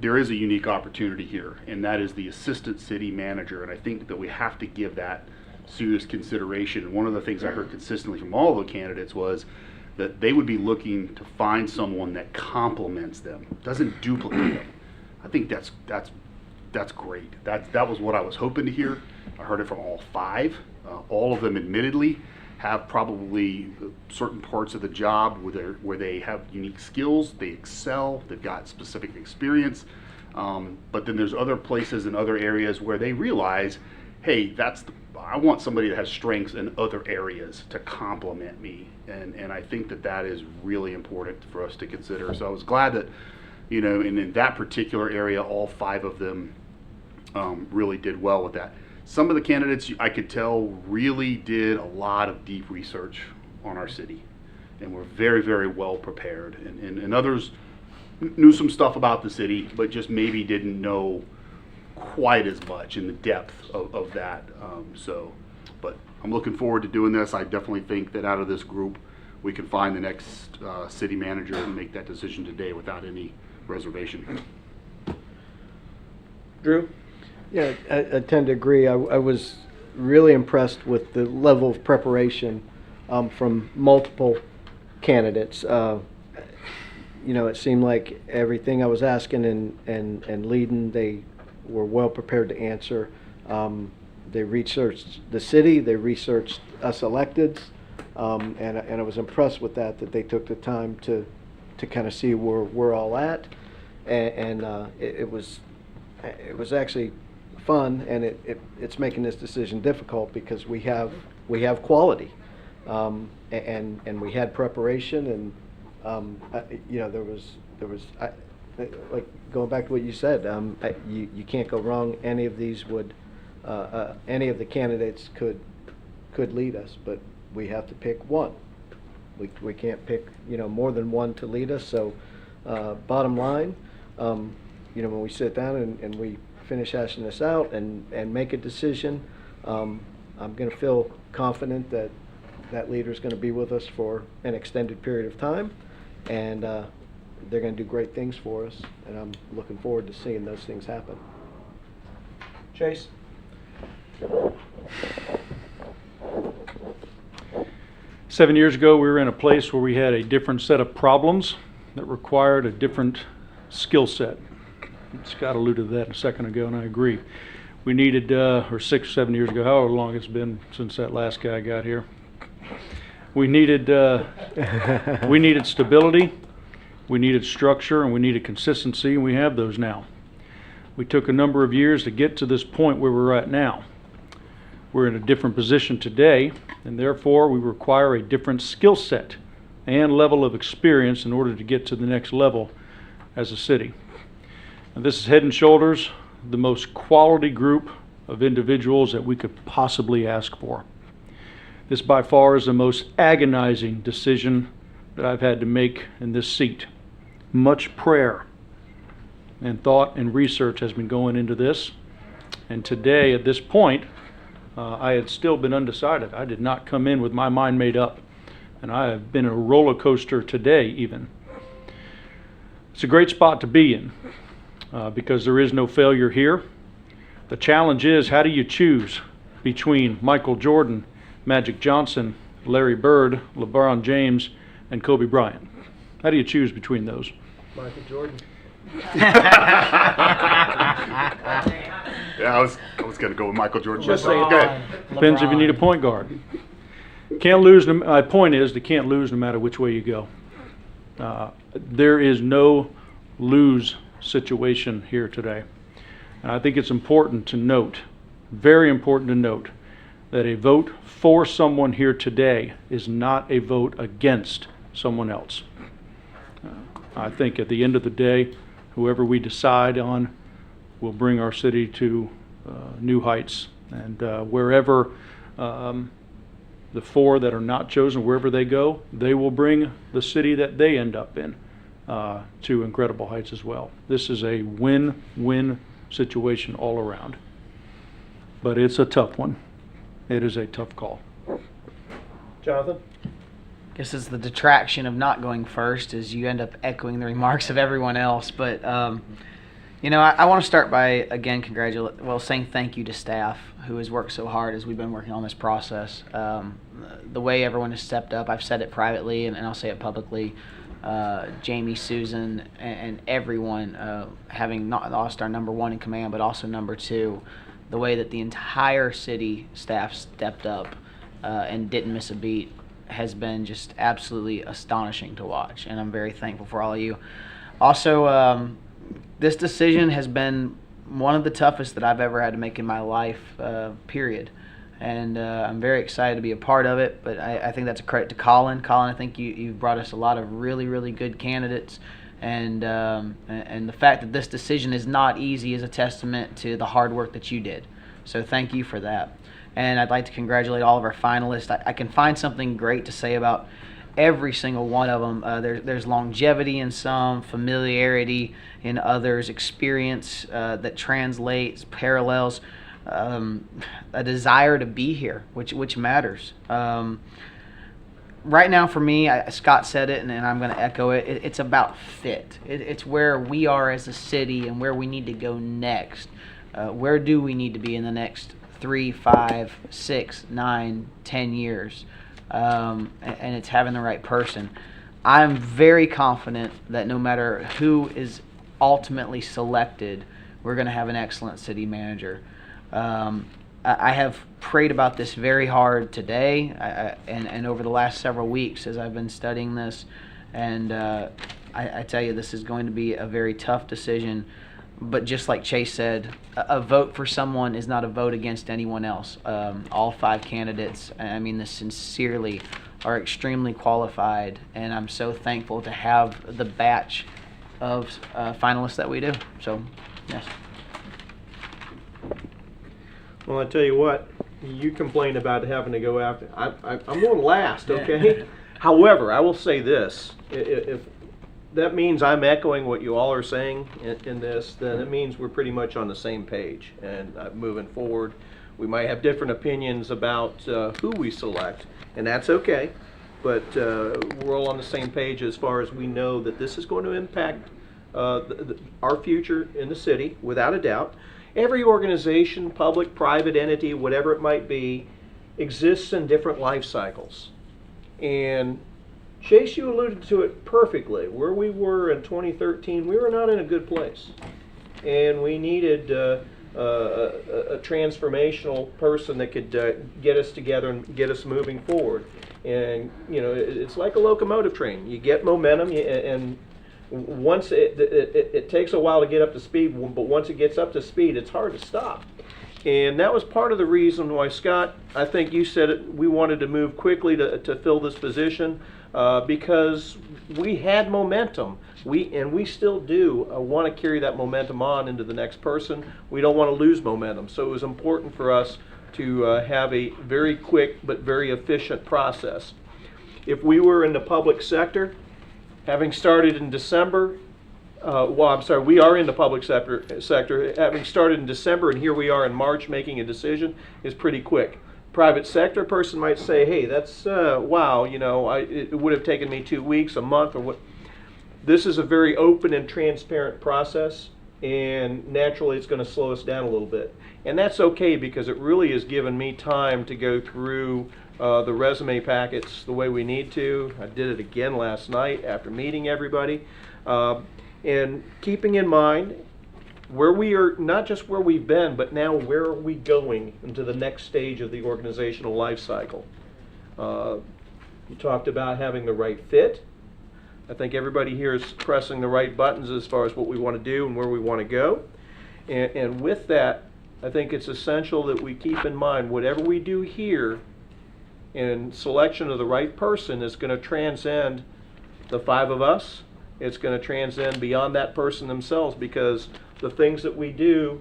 Speaker 4: there is a unique opportunity here, and that is the assistant city manager, and I think that we have to give that serious consideration. And one of the things I heard consistently from all the candidates was that they would be looking to find someone that complements them, doesn't duplicate them. I think that's great. That was what I was hoping to hear. I heard it from all 5. All of them admittedly have probably certain parts of the job where they have unique skills, they excel, they've got specific experience, but then there's other places and other areas where they realize, hey, I want somebody that has strengths in other areas to complement me, and I think that is really important for us to consider. So I was glad that, you know, and in that particular area, all 5 of them really did well with that. Some of the candidates, I could tell, really did a lot of deep research on our city and were very, very well prepared. And others knew some stuff about the city, but just maybe didn't know quite as much in the depth of that. But I'm looking forward to doing this. I definitely think that out of this group, we can find the next city manager and make that decision today without any reservation.
Speaker 1: Drew?
Speaker 8: Yeah, I tend to agree. I was really impressed with the level of preparation from multiple candidates. You know, it seemed like everything I was asking and leading, they were well prepared to answer. They researched the city, they researched us electeds, and I was impressed with that they took the time to kind of see where we're all at, and it was actually fun, and it's making this decision difficult because we have quality, and we had preparation, and you know, there was like going back to what you said, you can't go wrong. Any of these would any of the candidates could lead us, but we have to pick one. We can't pick, you know, more than one to lead us. So bottom line, you know, when we sit down and we finish hashing this out and make a decision, I'm going to feel confident that that leader is going to be with us for an extended period of time, and they're going to do great things for us, and I'm looking forward to seeing those things happen.
Speaker 1: Chase?
Speaker 7: Seven years ago, we were in a place where we had a different set of problems that required a different skill set. Scott alluded to that a second ago, and I agree. We needed, or 6, 7 years ago, however long it's been since that last guy got here. We needed stability, we needed structure, and we needed consistency, and we have those now. We took a number of years to get to this point where we're at now. We're in a different position today, and therefore we require a different skill set and level of experience in order to get to the next level as a city. And this is head and shoulders the most quality group of individuals that we could possibly ask for. This by far is the most agonizing decision that I've had to make in this seat. Much prayer and thought and research has been going into this. And today, at this point, I had still been undecided. I did not come in with my mind made up. And I have been a roller coaster today, even. It's a great spot to be in because there is no failure here. The challenge is, how do you choose between Michael Jordan, Magic Johnson, Larry Bird, LeBron James, and Kobe Bryant? How do you choose between those?
Speaker 1: Michael Jordan.
Speaker 4: Yeah, I was going to go with Michael Jordan.
Speaker 7: Just
Speaker 4: myself.
Speaker 7: saying.
Speaker 4: Okay.
Speaker 7: Depends if you need a point guard. Can't lose. My point is, they can't lose no matter which way you go. There is no lose situation here today. And I think it's important to note, very important to note, that a vote for someone here today is not a vote against someone else. I think at the end of the day, whoever we decide on will bring our city to new heights. And wherever the 4 that are not chosen, wherever they go, they will bring the city that they end up in to incredible heights as well. This is a win-win situation all around. But it's a tough one. It is a tough call.
Speaker 1: Jonathan?
Speaker 2: Guess it's the detraction of not going first is you end up echoing the remarks of everyone else. But, you know, I want to start by, again, saying thank you to staff who has worked so hard as we've been working on this process. The way everyone has stepped up, I've said it privately and I'll say it publicly. Jamie, Susan, and everyone having not lost our number 1 in command, but also number 2, the way that the entire city staff stepped up and didn't miss a beat has been just absolutely astonishing to watch, and I'm very thankful for all of you. Also, this decision has been one of the toughest that I've ever had to make in my life, period. And I'm very excited to be a part of it, but I think that's a credit to Colin. Colin, I think you've brought us a lot of really, really good candidates, and the fact that this decision is not easy is a testament to the hard work that you did. So thank you for that. And I'd like to congratulate all of our finalists. I can find something great to say about every single one of them. There's longevity in some, familiarity in others, experience that translates, parallels, a desire to be here, which matters. Right now for me, Scott said it, and I'm going to echo it, it's about fit. It's where we are as a city and where we need to go next. Where do we need to be in the next 3, 5, 6, 9, 10 years? And it's having the right person. I'm very confident that no matter who is ultimately selected, we're going to have an excellent city manager. I have prayed about this very hard today and over the last several weeks as I've been studying this, and I tell you, this is going to be a very tough decision. But just like Chase said, a vote for someone is not a vote against anyone else. All 5 candidates, I mean this sincerely, are extremely qualified, and I'm so thankful to have the batch of finalists that we do. So, yes.
Speaker 1: Well, I tell you what, you complain about having to go after. I'm going last, okay? However, I will say this: if that means I'm echoing what you all are saying in this, then it means we're pretty much on the same page. And moving forward, we might have different opinions about who we select, and that's okay. But we're all on the same page as far as we know that this is going to impact our future in the city, without a doubt. Every organization, public, private entity, whatever it might be, exists in different life cycles. And Chase, you alluded to it perfectly. Where we were in 2013, we were not in a good place. And we needed a transformational person that could get us together and get us moving forward. And you know, it's like a locomotive train. You get momentum, and once it takes a while to get up to speed, but once it gets up to speed, it's hard to stop. And that was part of the reason why, Scott, I think you said it, we wanted to move quickly to fill this position, because we had momentum. We still do want to carry that momentum on into the next person. We don't want to lose momentum. So it was important for us to have a very quick but very efficient process. If we were in the public sector, having started in December, we are in the public sector. Having started in December and here we are in March making a decision is pretty quick. Private sector person might say, hey, that's, wow, you know, it would have taken me 2 weeks, a month, or what. This is a very open and transparent process, and naturally it's going to slow us down a little bit. And that's okay, because it really has given me time to go through the resume packets the way we need to. I did it again last night after meeting everybody. And keeping in mind where we are, not just where we've been, but now where are we going into the next stage of the organizational life cycle. You talked about having the right fit. I think everybody here is pressing the right buttons as far as what we want to do and where we want to go. And with that, I think it's essential that we keep in mind whatever we do here in selection of the right person is going to transcend the 5 of us. It's going to transcend beyond that person themselves, because the things that we do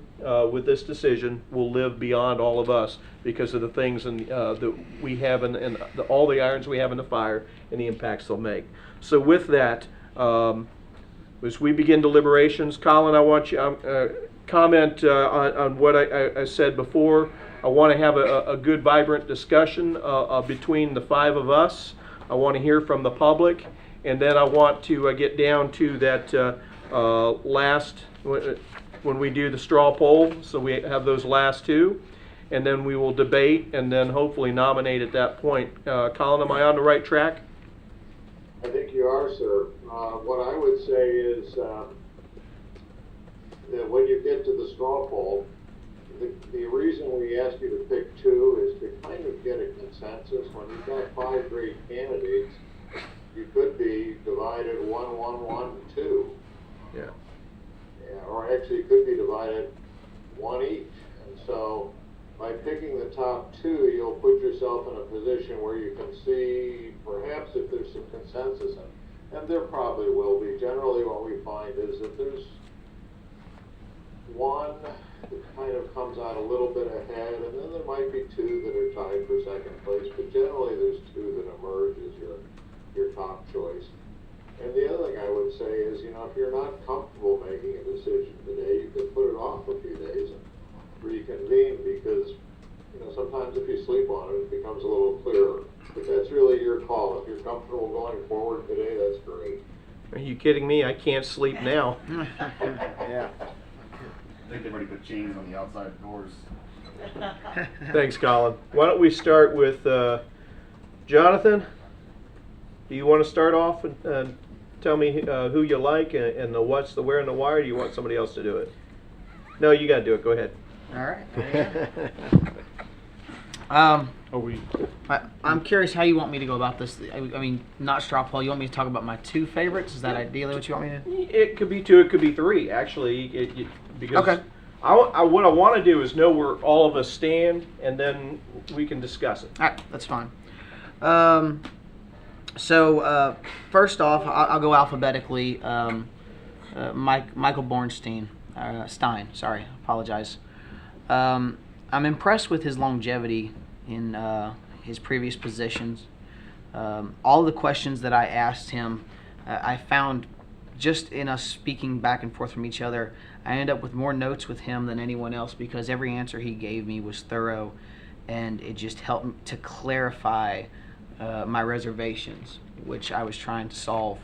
Speaker 1: with this decision will live beyond all of us because of the things that we have and all the irons we have in the fire and the impacts they'll make. So with that, as we begin deliberations, Colin, I want you comment on what I said before. I want to have a good, vibrant discussion between the 5 of us. I want to hear from the public. And then I want to get down to that last, when we do the straw poll, so we have those last 2. And then we will debate and then hopefully nominate at that point. Colin, am I on the right track?
Speaker 5: I think you are, sir. What I would say is that when you get to the straw poll, the reason we ask you to pick 2 is to kind of get a consensus. When you've got 5 great candidates, you could be divided 1, 1, 1, 2.
Speaker 1: Yeah.
Speaker 5: Or actually it could be divided 1 each. And so by picking the top 2, you'll put yourself in a position where you can see perhaps if there's some consensus, and there probably will be. Generally what we find is that there's one that kind of comes out a little bit ahead, and then there might be 2 that are tied for second place, but generally there's 2 that emerge as your top choice. And the other thing I would say is, you know, if you're not comfortable making a decision today, you can put it off a few days and reconvene, because, you know, sometimes if you sleep on it, it becomes a little clearer. But that's really your call. If you're comfortable going forward today, that's great.
Speaker 1: Are you kidding me? I can't sleep now.
Speaker 2: Yeah.
Speaker 4: I think they've already put chains on the outside doors.
Speaker 1: Thanks, Colin. Why don't we start with Jonathan? Do you want to start off and tell me who you like and the what's, the where, and the why, or do you want somebody else to do it? No, you got to do it. Go ahead.
Speaker 2: All right. I'm curious how you want me to go about this. I mean, not straw poll. You want me to talk about my 2 favorites? Is that ideally what you want me to?
Speaker 1: It could be 2. It could be 3. Actually, because
Speaker 2: okay.
Speaker 1: what I want to do is know where all of us stand, and then we can discuss it.
Speaker 2: All right, that's fine. So first off, I'll go alphabetically. Michael Bornstein, Sorry, apologize. I'm impressed with his longevity in his previous positions. All the questions that I asked him, I found just in us speaking back and forth from each other, I ended up with more notes with him than anyone else, because every answer he gave me was thorough, and it just helped to clarify my reservations, which I was trying to solve.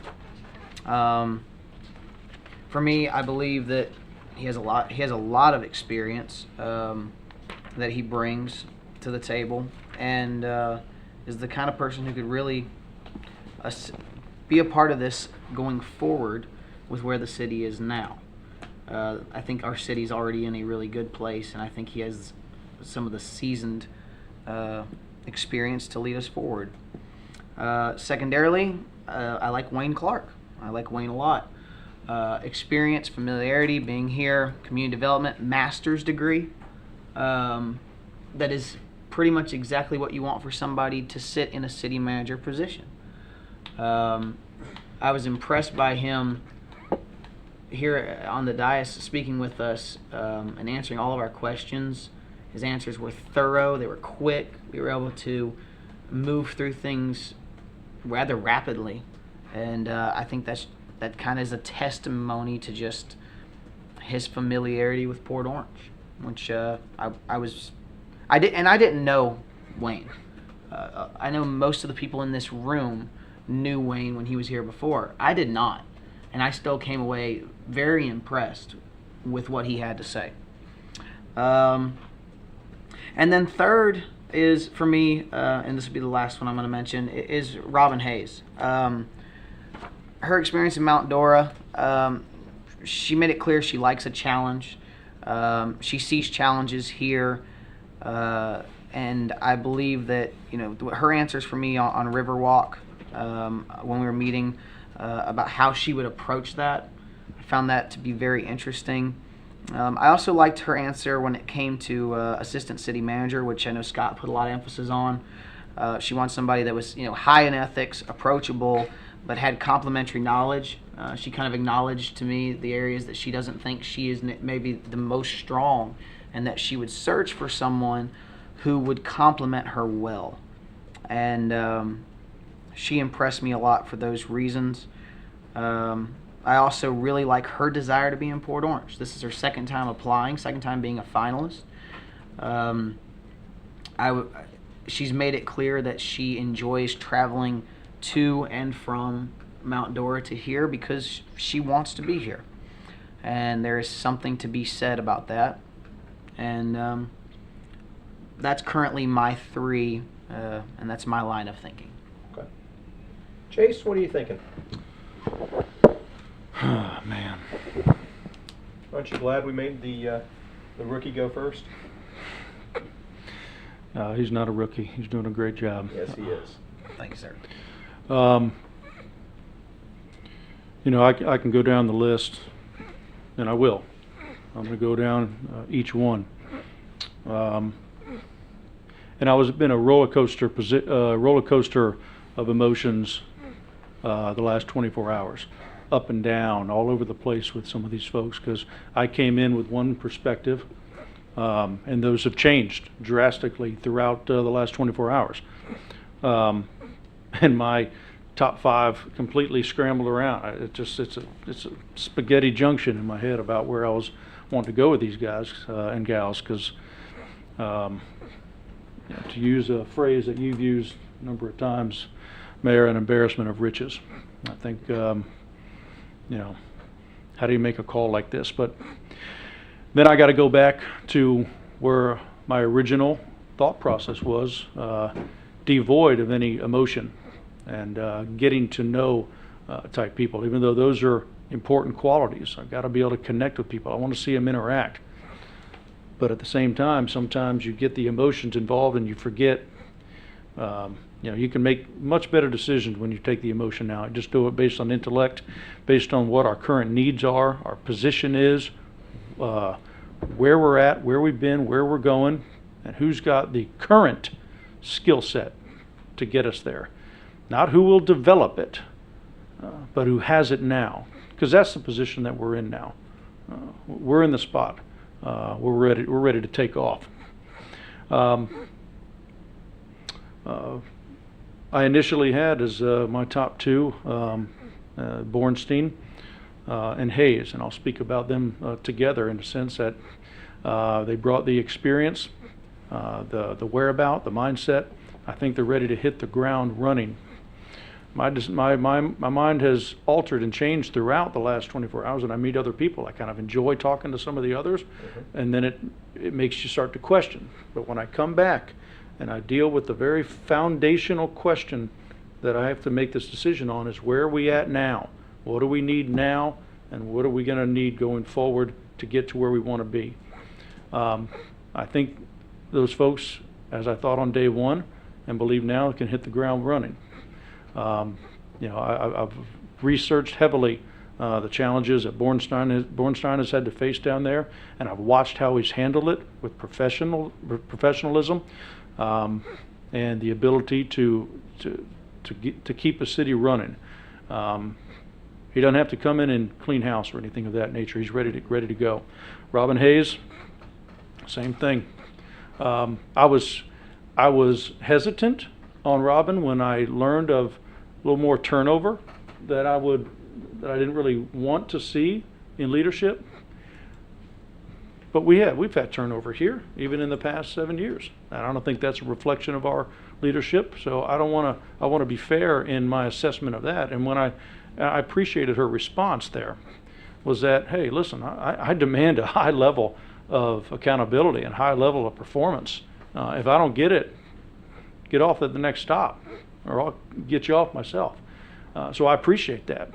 Speaker 2: For me, I believe that he has a lot of experience that he brings to the table, and is the kind of person who could really be a part of this going forward with where the city is now. I think our city's already in a really good place, and I think he has some of the seasoned experience to lead us forward. Secondarily, I like Wayne Clark. I like Wayne a lot. Experience, familiarity, being here, community development, master's degree. That is pretty much exactly what you want for somebody to sit in a city manager position. I was impressed by him here on the dais speaking with us and answering all of our questions. His answers were thorough, they were quick, we were able to move through things rather rapidly, and I think that kind of is a testimony to just his familiarity with Port Orange, which I didn't know Wayne. I know most of the people in this room knew Wayne when he was here before. I did not, and I still came away very impressed with what he had to say. And then third is, for me, and this will be the last one I'm going to mention, is Robin Hayes. Her experience in Mount Dora, she made it clear she likes a challenge. She sees challenges here, and I believe that, her answers for me on Riverwalk, when we were meeting, about how she would approach that, I found that to be very interesting. I also liked her answer when it came to assistant city manager, which I know Scott put a lot of emphasis on. She wants somebody that was, high in ethics, approachable, but had complementary knowledge. She kind of acknowledged to me the areas that she doesn't think she is maybe the most strong, and that she would search for someone who would complement her well. And she impressed me a lot for those reasons. I also really like her desire to be in Port Orange. This is her second time applying, second time being a finalist. She's made it clear that she enjoys traveling to and from Mount Dora to here because she wants to be here. And there is something to be said about that. And that's currently my three, and that's my line of thinking.
Speaker 1: Okay. Chase, what are you thinking?
Speaker 7: Oh, man.
Speaker 1: Aren't you glad we made the rookie go first?
Speaker 7: He's not a rookie. He's doing a great job.
Speaker 1: Yes, he is.
Speaker 2: Thank you, sir.
Speaker 7: I can go down the list, and I will. I'm going to go down each one. And I was been a roller coaster of emotions the last 24 hours. Up and down, all over the place with some of these folks, because I came in with one perspective, and those have changed drastically throughout the last 24 hours. And my top five completely scrambled around. It's a spaghetti junction in my head about where I was wanting to go with these guys and gals, because to use a phrase that you've used a number of times, Mayor, an embarrassment of riches. I think how do you make a call like this? But then I got to go back to where my original thought process was, devoid of any emotion and getting to know type people. Even though those are important qualities, I've got to be able to connect with people. I want to see them interact. But at the same time, sometimes you get the emotions involved and you forget. You can make much better decisions when you take the emotion out. Just do it based on intellect, based on what our current needs are, our position is, where we're at, where we've been, where we're going, and who's got the current skill set to get us there. Not who will develop it, but who has it now. Because that's the position that we're in now. We're in the spot. We're ready to take off. I initially had as my top two Bornstein and Hayes, and I'll speak about them together in the sense that they brought the experience, the whereabout, the mindset. I think they're ready to hit the ground running. My mind has altered and changed throughout the last 24 hours, and I meet other people. I kind of enjoy talking to some of the others, and then it makes you start to question. But when I come back and I deal with the very foundational question that I have to make this decision on is where are we at now? What do we need now? and what are we going to need going forward to get to where we want to be. I think those folks, as I thought on day one and believe now, can hit the ground running. I've researched heavily the challenges that Bornstein has had to face down there, and I've watched how he's handled it with professionalism and the ability to keep a city running. He doesn't have to come in and clean house or anything of that nature. He's ready to go. Robin Hayes, same thing. I was hesitant on Robin when I learned of a little more turnover that I didn't really want to see in leadership. But we've had turnover here, even in the past 7 years. And I don't think that's a reflection of our leadership. So I want to be fair in my assessment of that. And when I appreciated her response there, was that, hey, listen, I demand a high level of accountability and high level of performance. If I don't get it, get off at the next stop, or I'll get you off myself. So I appreciate that.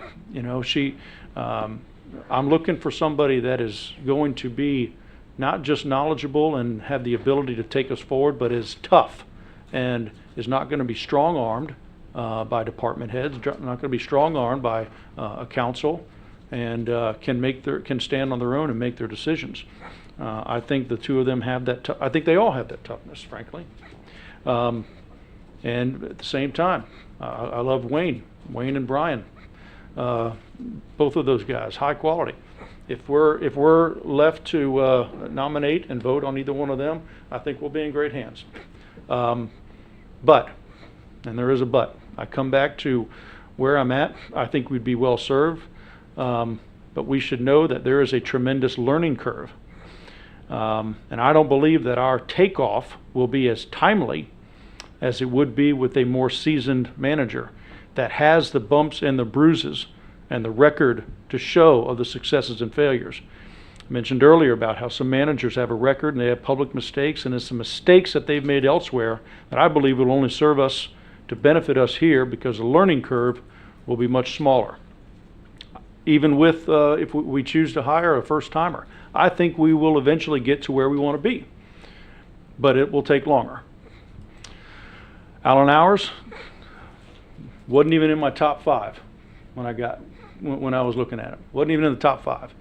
Speaker 7: I'm looking for somebody that is going to be not just knowledgeable and have the ability to take us forward, but is tough and is not going to be strong-armed by department heads, not going to be strong-armed by a council, and can stand on their own and make their decisions. I think the two of them have that. I think they all have that toughness, frankly. And at the same time, I love Wayne and Brian. Both of those guys, high quality. If we're left to nominate and vote on either one of them, I think we'll be in great hands. But, and there is a but, I come back to where I'm at. I think we'd be well served, but we should know that there is a tremendous learning curve. And I don't believe that our takeoff will be as timely as it would be with a more seasoned manager that has the bumps and the bruises and the record to show of the successes and failures. I mentioned earlier about how some managers have a record and they have public mistakes, and it's some mistakes that they've made elsewhere that I believe will only serve us to benefit us here, because the learning curve will be much smaller. Even with, if we choose to hire a first-timer, I think we will eventually get to where we want to be, but it will take longer. Allen Als wasn't even in my top 5 when I was looking at him. Wasn't even in the top 5.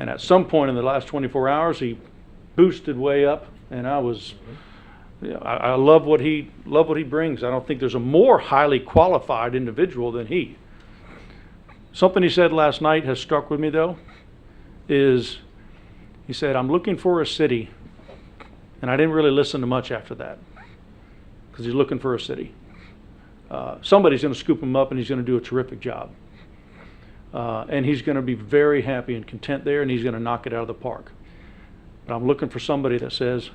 Speaker 7: And at some point in the last 24 hours, he boosted way up, and I love what he brings. I don't think there's a more highly qualified individual than he. Something he said last night has struck with me, though, is he said, I'm looking for a city, and I didn't really listen to much after that, because he's looking for a city. Somebody's going to scoop him up, and he's going to do a terrific job. And he's going to be very happy and content there, and he's going to knock it out of the park. But I'm looking for somebody that says,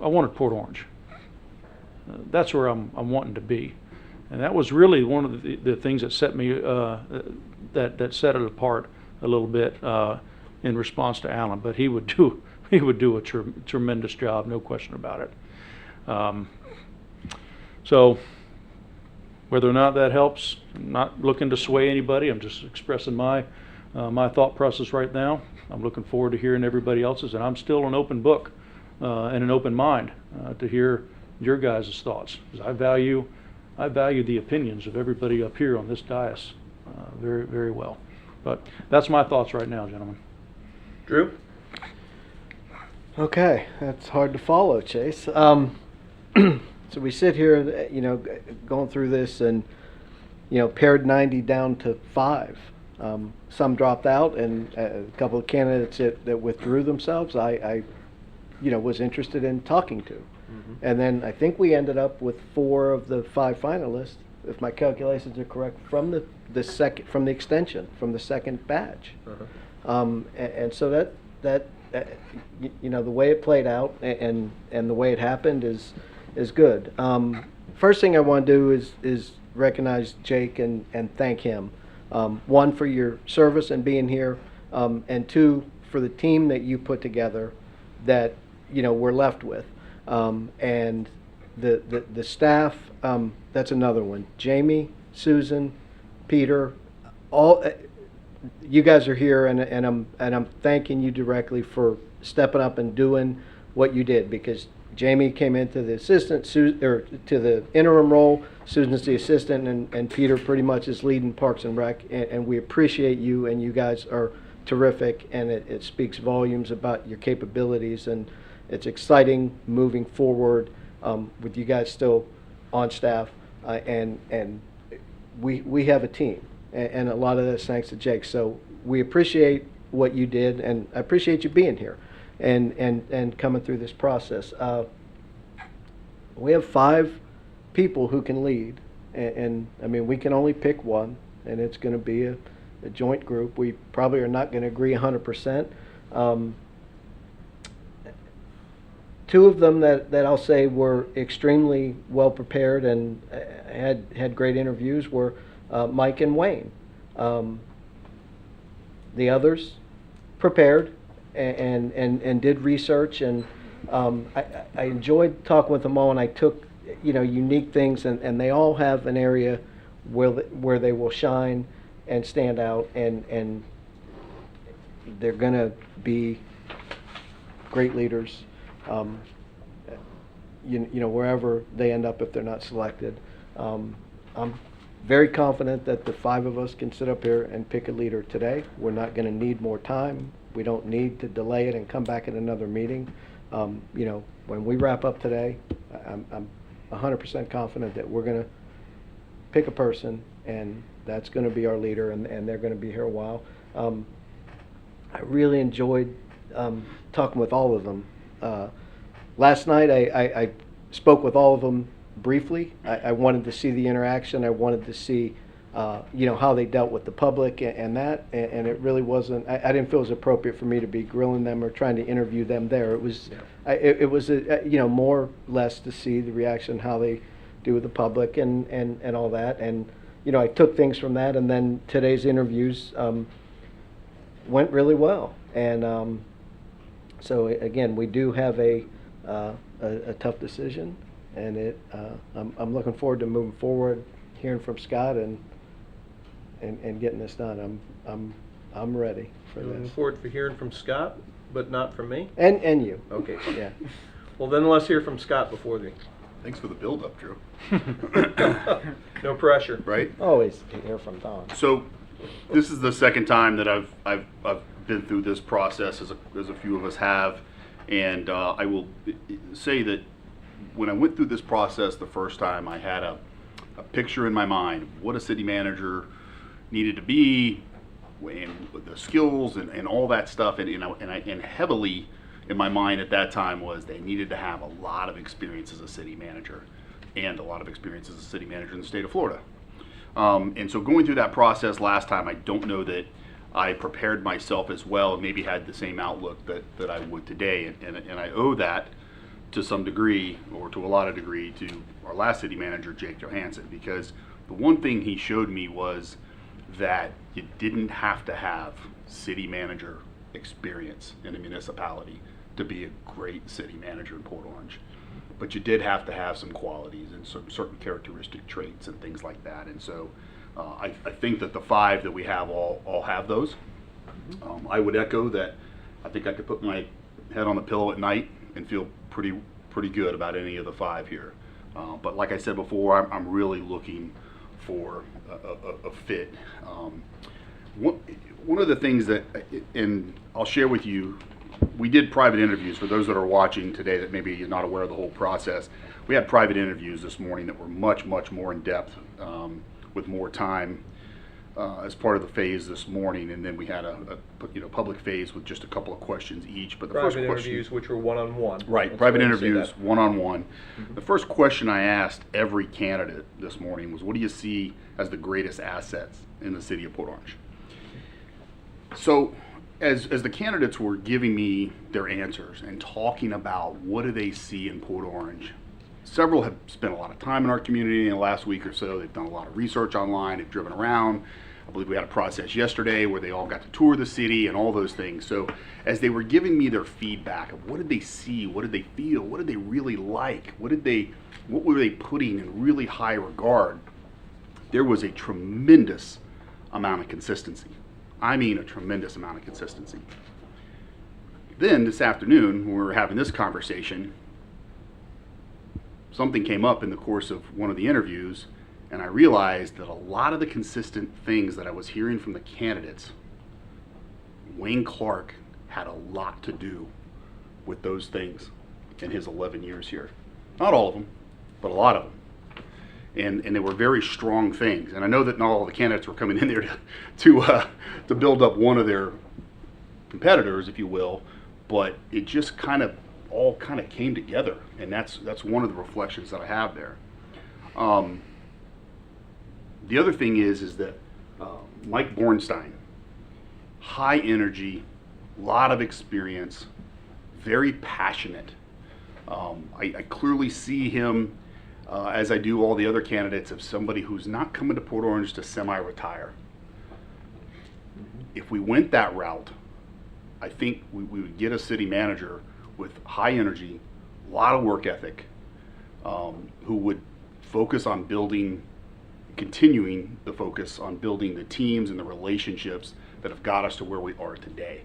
Speaker 7: I wanted Port Orange. That's where I'm wanting to be. And that was really one of the things that set me, that set it apart a little bit in response to Allen. But he would do a tremendous job, no question about it. So whether or not that helps, I'm not looking to sway anybody. I'm just expressing my thought process right now. I'm looking forward to hearing everybody else's, and I'm still an open book and an open mind to hear your guys' thoughts. 'Cause I value the opinions of everybody up here on this dais very, very well. But that's my thoughts right now, gentlemen.
Speaker 1: Drew?
Speaker 8: Okay, that's hard to follow, Chase. So we sit here, going through this, and pared 90 down to 5. Some dropped out, and a couple of candidates that withdrew themselves, I was interested in talking to. Mm-hmm. And then I think we ended up with 4 of the 5 finalists, if my calculations are correct, from the extension, from the second batch. Uh-huh. And so that the way it played out and the way it happened is good. First thing I want to do is recognize Jake and thank him. 1, for your service and being here, and 2, for the team that you put together that we're left with. And the staff, that's another one. Jamie, Susan, Peter, all you guys are here, and I'm thanking you directly for stepping up and doing what you did, because Jamie came into the to the interim role, Susan's the assistant, and Peter pretty much is leading Parks and Rec, and we appreciate you, and you guys are terrific, and it speaks volumes about your capabilities, and it's exciting moving forward with you guys still on staff, and we have a team, and a lot of that's thanks to Jake. So we appreciate what you did, and I appreciate you being here and coming through this process. We have 5 people who can lead, and I mean, we can only pick one, and it's going to be a joint group. We probably are not going to agree 100%. 2 of them that I'll say were extremely well prepared and had great interviews were Mike and Wayne. The others prepared and did research, and I enjoyed talking with them all, and I took unique things, and they all have an area where they will shine and stand out, and they're going to be great leaders. Wherever they end up if they're not selected. I'm very confident that the 5 of us can sit up here and pick a leader today. We're not going to need more time. We don't need to delay it and come back at another meeting. When we wrap up today, I'm 100% confident that we're going to pick a person, and that's going to be our leader, and they're going to be here a while. I really enjoyed talking with all of them. Last night, I spoke with all of them briefly. I wanted to see the interaction. I wanted to see, how they dealt with the public and it really wasn't. I didn't feel it was appropriate for me to be grilling them or trying to interview them there. It was, it was, more or less to see the reaction, how they do with the public and all that. And I took things from that. And then today's interviews went really well. And so again, we do have a tough decision, and I'm looking forward to moving forward, hearing from Scott, and getting this done. I'm ready for
Speaker 1: Looking
Speaker 8: this.
Speaker 1: forward to hearing from Scott, but not from me.
Speaker 8: And you.
Speaker 1: Okay.
Speaker 8: Yeah.
Speaker 1: Well, then let's hear from Scott before the.
Speaker 4: Thanks for the build-up, Drew.
Speaker 1: No pressure.
Speaker 4: Right?
Speaker 8: Always hear from Don.
Speaker 4: So, this is the second time that I've been through this process, as a few of us have, and I will say that when I went through this process the first time, I had a picture in my mind of what a city manager needed to be, and the skills and all that stuff, and heavily in my mind at that time was they needed to have a lot of experience as a city manager, and a lot of experience as a city manager in the state of Florida. And so going through that process last time, I don't know that I prepared myself as well, and maybe had the same outlook that I would today, and I owe that to some degree, or to a lot of degree, to our last city manager, Jake Johansson, because the one thing he showed me was that you didn't have to have city manager experience in a municipality to be a great city manager in Port Orange. But you did have to have some qualities and some certain characteristic traits and things like that. And so I think that the 5 that we have all have those. I would echo that. I think I could put my head on the pillow at night and feel pretty good about any of the 5 here. But like I said before, I'm really looking for a fit. One of the things that, and I'll share with you, we did private interviews. For those that are watching today that maybe you're not aware of the whole process, we had private interviews this morning that were much more in depth, with more time as part of the phase this morning, and then we had a public phase with just a couple of questions each. But the
Speaker 1: Private
Speaker 4: first question,
Speaker 1: interviews, which were one-on-one.
Speaker 4: right?
Speaker 1: That's
Speaker 4: Private
Speaker 1: why you say
Speaker 4: interviews,
Speaker 1: that.
Speaker 4: one-on-one. The first question I asked every candidate this morning was, "What do you see as the greatest assets in the city of Port Orange?" So, as the candidates were giving me their answers and talking about what do they see in Port Orange, several have spent a lot of time in our community in the last week or so. They've done a lot of research online. They've driven around. I believe we had a process yesterday where they all got to tour the city and all those things. So as they were giving me their feedback of what did they see, what did they feel, what did they really like, what were they putting in really high regard, there was a tremendous amount of consistency I mean a tremendous amount of consistency. Then this afternoon, when we were having this conversation, something came up in the course of one of the interviews, and I realized that a lot of the consistent things that I was hearing from the candidates, Wayne Clark had a lot to do with those things in his 11 years here. Not all of them, but a lot of them. And they were very strong things. And I know that not all the candidates were coming in there to build up one of their competitors, if you will, but it just all came together. And that's one of the reflections that I have there. The other thing is that Mike Bornstein, high energy, lot of experience, very passionate. I clearly see him, as I do all the other candidates, of somebody who's not coming to Port Orange to semi-retire. If we went that route, I think we would get a city manager with high energy, a lot of work ethic, who would focus on continuing the focus on building the teams and the relationships that have got us to where we are today,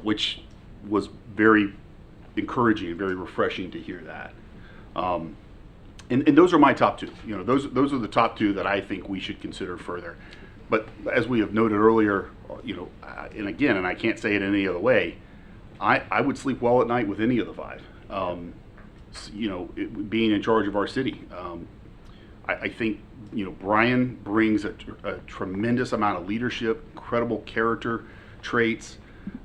Speaker 4: which was very encouraging and very refreshing to hear that. And those are my top two. Those are the top two that I think we should consider further. But as we have noted earlier, and again, and I can't say it any other way, I would sleep well at night with any of the five. Being in charge of our city, I think Brian brings a tremendous amount of leadership, incredible character traits.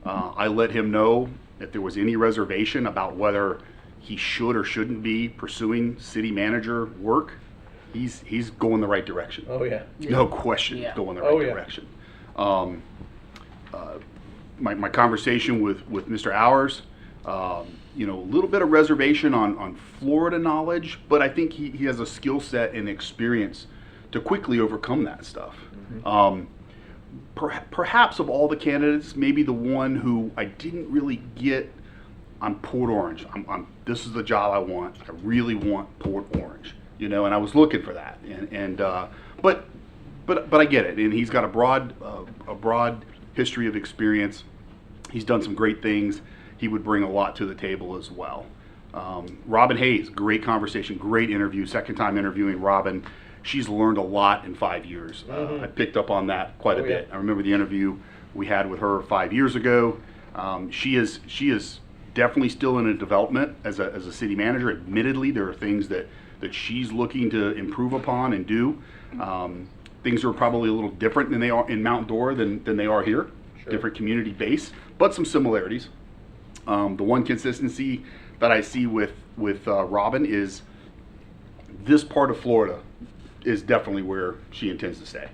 Speaker 4: I let him know if there was any reservation about whether he should or shouldn't be pursuing city manager work. He's going the right direction.
Speaker 1: Oh yeah.
Speaker 4: No question,
Speaker 2: Yeah.
Speaker 4: going the right
Speaker 1: yeah.
Speaker 4: direction. My conversation with Mr. Als, a little bit of reservation on Florida knowledge, but I think he has a skill set and experience to quickly overcome that stuff. Perhaps of all the candidates, maybe the one who I didn't really get on Port Orange. This is the job I want. I really want Port Orange, and I was looking for that. But I get it. And he's got a broad history of experience. He's done some great things. He would bring a lot to the table as well. Robin Hayes, great conversation, great interview. Second time interviewing Robin. She's learned a lot in 5 years. I picked up on that quite a bit. I remember the interview we had with her 5 years ago. She is definitely still in a development as a city manager. Admittedly, there are things that she's looking to improve upon and do. Things are probably a little different than they are in Mount Dora than they are here. Sure. Different community base, but some similarities. The one consistency that I see with Robin is this part of Florida is definitely where she intends to stay.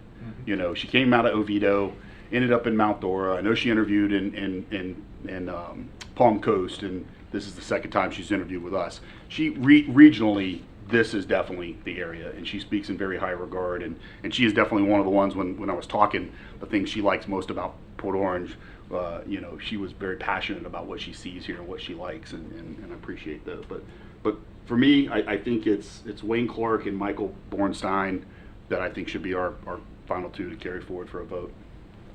Speaker 4: She came out of Oviedo, ended up in Mount Dora. I know she interviewed in Palm Coast, and this is the second time she's interviewed with us. She regionally, this is definitely the area, and she speaks in very high regard, and she is definitely one of the ones when I was talking, the things she likes most about Port Orange, she was very passionate about what she sees here and what she likes, and I appreciate those. But for me, I think it's Wayne Clark and Michael Bornstein that I think should be our final two to carry forward for a vote.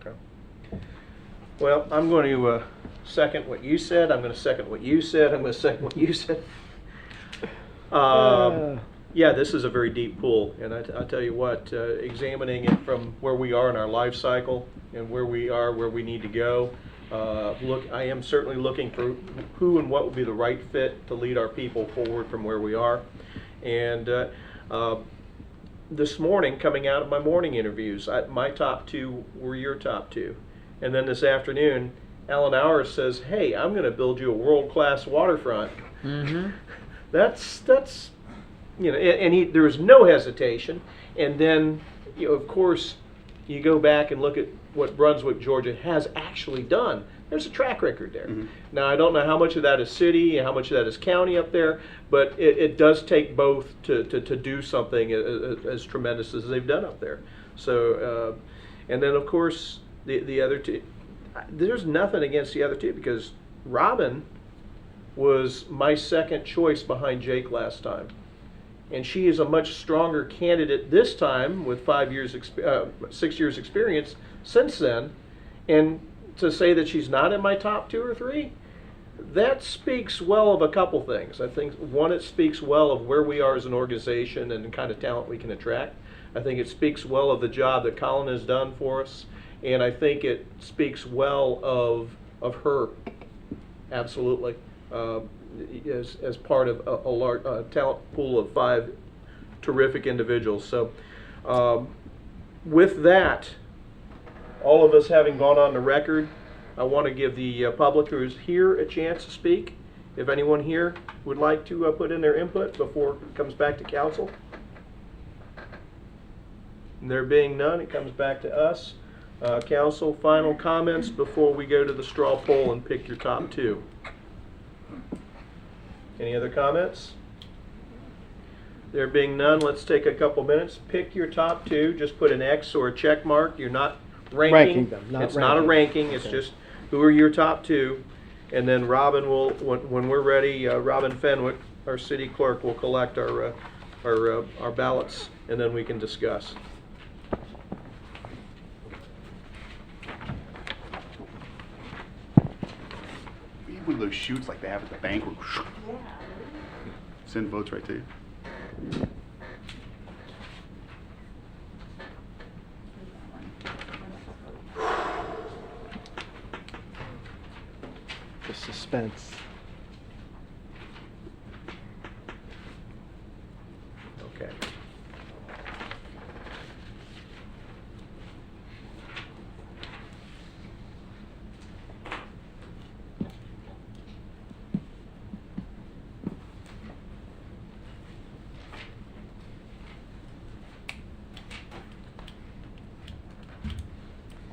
Speaker 1: Okay. Well, I'm going to second what you said. I'm going to second what you said. I'm going to second what you said. Yeah, this is a very deep pool, and I tell you what, examining it from where we are in our life cycle and where we are, where we need to go, I am certainly looking for who and what would be the right fit to lead our people forward from where we are. And this morning, coming out of my morning interviews, my top two were your top two. And then this afternoon, Allen Als says, "Hey, I'm going to build you a world-class waterfront." That's and there was no hesitation. And then, of course, you go back and look at what Brunswick, Georgia has actually done. There's a track record there. Now, I don't know how much of that is city and how much of that is county up there, but it does take both to do something as tremendous as they've done up there. So, and then, of course, the other two, there's nothing against the other two, because Robin was my second choice behind Jake last time. And she is a much stronger candidate this time with 6 years experience since then. And to say that she's not in my top 2 or 3, that speaks well of a couple things. I think, one, it speaks well of where we are as an organization and the kind of talent we can attract. I think it speaks well of the job that Colin has done for us, and I think it speaks well of her, absolutely, as part of a large talent pool of 5 terrific individuals. So with that, all of us having gone on the record, I want to give the public who is here a chance to speak. If anyone here would like to put in their input before it comes back to council. And there being none, it comes back to us. Council, final comments before we go to the straw poll and pick your top 2. Any other comments? There being none, let's take a couple minutes. Pick your top 2. Just put an X or a check mark. You're not ranking
Speaker 8: them,
Speaker 1: it's not a ranking. It's just who are your top 2. And then Robin will, when we're ready, Robin Fenwick, our city clerk, will collect our ballots, and then we can discuss.
Speaker 4: We have one of those chutes like they have at the bank where send votes right to you.
Speaker 8: The suspense.
Speaker 1: Okay.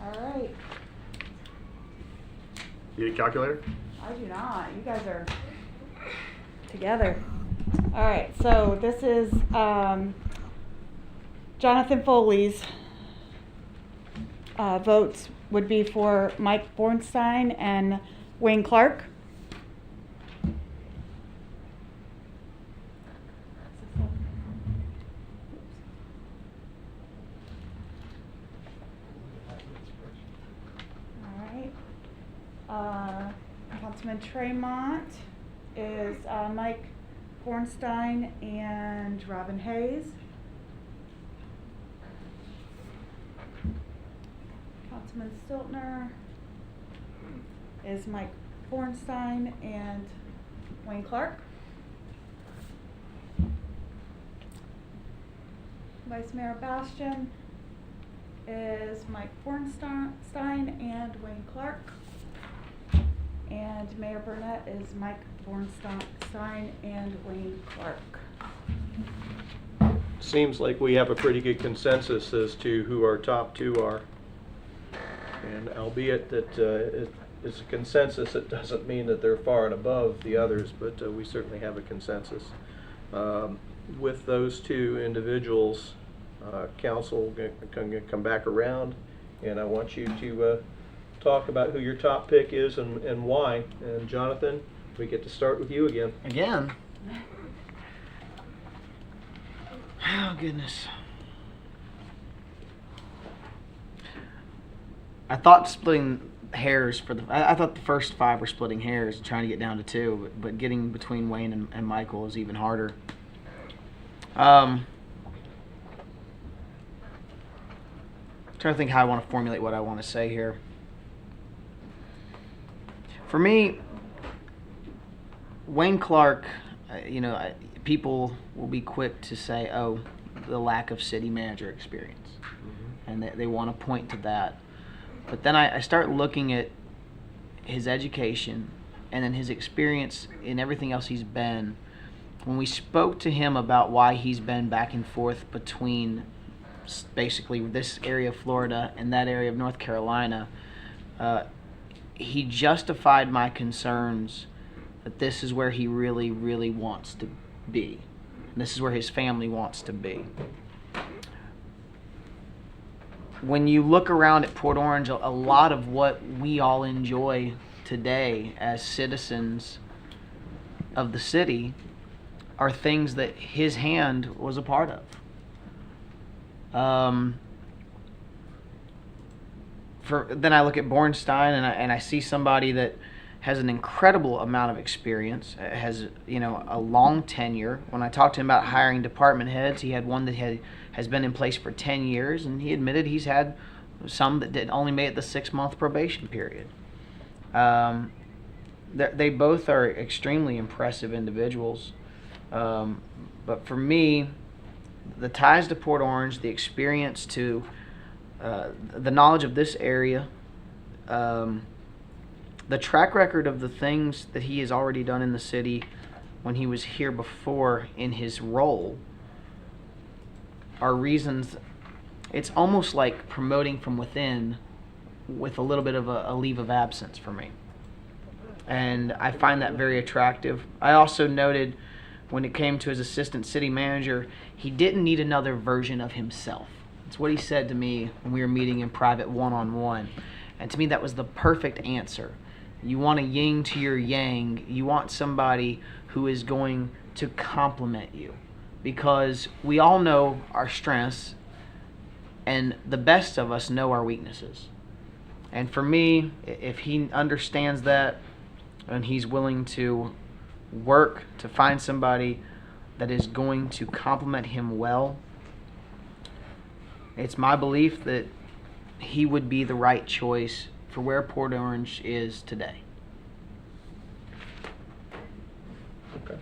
Speaker 3: All right.
Speaker 4: You need a calculator?
Speaker 3: I do not. You guys are together. All right. So this is Jonathan Foley's votes would be for Mike Bornstein and Wayne Clark. Councilman Tremont is Mike Bornstein and Robin Hayes. Councilman Stiltner is Mike Bornstein and Wayne Clark. Vice Mayor Bastian is Mike Bornstein and Wayne Clark. And Mayor Burnett is Mike Bornstein and Wayne Clark.
Speaker 1: Seems like we have a pretty good consensus as to who our top 2 are. And albeit that it's a consensus, it doesn't mean that they're far and above the others, but we certainly have a consensus. With those 2 individuals, council can come back around, and I want you to talk about who your top pick is and why. And Jonathan, we get to start with you again.
Speaker 2: Again? Oh, goodness. I thought splitting hairs for I thought the first 5 were splitting hairs, trying to get down to 2, but getting between Wayne and Michael is even harder. Trying to think how I want to formulate what I want to say here. For me, Wayne Clark, people will be quick to say, oh, the lack of city manager experience. And they want to point to that. But then I start looking at his education and then his experience in everything else he's been. When we spoke to him about why he's been back and forth between basically this area of Florida and that area of North Carolina, he justified my concerns that this is where he really, really wants to be. And this is where his family wants to be. When you look around at Port Orange, a lot of what we all enjoy today as citizens of the city are things that his hand was a part of. then I look at Bornstein and I see somebody that has an incredible amount of experience, has a long tenure. When I talked to him about hiring department heads, he had one that has been in place for 10 years, and he admitted he's had some that only made it the 6-month probation period. They both are extremely impressive individuals, but for me, the ties to Port Orange, the experience to the knowledge of this area, the track record of the things that he has already done in the city when he was here before in his role are reasons. It's almost like promoting from within with a little bit of a leave of absence for me. And I find that very attractive. I also noted when it came to his assistant city manager, he didn't need another version of himself. That's what he said to me when we were meeting in private one-on-one. And to me, that was the perfect answer. You want a yin to your yang. You want somebody who is going to complement you, because we all know our strengths and the best of us know our weaknesses. And for me, if he understands that and he's willing to work to find somebody that is going to complement him well, it's my belief that he would be the right choice for where Port Orange is today.
Speaker 1: Okay.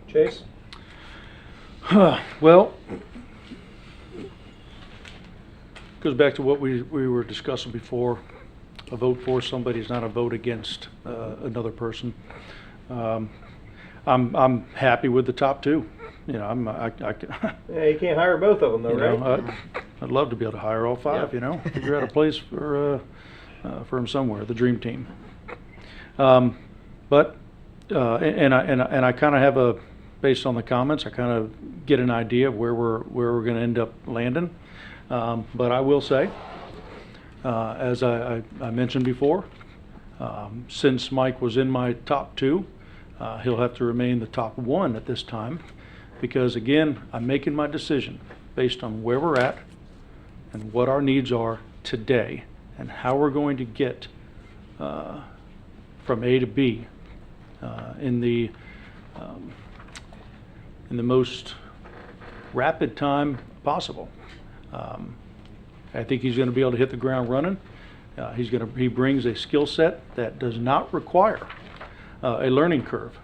Speaker 1: Chase?
Speaker 7: Well, goes back to what we were discussing before. A vote for somebody is not a vote against another person. I'm happy with the top two.
Speaker 1: Yeah, you can't hire both of them, though, right?
Speaker 7: I'd love to be able to hire all five.
Speaker 1: Yeah.
Speaker 7: Figure out a place for him somewhere. The dream team. But I kind of have based on the comments, I kind of get an idea of where we're going to end up landing. But I will say, as I mentioned before, since Mike was in my top two, he'll have to remain the top one at this time, because again, I'm making my decision based on where we're at and what our needs are today and how we're going to get from A to B in the most rapid time possible. I think he's going to be able to hit the ground running. He brings a skill set that does not require a learning curve.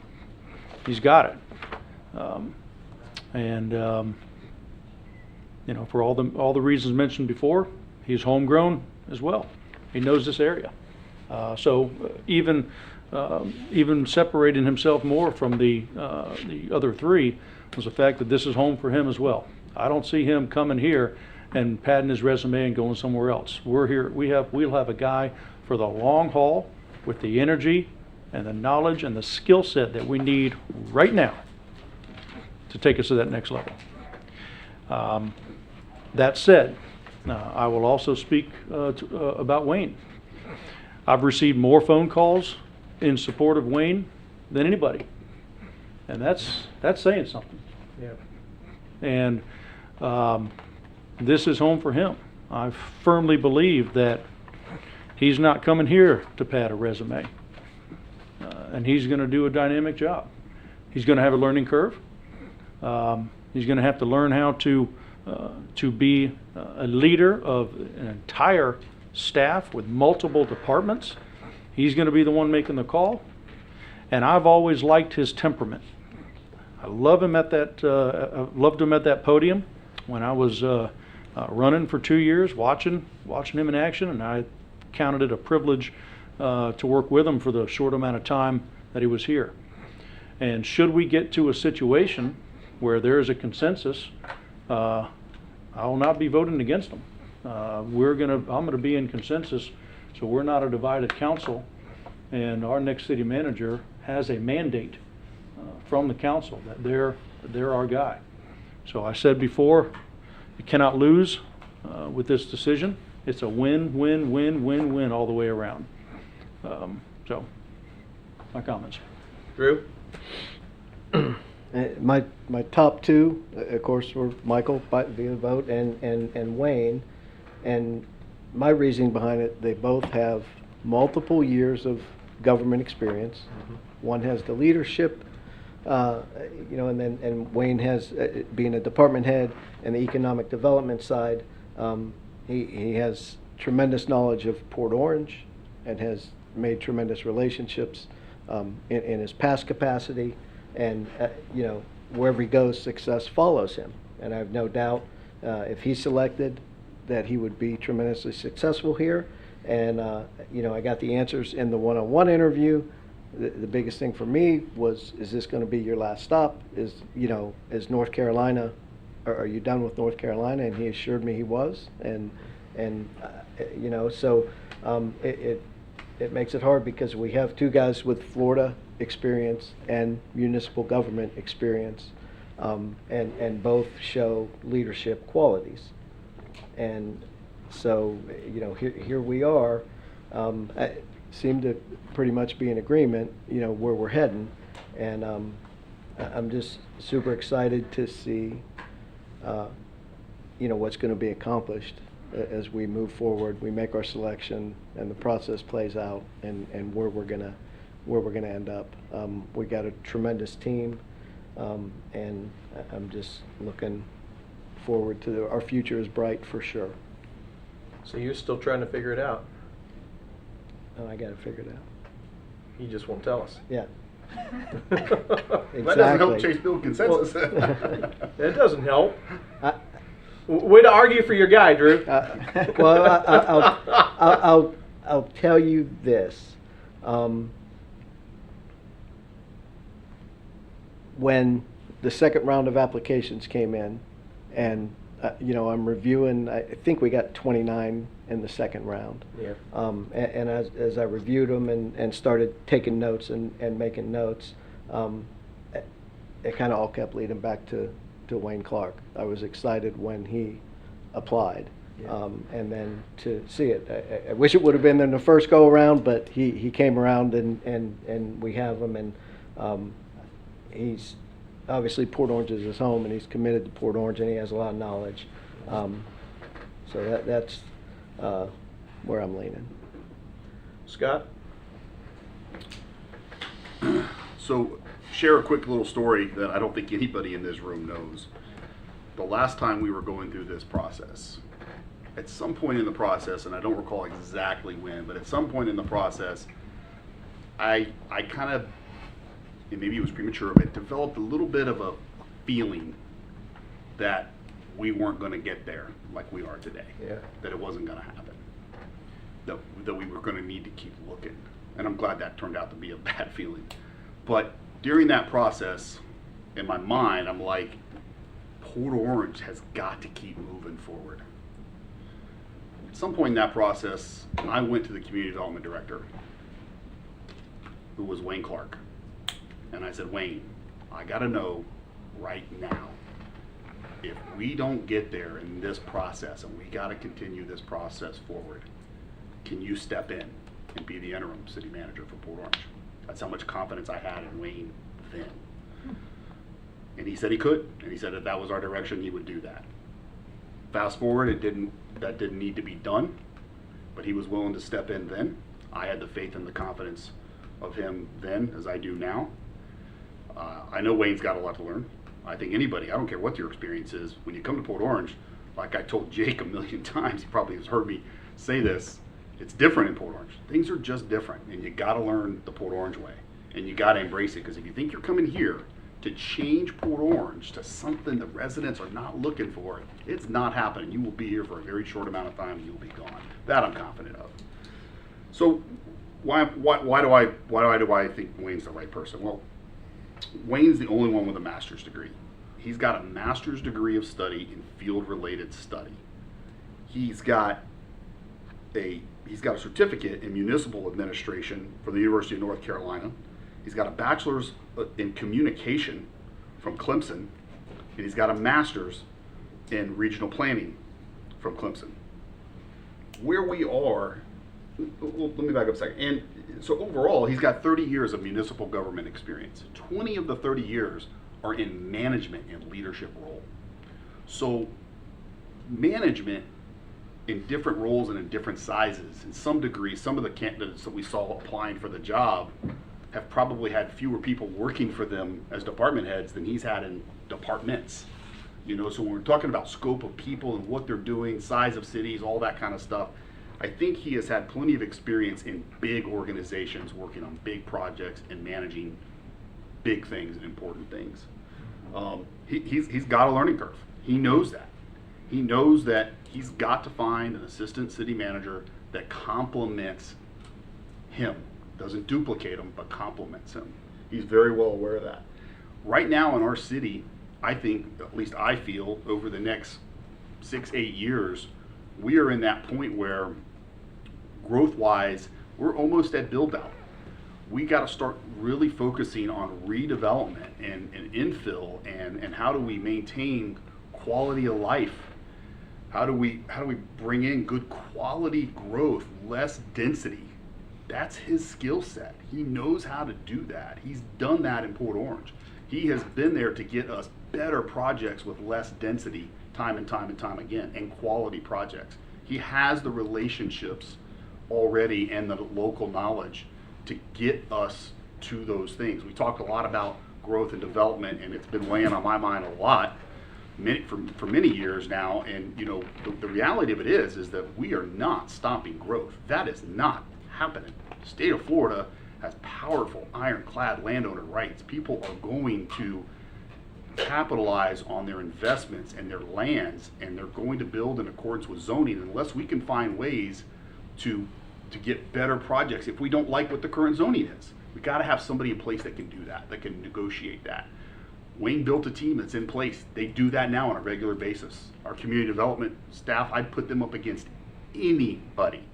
Speaker 7: He's got it, for all the reasons mentioned before, he's homegrown as well. He knows this area, so even separating himself more from the other three was the fact that this is home for him as well. I don't see him coming here and padding his resume and going somewhere else. We're here. We'll have a guy for the long haul with the energy and the knowledge and the skill set that we need right now to take us to that next level. That said, I will also speak about Wayne. I've received more phone calls in support of Wayne than anybody, and that's saying something.
Speaker 1: Yeah.
Speaker 7: And this is home for him. I firmly believe that he's not coming here to pad a resume, and he's going to do a dynamic job. He's going to have a learning curve. He's going to have to learn how to be a leader of an entire staff with multiple departments. He's going to be the one making the call, and I've always liked his temperament. I love him at that. Loved him at that podium when I was running for 2 years, watching him in action, and I counted it a privilege to work with him for the short amount of time that he was here. And should we get to a situation where there is a consensus, I will not be voting against him. I'm going to be in consensus, so we're not a divided council, and our next city manager has a mandate from the council that they're our guy. So I said before, you cannot lose with this decision. It's a win, win, win, win, win all the way around. So, my comments.
Speaker 1: Drew?
Speaker 8: My top two, of course, were Michael via vote and Wayne, and my reasoning behind it, they both have multiple years of government experience. One has the leadership, and Wayne has, being a department head and the economic development side, he has tremendous knowledge of Port Orange and has made tremendous relationships in his past capacity. And, wherever he goes, success follows him. And I have no doubt if he's selected, that he would be tremendously successful here. And, I got the answers in the one-on-one interview. The biggest thing for me was, is this going to be your last stop? Is North Carolina, are you done with North Carolina? And he assured me he was. It makes it hard because we have two guys with Florida experience and municipal government experience, and both show leadership qualities. And so, here we are. I seem to pretty much be in agreement, where we're heading. And I'm just super excited to see, what's going to be accomplished as we move forward. We make our selection, and the process plays out, and where we're gonna end up. We got a tremendous team, and I'm just looking forward to our future is bright for sure.
Speaker 1: So you're still trying to figure it out?
Speaker 8: And I got to figure it out.
Speaker 1: You just won't tell us.
Speaker 8: Yeah.
Speaker 4: That doesn't help Chase build consensus.
Speaker 1: It doesn't help. Way to argue for your guy, Drew.
Speaker 8: I'll tell you this. When the second round of applications came in, and I'm reviewing, I think we got 29 in the second round.
Speaker 1: Yeah.
Speaker 8: And as I reviewed them and started taking notes and making notes, it kind of all kept leading back to Wayne Clark. I was excited when he applied.
Speaker 1: Yeah.
Speaker 8: And then to see it. I wish it would have been in the first go around, but he came around and we have him, and he's obviously Port Orange is his home, and he's committed to Port Orange, and he has a lot of knowledge. So that's where I'm leaning.
Speaker 1: Scott?
Speaker 4: So, share a quick little story that I don't think anybody in this room knows. The last time we were going through this process, at some point in the process, and I don't recall exactly when, but at some point in the process, I kind of, and maybe it was premature, but developed a little bit of a feeling that we weren't going to get there like we are today.
Speaker 1: Yeah.
Speaker 4: That it wasn't going to happen. That we were going to need to keep looking. And I'm glad that turned out to be a bad feeling. But during that process, in my mind, I'm like, Port Orange has got to keep moving forward. At some point in that process, I went to the community development director, who was Wayne Clark. And I said, Wayne, I got to know right now, if we don't get there in this process, and we got to continue this process forward, can you step in and be the interim city manager for Port Orange? That's how much confidence I had in Wayne then. And he said he could, and he said if that was our direction, he would do that. Fast forward, that didn't need to be done, but he was willing to step in then. I had the faith and the confidence of him then, as I do now. I know Wayne's got a lot to learn. I think anybody, I don't care what your experience is, when you come to Port Orange, like I told Jake a million times, he probably has heard me say this, it's different in Port Orange. Things are just different, and you got to learn the Port Orange way, and you got to embrace it, because if you think you're coming here to change Port Orange to something the residents are not looking for, it's not happening. You will be here for a very short amount of time, and you'll be gone. That I'm confident of. So why do I think Wayne's the right person? Well, Wayne's the only one with a master's degree. He's got a master's degree of study in field-related study. He's got a certificate in municipal administration from the University of North Carolina. He's got a bachelor's in communication from Clemson, and he's got a master's in regional planning from Clemson. Where we are, well, let me back up a second. And so overall, he's got 30 years of municipal government experience. 20 of the 30 years are in management and leadership role. So management in different roles and in different sizes. In some degree, some of the candidates that we saw applying for the job have probably had fewer people working for them as department heads than he's had in departments. You know, so when we're talking about scope of people and what they're doing, size of cities, all that kind of stuff, I think he has had plenty of experience in big organizations, working on big projects and managing big things and important things. He's got a learning curve. He knows that. He knows that he's got to find an assistant city manager that complements him. Doesn't duplicate him, but complements him. He's very well aware of that. Right now in our city, I think, at least I feel, over the next 6-8 years, we are in that point where growth-wise, we're almost at build-out. We got to start really focusing on redevelopment and infill and how do we maintain quality of life. How do we bring in good quality growth, less density? That's his skill set. He knows how to do that. He's done that in Port Orange. He has been there to get us better projects with less density time and time and time again, and quality projects. He has the relationships already and the local knowledge to get us to those things. We talked a lot about growth and development, and it's been weighing on my mind a lot for many years now. And you know, the reality of it is that we are not stopping growth. That is not happening. The state of Florida has powerful ironclad landowner rights. People are going to capitalize on their investments and their lands, and they're going to build in accordance with zoning unless we can find ways to get better projects. If we don't like what the current zoning is, we got to have somebody in place that can do that, that can negotiate that. Wayne built a team that's in place. They do that now on a regular basis. Our community development staff, I'd put them up against anybody.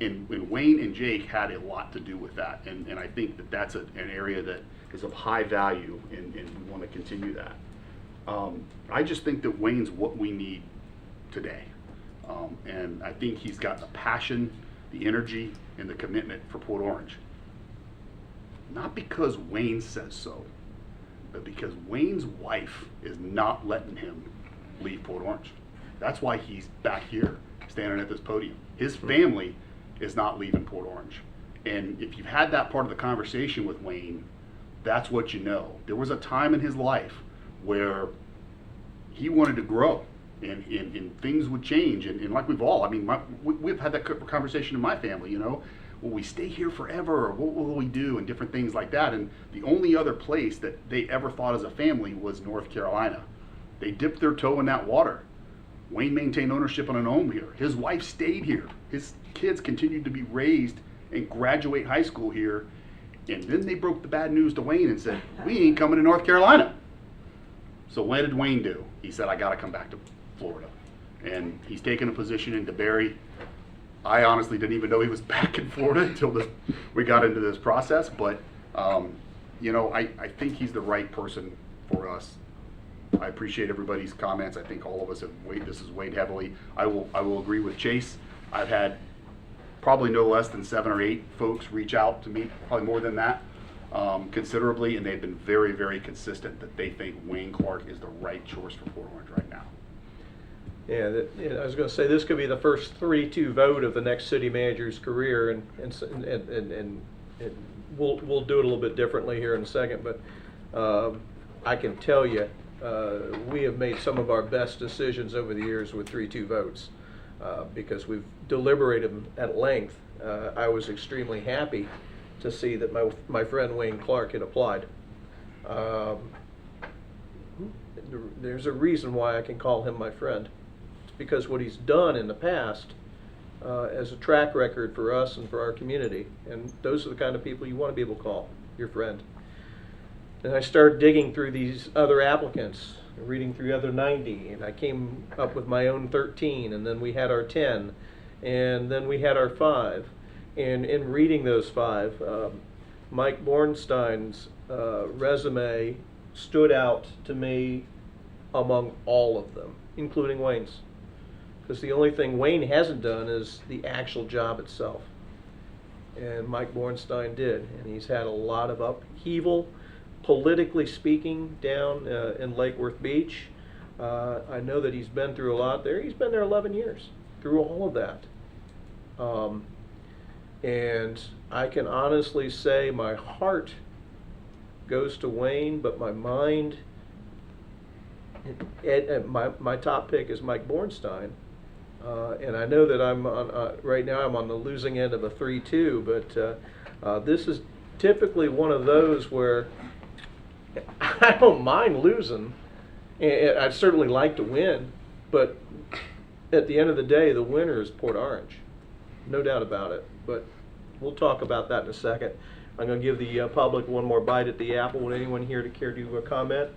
Speaker 4: And Wayne and Jake had a lot to do with that. And I think that that's an area that is of high value, and we want to continue that. I just think that Wayne's what we need today. And I think he's got the passion, the energy, and the commitment for Port Orange. Not because Wayne says so, but because Wayne's wife is not letting him leave Port Orange. That's why he's back here standing at this podium. His family is not leaving Port Orange. And if you've had that part of the conversation with Wayne, that's what you know. There was a time in his life where he wanted to grow and things would change. And like we've all, I mean, we've had that conversation in my family, you know, will we stay here forever, or what will we do, and different things like that. And the only other place that they ever thought as a family was North Carolina. They dipped their toe in that water. Wayne maintained ownership on an home here. His wife stayed here. His kids continued to be raised and graduate high school here. And then they broke the bad news to Wayne and said, we ain't coming to North Carolina. So what did Wayne do? He said, I got to come back to Florida. And he's taken a position in DeBerry. I honestly didn't even know he was back in Florida until we got into this process. But, you know, I think he's the right person for us. I appreciate everybody's comments. I think all of us have this has weighed heavily. I will agree with Chase. I've had probably no less than 7 or 8 folks reach out to me, probably more than that, considerably, and they've been very, very consistent that they think Wayne Clark is the right choice for Port Orange right now.
Speaker 1: Yeah, I was going to say this could be the first 3-2 vote of the next city manager's career, and we'll do it a little bit differently here in a second. But I can tell you, we have made some of our best decisions over the years with 3-2 votes because we've deliberated them at length. I was extremely happy to see that my friend Wayne Clark had applied. There's a reason why I can call him my friend. It's because what he's done in the past as a track record for us and for our community, and those are the kind of people you want to be able to call your friend. And I started digging through these other applicants, reading through other 90, and I came up with my own 13, and then we had our 10, and then we had our 5. And in reading those 5, Mike Bornstein's resume stood out to me among all of them, including Wayne's. Because the only thing Wayne hasn't done is the actual job itself. And Mike Bornstein did, and he's had a lot of upheaval, politically speaking, down in Lake Worth Beach. I know that he's been through a lot there. He's been there 11 years, through all of that. And I can honestly say my heart goes to Wayne, but my mind, my top pick is Mike Bornstein. And I know that I'm on, right now I'm on the losing end of a 3-2, but this is typically one of those where I don't mind losing. And I'd certainly like to win, but at the end of the day, the winner is Port Orange. No doubt about it. But we'll talk about that in a second. I'm going to give the public one more bite at the apple. Would anyone here care to comment?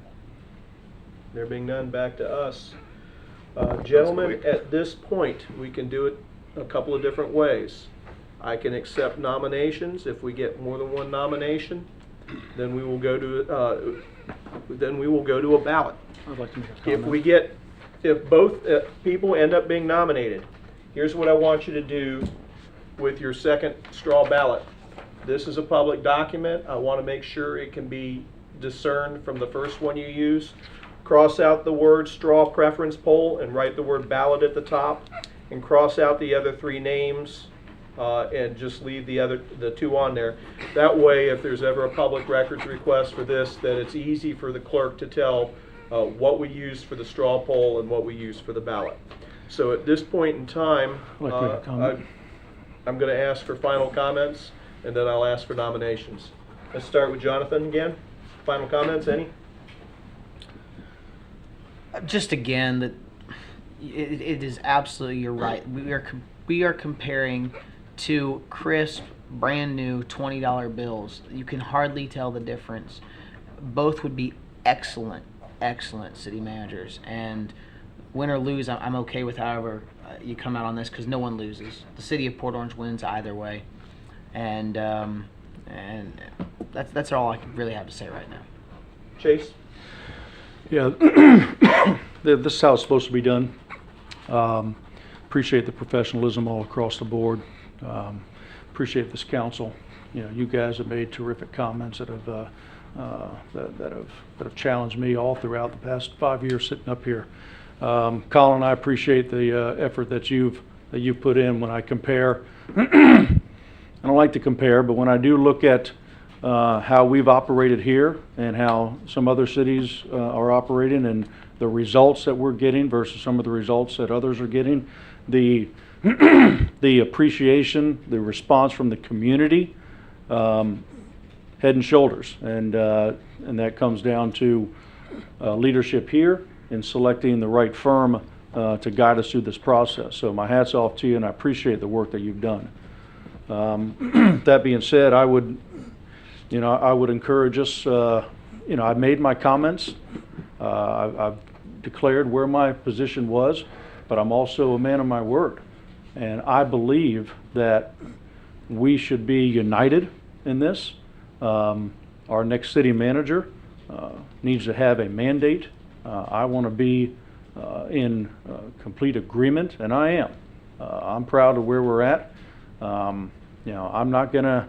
Speaker 1: There being none, back to us. Gentlemen, at this point, we can do it a couple of different ways. I can accept nominations. If we get more than one nomination, then we will go to a ballot.
Speaker 7: I'd like to make a comment.
Speaker 1: If both people end up being nominated, here's what I want you to do with your second straw ballot. This is a public document. I want to make sure it can be discerned from the first one you use. Cross out the word straw preference poll and write the word ballot at the top, and cross out the other 3 names and just leave the 2 on there. That way, if there's ever a public records request for this, that it's easy for the clerk to tell what we used for the straw poll and what we used for the ballot. So at this point in time,
Speaker 7: I'd like to make a comment.
Speaker 1: I'm going to ask for final comments, and then I'll ask for nominations. Let's start with Jonathan again. Final comments, any?
Speaker 2: Just again, that it is absolutely, you're right. We are comparing to crisp, brand new $20 bills. You can hardly tell the difference. Both would be excellent city managers, and win or lose, I'm okay with however you come out on this, because no one loses. The city of Port Orange wins either way, and that's all I really have to say right now.
Speaker 1: Chase?
Speaker 7: Yeah, this is how it's supposed to be done. Appreciate the professionalism all across the board. Appreciate this council. You know, you guys have made terrific comments that have challenged me all throughout the past 5 years sitting up here. Colin, I appreciate the effort that you've put in. When I compare, I don't like to compare, but when I do look at how we've operated here and how some other cities are operating, and the results that we're getting versus some of the results that others are getting, the appreciation, the response from the community, head and shoulders, and that comes down to leadership here in selecting the right firm to guide us through this process. So my hat's off to you, and I appreciate the work that you've done. That being said, I would encourage us. I've made my comments. I've declared where my position was, but I'm also a man of my word, and I believe that we should be united in this. Our next city manager needs to have a mandate. I want to be in complete agreement, and I am. I'm proud of where we're at. I'm not gonna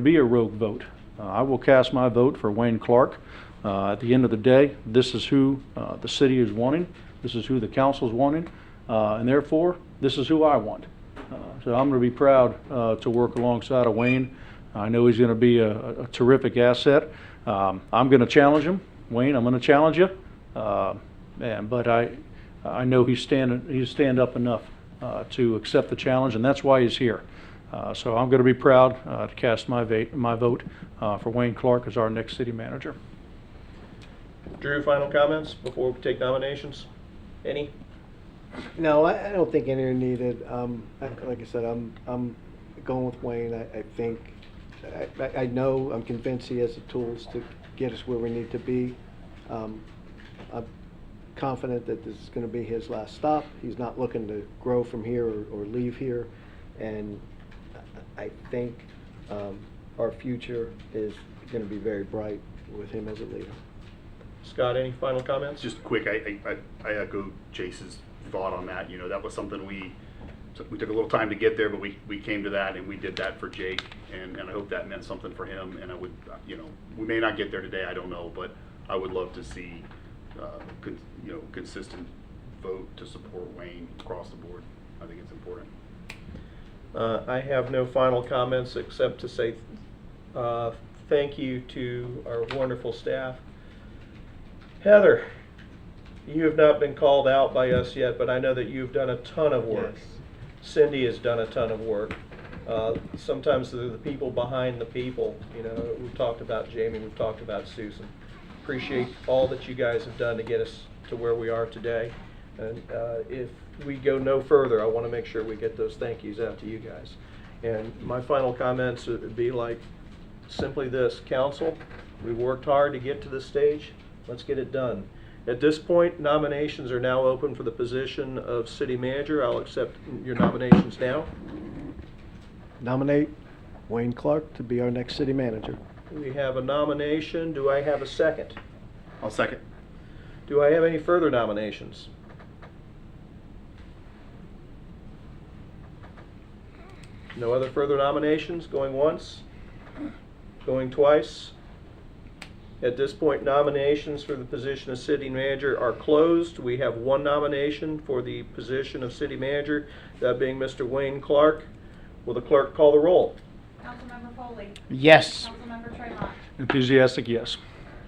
Speaker 7: be a rogue vote. I will cast my vote for Wayne Clark. At the end of the day, this is who the city is wanting. This is who the council is wanting, and therefore, this is who I want. So I'm going to be proud to work alongside of Wayne. I know he's going to be a terrific asset. I'm going to challenge him, Wayne. I'm going to challenge you, but I know he's stand up enough to accept the challenge, and that's why he's here. So I'm going to be proud to cast my vote for Wayne Clark as our next city manager.
Speaker 1: Drew, final comments before we take nominations? Any?
Speaker 8: No, I don't think any are needed. Like I said, I'm going with Wayne. I think, I know, I'm convinced he has the tools to get us where we need to be. I'm confident that this is going to be his last stop. He's not looking to grow from here or leave here, and I think our future is going to be very bright with him as a leader.
Speaker 1: Scott, any final comments?
Speaker 4: Just quick, I echo Chase's thought on that. That was something we took a little time to get there, but we came to that, and we did that for Jake, and I hope that meant something for him. And I would, we may not get there today, I don't know, but I would love to see, consistent vote to support Wayne across the board. I think it's important.
Speaker 1: I have no final comments except to say thank you to our wonderful staff. Heather, you have not been called out by us yet, but I know that you've done a ton of work.
Speaker 8: Yes.
Speaker 1: Cindy has done a ton of work. Sometimes they're the people behind the people. You know, we've talked about Jamie, we've talked about Susan. Appreciate all that you guys have done to get us to where we are today. And if we go no further, I want to make sure we get those thank yous out to you guys. And my final comments would be like simply this: council, we worked hard to get to this stage. Let's get it done. At this point, nominations are now open for the position of city manager. I'll accept your nominations now.
Speaker 8: Nominate Wayne Clark to be our next city manager.
Speaker 1: We have a nomination. Do I have a second?
Speaker 4: I'll second.
Speaker 1: Do I have any further nominations? No other further nominations? Going once? Going twice? At this point, nominations for the position of city manager are closed. We have one nomination for the position of city manager, that being Mr. Wayne Clark. Will the clerk call the roll?
Speaker 3: Councilmember Foley,
Speaker 2: Yes.
Speaker 3: Councilmember Tremont,
Speaker 7: Enthusiastic, yes.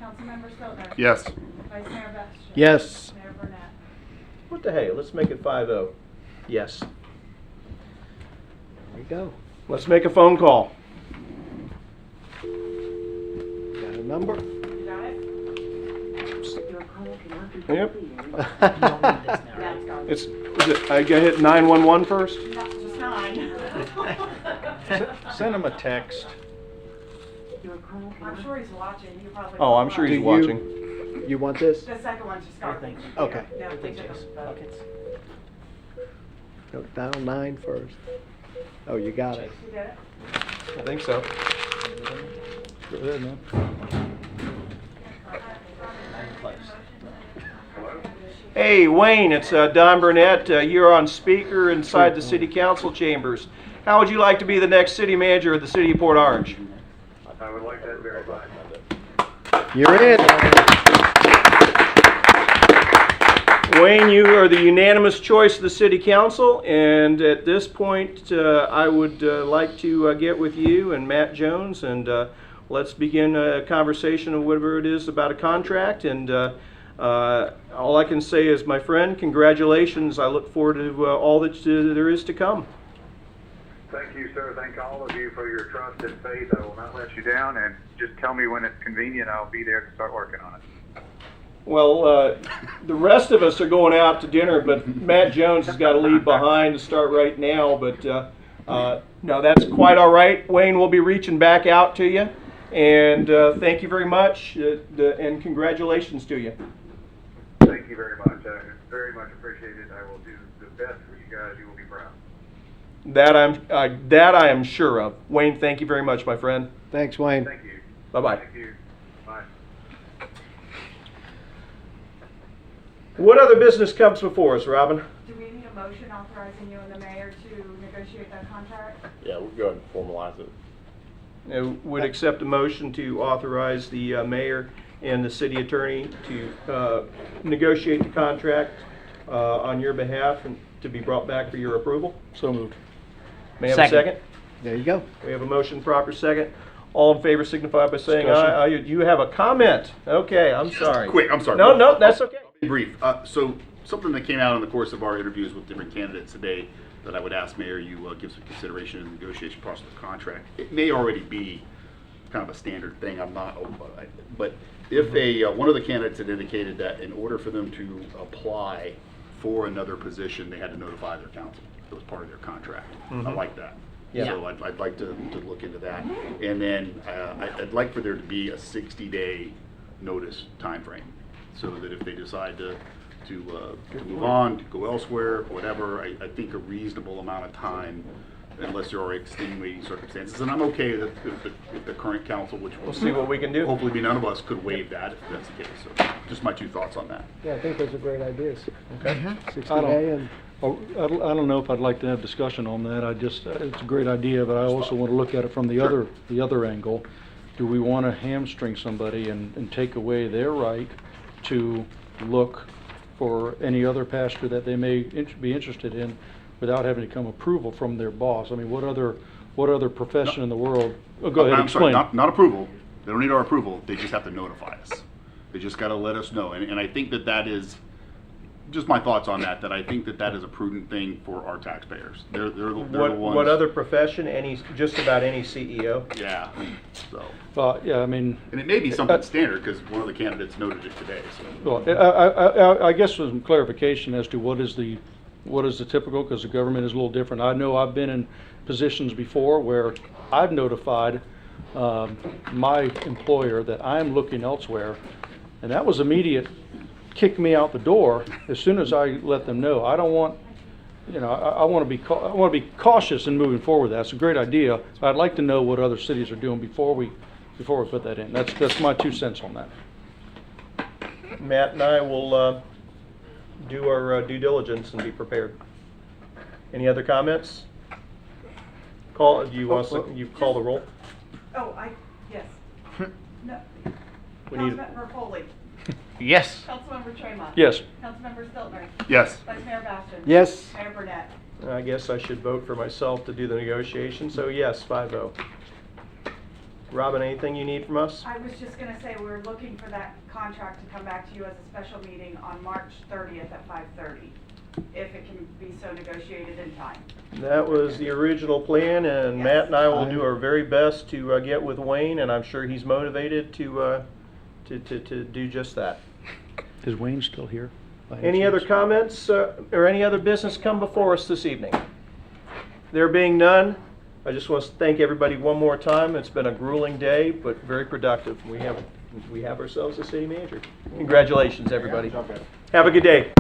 Speaker 3: Councilmember Stiltner.
Speaker 4: Yes.
Speaker 3: Vice Mayor Best.
Speaker 8: Yes.
Speaker 3: Mayor Burnett.
Speaker 1: What the hey? Let's make it 5-0. Yes.
Speaker 8: There we go.
Speaker 1: Let's make a phone call.
Speaker 8: Got a number?
Speaker 3: You got it?
Speaker 1: Yep.
Speaker 2: You don't need this now,
Speaker 3: Yeah,
Speaker 2: right?
Speaker 3: it's gone.
Speaker 1: Is it, I gotta hit 911 first?
Speaker 3: No, just 9.
Speaker 7: Send him a text.
Speaker 3: I'm sure he's watching. You probably.
Speaker 1: Oh, I'm sure he's
Speaker 8: Do you-
Speaker 1: watching.
Speaker 8: You want this?
Speaker 3: The second one's just got.
Speaker 2: Thank you.
Speaker 8: Okay.
Speaker 3: Yeah, they
Speaker 2: Thanks,
Speaker 3: did
Speaker 2: Jess.
Speaker 3: the-
Speaker 2: Buckets.
Speaker 8: No, dial 9 first. Oh, you got it.
Speaker 3: You did it?
Speaker 1: I think so.
Speaker 7: Go ahead, man.
Speaker 1: Hey, Wayne, it's Don Burnett. You're on speaker inside the city council chambers. How would you like to be the next city manager of the city of Port Orange?
Speaker 5: I would like that very much.
Speaker 8: You're in.
Speaker 1: Wayne, you are the unanimous choice of the city council, and at this point, I would like to get with you and Matt Jones, and let's begin a conversation of whatever it is about a contract. And all I can say is, my friend, congratulations. I look forward to all that there is to come.
Speaker 5: Thank you, sir. Thank all of you for your trust and faith. I will not let you down, and just tell me when it's convenient. I'll be there to start working on it.
Speaker 1: Well, the rest of us are going out to dinner, but Matt Jones has got to leave behind to start right now. But no, that's quite all right. Wayne will be reaching back out to you, and thank you very much, and congratulations to you.
Speaker 5: Thank you very much. Very much appreciated. I will do the best for you guys. You will be proud.
Speaker 1: That I am sure of. Wayne, thank you very much, my friend.
Speaker 8: Thanks, Wayne.
Speaker 5: Thank you.
Speaker 1: Bye-bye.
Speaker 5: Thank you. Bye.
Speaker 1: What other business comes before us, Robin?
Speaker 3: Do we need a motion authorizing you and the mayor to negotiate that contract?
Speaker 12: Yeah, we'll go ahead and formalize it.
Speaker 1: Would accept a motion to authorize the mayor and the city attorney to negotiate the contract on your behalf and to be brought back for your approval.
Speaker 7: So moved.
Speaker 1: May I have a
Speaker 2: Second.
Speaker 1: second?
Speaker 8: There you go.
Speaker 1: We have a motion, proper second. All in favor signify by saying
Speaker 7: Discussion.
Speaker 1: aye. You have a comment? Okay, I'm sorry.
Speaker 4: Quick, I'm sorry.
Speaker 1: No, that's okay.
Speaker 4: I'll be brief. So something that came out in the course of our interviews with different candidates today that I would ask Mayor you give some consideration in the negotiation process of the contract. It may already be kind of a standard thing. I'm not, but if one of the candidates had indicated that in order for them to apply for another position, they had to notify their council. It was part of their contract. I like that.
Speaker 1: Yeah.
Speaker 4: So I'd like to look into that. And then I'd like for there to be a 60-day notice time frame, so that if they decide to move on, to go elsewhere, whatever, I think a reasonable amount of time, unless there are extenuating circumstances. And I'm okay that if the current council, which
Speaker 1: We'll see what we can do.
Speaker 4: hopefully be none of us, could waive that if that's the case. So just my 2 thoughts on that.
Speaker 8: Yeah, I think those are great ideas.
Speaker 1: Okay.
Speaker 8: 60-day and
Speaker 7: Oh, I don't know if I'd like to have discussion on that. It's a great idea, but I also want to look at it from the other angle. Do we want to hamstring somebody and take away their right to look for any other pasture that they may be interested in without having to come approval from their boss. I mean, what other profession in the world? Oh, go ahead,
Speaker 4: I'm sorry,
Speaker 7: explain.
Speaker 4: not approval. They don't need our approval. They just have to notify us. They just got to let us know. And I think that is, just my thoughts on that, I think that is a prudent thing for our taxpayers. They're the ones.
Speaker 1: What other profession? Just about any CEO?
Speaker 4: Yeah, so.
Speaker 7: Yeah, I mean.
Speaker 4: And it may be something standard, because one of the candidates noted it today, so.
Speaker 7: Well, I guess some clarification as to what is the typical, because the government is a little different. I know I've been in positions before where I've notified my employer that I'm looking elsewhere, and that was immediate, kick me out the door as soon as I let them know. I don't want, I want to be cautious in moving forward. That's a great idea. I'd like to know what other cities are doing before we put that in. That's my 2 cents on that.
Speaker 1: Matt and I will do our due diligence and be prepared. Any other comments? Do you want you call the roll?
Speaker 3: Oh, yes. No.
Speaker 1: We need-
Speaker 3: Councilmember Foley.
Speaker 2: Yes.
Speaker 3: Councilmember Tremont.
Speaker 7: Yes.
Speaker 3: Councilmember Stiltner.
Speaker 4: Yes.
Speaker 3: Vice Mayor Bastian.
Speaker 8: Yes.
Speaker 3: Mayor Burnett.
Speaker 1: I guess I should vote for myself to do the negotiation, so yes, 5-0. Robin, anything you need from us?
Speaker 3: I was just gonna say, we're looking for that contract to come back to you as a special meeting on March 30th at 5:30, if it can be so negotiated in time.
Speaker 1: That was the original plan, and
Speaker 3: Yes.
Speaker 1: Matt and I will do our very best to get with Wayne, and I'm sure he's motivated to do just that.
Speaker 7: Is Wayne still here? by
Speaker 1: Any other
Speaker 7: chance?
Speaker 1: comments or any other business come before us this evening? There being none, I just want to thank everybody one more time. It's been a grueling day, but very productive. We have ourselves a city manager. Congratulations, everybody. Have a good day.